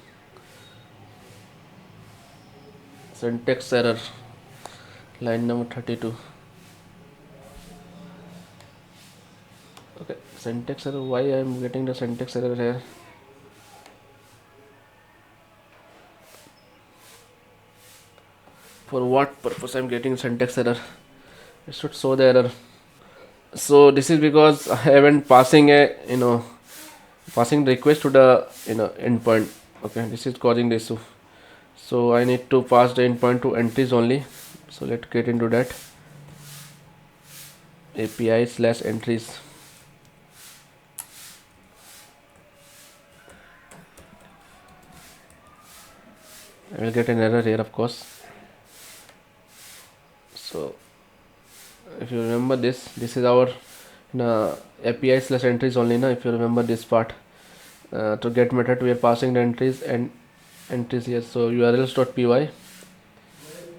Syntax error, line number 32. Okay, syntax error. Why I am getting the syntax error here? For what purpose I am getting syntax error? It should show the error. So this is because I haven't passing passing the request to the endpoint. Okay, this is causing the issue. So I need to pass the endpoint to entries only. So let's get into that. API slash entries. I will get an error here, of course. So if you remember this is our API slash entries only now. If you remember this part, to get method we are passing the entries and entries here. So urls.py,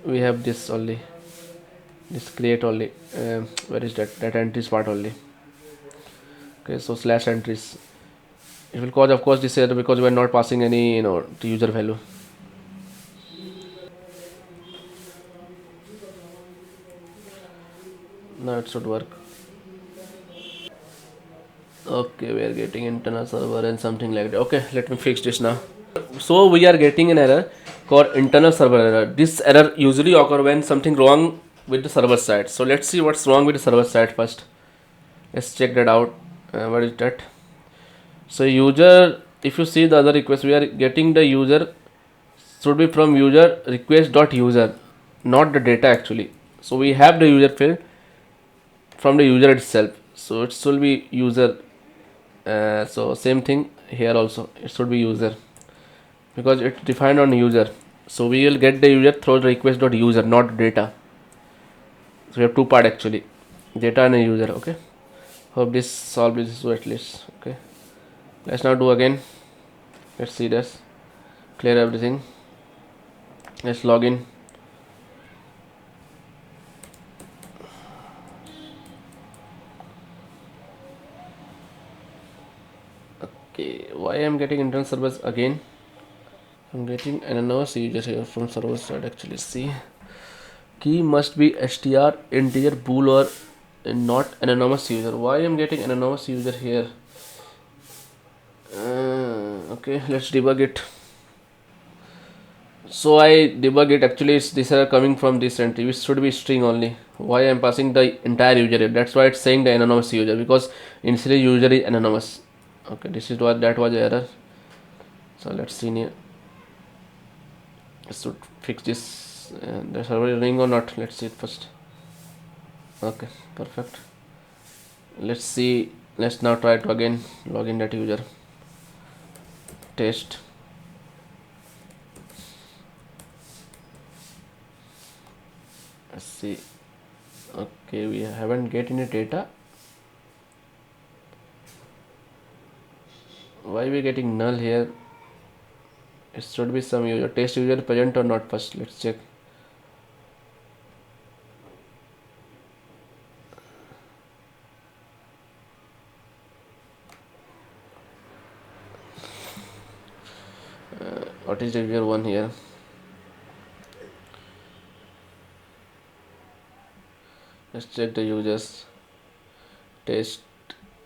we have this only, this create only, where is that entries part only. Okay, so slash entries, it will cause of course this error because we are not passing any the user value. Now it should work. Okay, we are getting internal server and something like that. Okay, let me fix this now. So we are getting an error called internal server error. This error usually occur when something wrong with the server side. So let's see what's wrong with the server side first. Let's check that out. What is that? So user, if you see the other request, we are getting the user should be from user request dot user, not the data actually. So we have the user field from the user itself. So it should be user. So same thing here also. It should be user because it's defined on user. So we will get the user through the request dot user, not data. So we have two part actually, data and a user. Okay. Hope this solves this issue at least. Okay. Let's now do again. Let's see this. Clear everything. Let's log in. Okay. Why I'm getting internal servers again? I'm getting anonymous user here from server side actually. See. Key must be str integer bool or not anonymous user. Why I'm getting anonymous user here? Okay, let's debug it. So I debug it. Actually it's these are coming from this entry, which should be string only. Why I'm passing the entire user here? That's why it's saying the anonymous user, because initially user is anonymous. Okay, this is what that was error. So let's see here. Let's fix this. The server is running or not? Let's see it first. Okay, perfect. Let's see. Let's now try to again log in that user. Test. Let's see. Okay, we haven't get any data. Why we getting null here? It should be some user test user present or not first. Let's check. What is the user one here? Let's check the users. Test.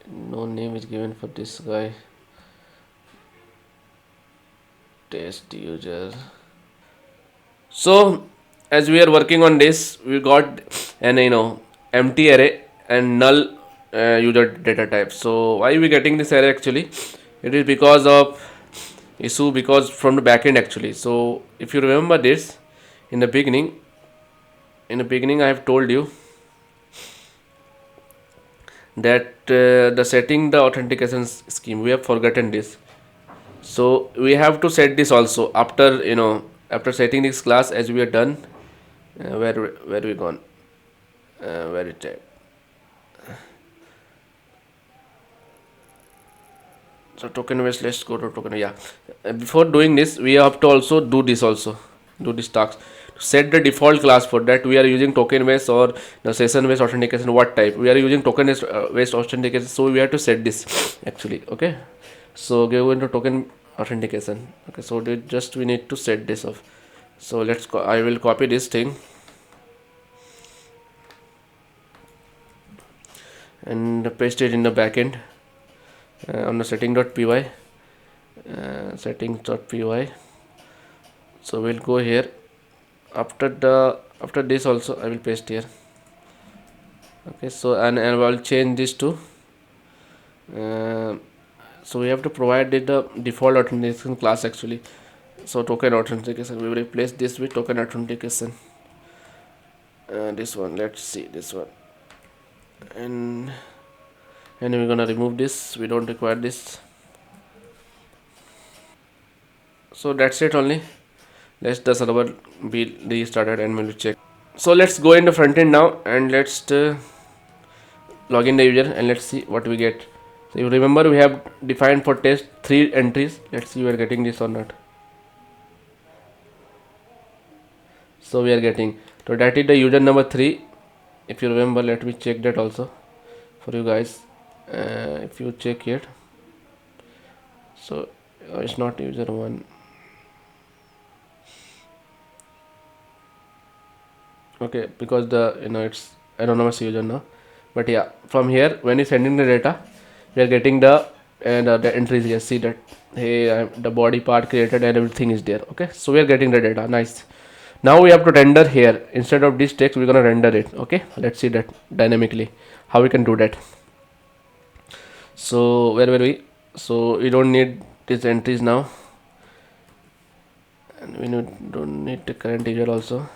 No name is given for this guy. Test user. So as we are working on this, we got an empty array and null user data type. So why we getting this array actually? It is because of issue because from the backend actually. So if you remember this, in the beginning I have told you that the setting the authentication scheme, we have forgotten this. So we have to set this also after after setting this class, as we are done. Where we gone? Where it at? So token base, let's go to token. Yeah, before doing this we have to also do this task. Set the default class for that. We are using token base or the session based authentication. What type we are using? Token based authentication. So we have to set this actually. Okay, so go into token authentication. Okay, so we need to set this off. So I will copy this thing and paste it in the backend on the setting.py. Settings.py. So we'll go here. After this also I will paste here. Okay, so and I will change this to so we have to provide the default authentication class actually. So token authentication, we will replace this with token authentication. this one, let's see this one, and we're gonna remove this, we don't require this. So that's it only. Let's the server be restarted and we'll check. So let's go in the front end now and let's log in the user and let's see what we get. So you remember we have defined for test 3 entries. Let's see we are getting this or not. So we are getting, so that is the user number 3. If you remember, let me check that also for you guys. If you check it, so it's not user 1. Okay, because the it's anonymous user now. But yeah, from here when you're sending the data, we are getting the the entries here. See that, hey, the body part created and everything is there. Okay, so we are getting the data. Nice. Now we have to render here. Instead of this text, we're gonna render it. Okay, let's see that dynamically how we can do that. So where were we? So we don't need these entries now, and we don't need the current user also.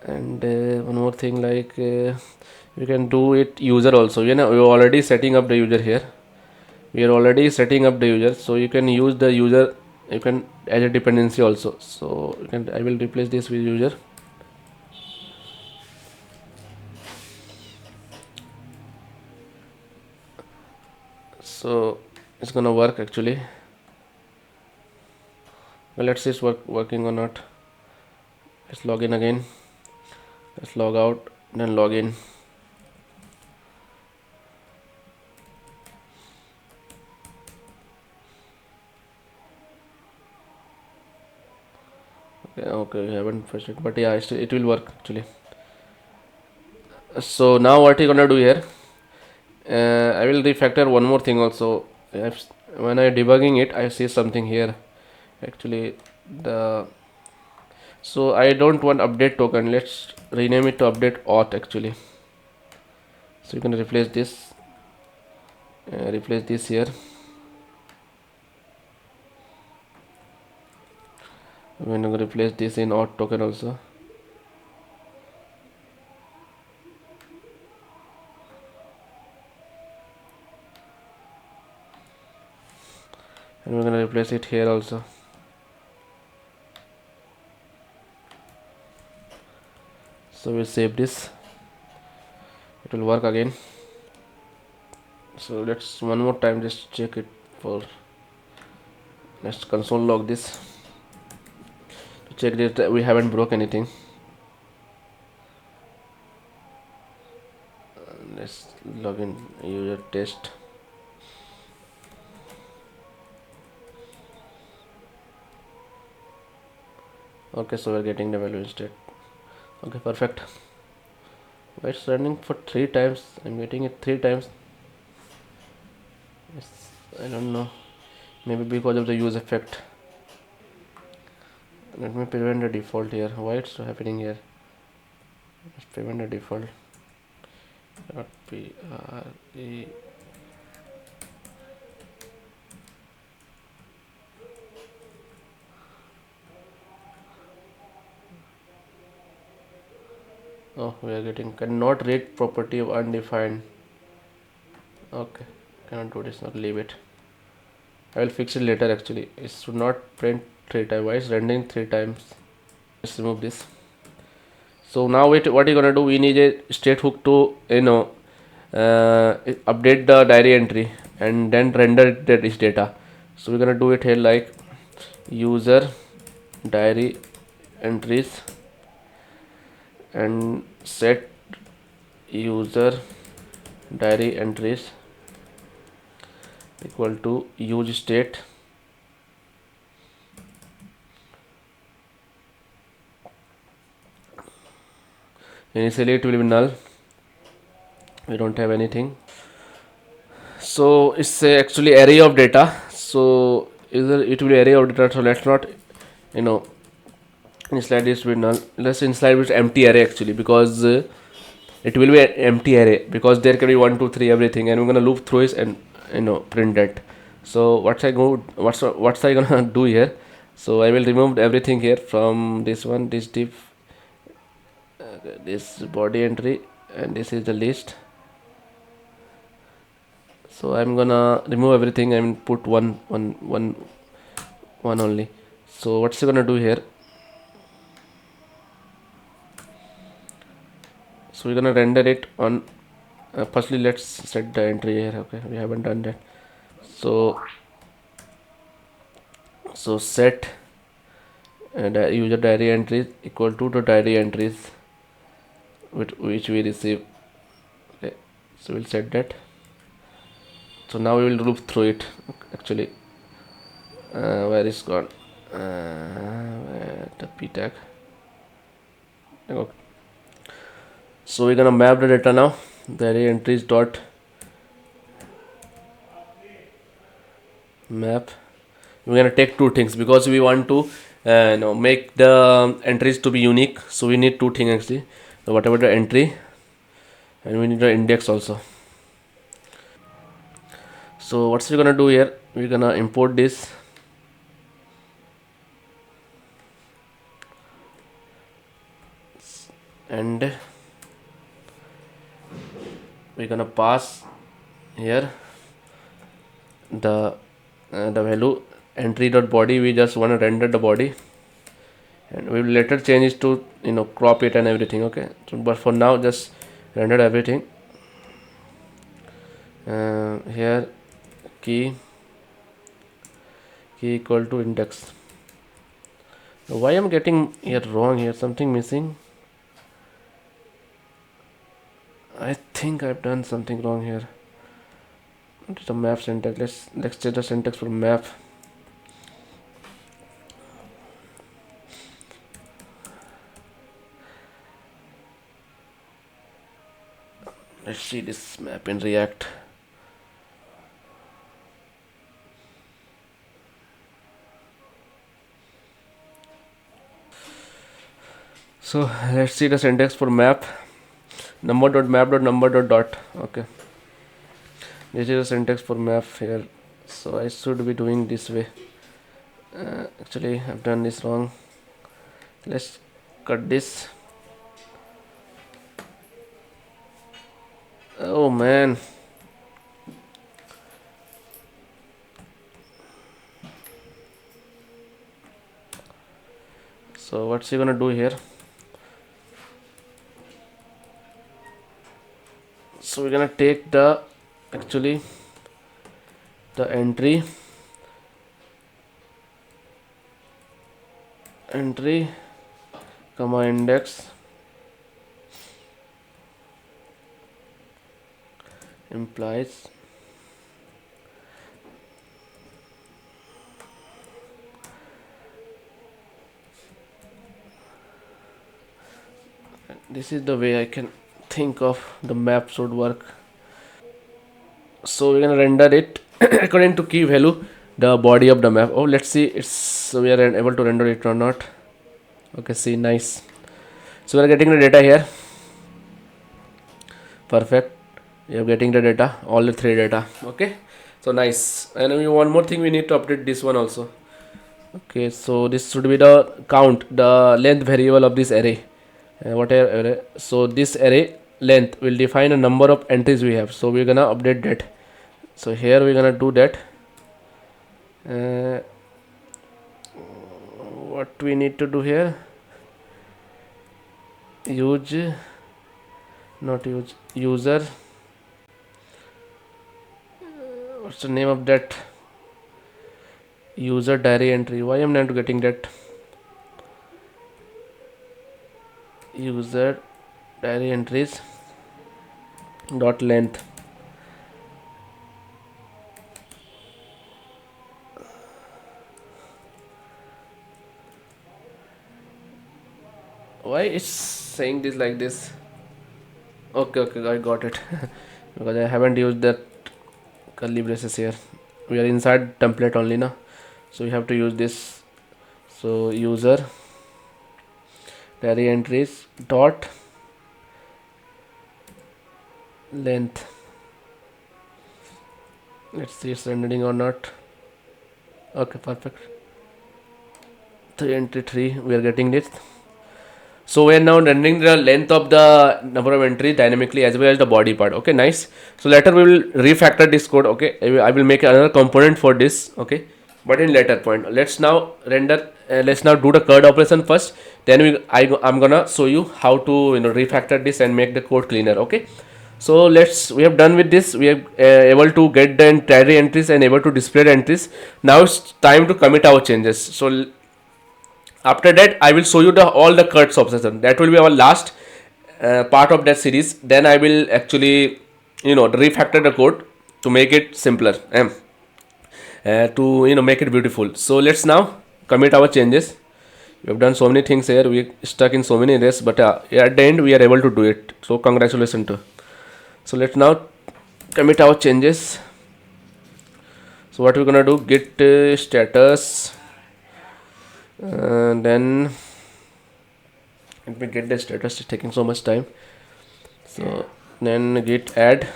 And one more thing, like we can do it user also. We're already setting up the user here. We are already setting up the user, so you can use the user, you can as a dependency also. So you can, I will replace this with user. So it's gonna work actually. Well, let's see it's working or not. Let's log in again. Let's log out, then log in. Okay, we haven't fetched it, but yeah, it will work actually. So now what you gonna do here? I will refactor one more thing also. When I debugging it, I see something here. Actually, the so I don't want update token. Let's rename it to update auth actually. So you can replace this here. We're gonna replace this in auth token also. And we're gonna replace it here also. So we'll save this. It will work again. So let's one more time just check it for. Let's console log this to check that we haven't broke anything. Let's log in user test. Okay, so we're getting the value instead. Okay, perfect. Why it's running for 3 times? I'm getting it 3 times. I don't know. Maybe because of the use effect. Let me prevent the default here. Why it's happening here? Let's prevent the default. Pre. Oh, we are getting cannot read property of undefined. Okay, cannot do this. Not leave it. I will fix it later. Actually, it should not print 3 times. Why is rendering 3 times? Let's remove this. So now what you're gonna do? We need a state hook to update the diary entry and then render this data. So we're gonna do it here like user diary entries and set user diary entries equal to use state initially it will be null, we don't have anything. So it's actually array of data, so it will be array of data, so let's not initialize this with null. Let's initialize with empty array actually, because it will be an empty array because there can be 1 2 3 everything, and we're gonna loop through it and print that. So what's I gonna do here? So I will remove everything here from this one, this div this body entry, and this is the list. So I'm gonna remove everything and put one only. So what's you gonna do here? So we're gonna render it on. Firstly, let's set the entry here. Okay, we haven't done that. So set the user diary entries equal to the diary entries which we receive. Okay, so we'll set that. So now we will loop through it. Actually, where is gone? The p tag. Okay. So we're gonna map the data now. Diary entries dot map. We're gonna take two things because we want to make the entries to be unique. So we need two things actually. So whatever the entry, and we need the index also. So what's we gonna do here? We're gonna import this, and we're gonna pass here the value entry dot body. We just want to render the body, and we will later change it to crop it and everything. Okay, so, but for now just render everything. Here key equal to index. Why I'm getting here wrong? Here something missing. I think I've done something wrong here. What is the map syntax? Let's change the syntax for map. Let's see this map in React. So let's see the syntax for map. Number dot map dot number dot dot. Okay, this is the syntax for map here. So I should be doing this way. Actually, I've done this wrong. Let's cut this. Oh man. So what's he gonna do here? So we're gonna take the actually the entry comma index implies this is the way I can think of the map should work. So we're gonna render it according to key value the body of the map. Oh, let's see it's we are able to render it or not. Okay, see, nice. So we're getting the data here. Perfect. We are getting the data, all the three data. Okay, so nice. And one more thing, we need to update this one also. Okay, so this should be the count, the length variable of this array. Whatever array. So this array length will define a number of entries we have. So we're gonna update that. So here we're gonna do that. What we need to do here? Use, not use, user. What's the name of that? User diary entry. Why am I not getting that? User diary entries dot length. Why it's saying this like this? Okay, I got it. Because I haven't used that curly braces here. We are inside template only now, so we have to use this. So user diary entries dot length. Let's see it's rendering or not. Okay, perfect. 3 entry 3, we are getting this. So we are now rendering the length of the number of entries dynamically as well as the body part. Okay, nice. So later we will refactor this code. Okay, I will make another component for this. Okay, but in later point. Let's now render. Let's now do the CURD operation first. Then I'm gonna show you how to refactor this and make the code cleaner. Okay. So we have done with this. We have able to get the entire entries and able to display the entries. Now it's time to commit our changes. So after that I will show you the all the cuts obsession. That will be our last part of that series. Then I will actually refactor the code to make it simpler to make it beautiful. So let's now commit our changes. We have done so many things here. We stuck in so many areas, but at the end we are able to do it. So congratulations to. So let's now commit our changes. So what we're gonna do, git status, then let me get the status. It's taking so much time. So then git add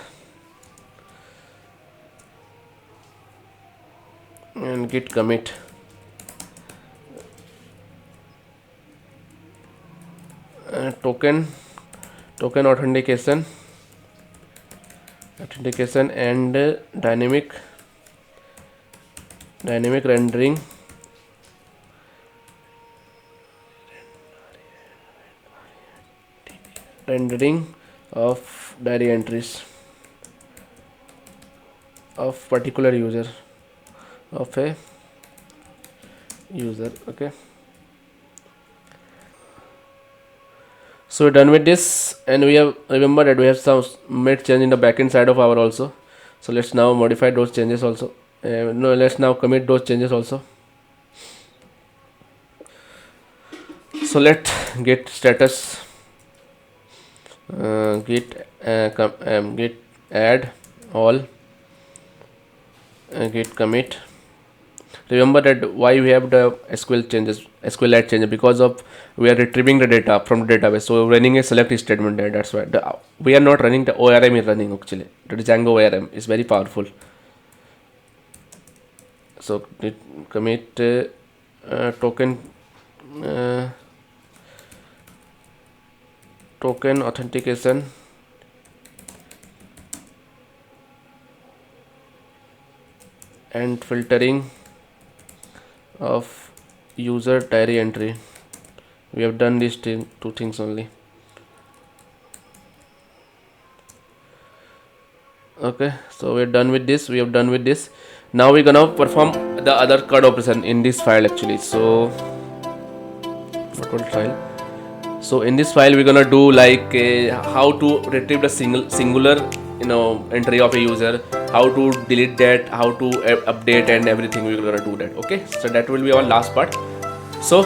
and git commit. Token authentication and dynamic rendering of diary entries of particular user of a user. Okay, so we're done with this, and we have remember that we have some made change in the backend side of our also. So let's now modify those changes also. No, let's now commit those changes also. So let git status git add all git commit. Remember that why we have the SQL add changes, because of we are retrieving the data from the database. So running a select statement there. That's why we are not running the ORM is running actually. The Django ORM is very powerful. So git commit token authentication and filtering of user diary entry. We have done these two things only. Okay, so we're done with this. We have done with this. Now we're gonna perform the other CURD operation in this file actually. So what was file? So in this file we're gonna do like how to retrieve the singular entry of a user, how to delete that, how to update and everything. We're gonna do that. Okay, so that will be our last part. So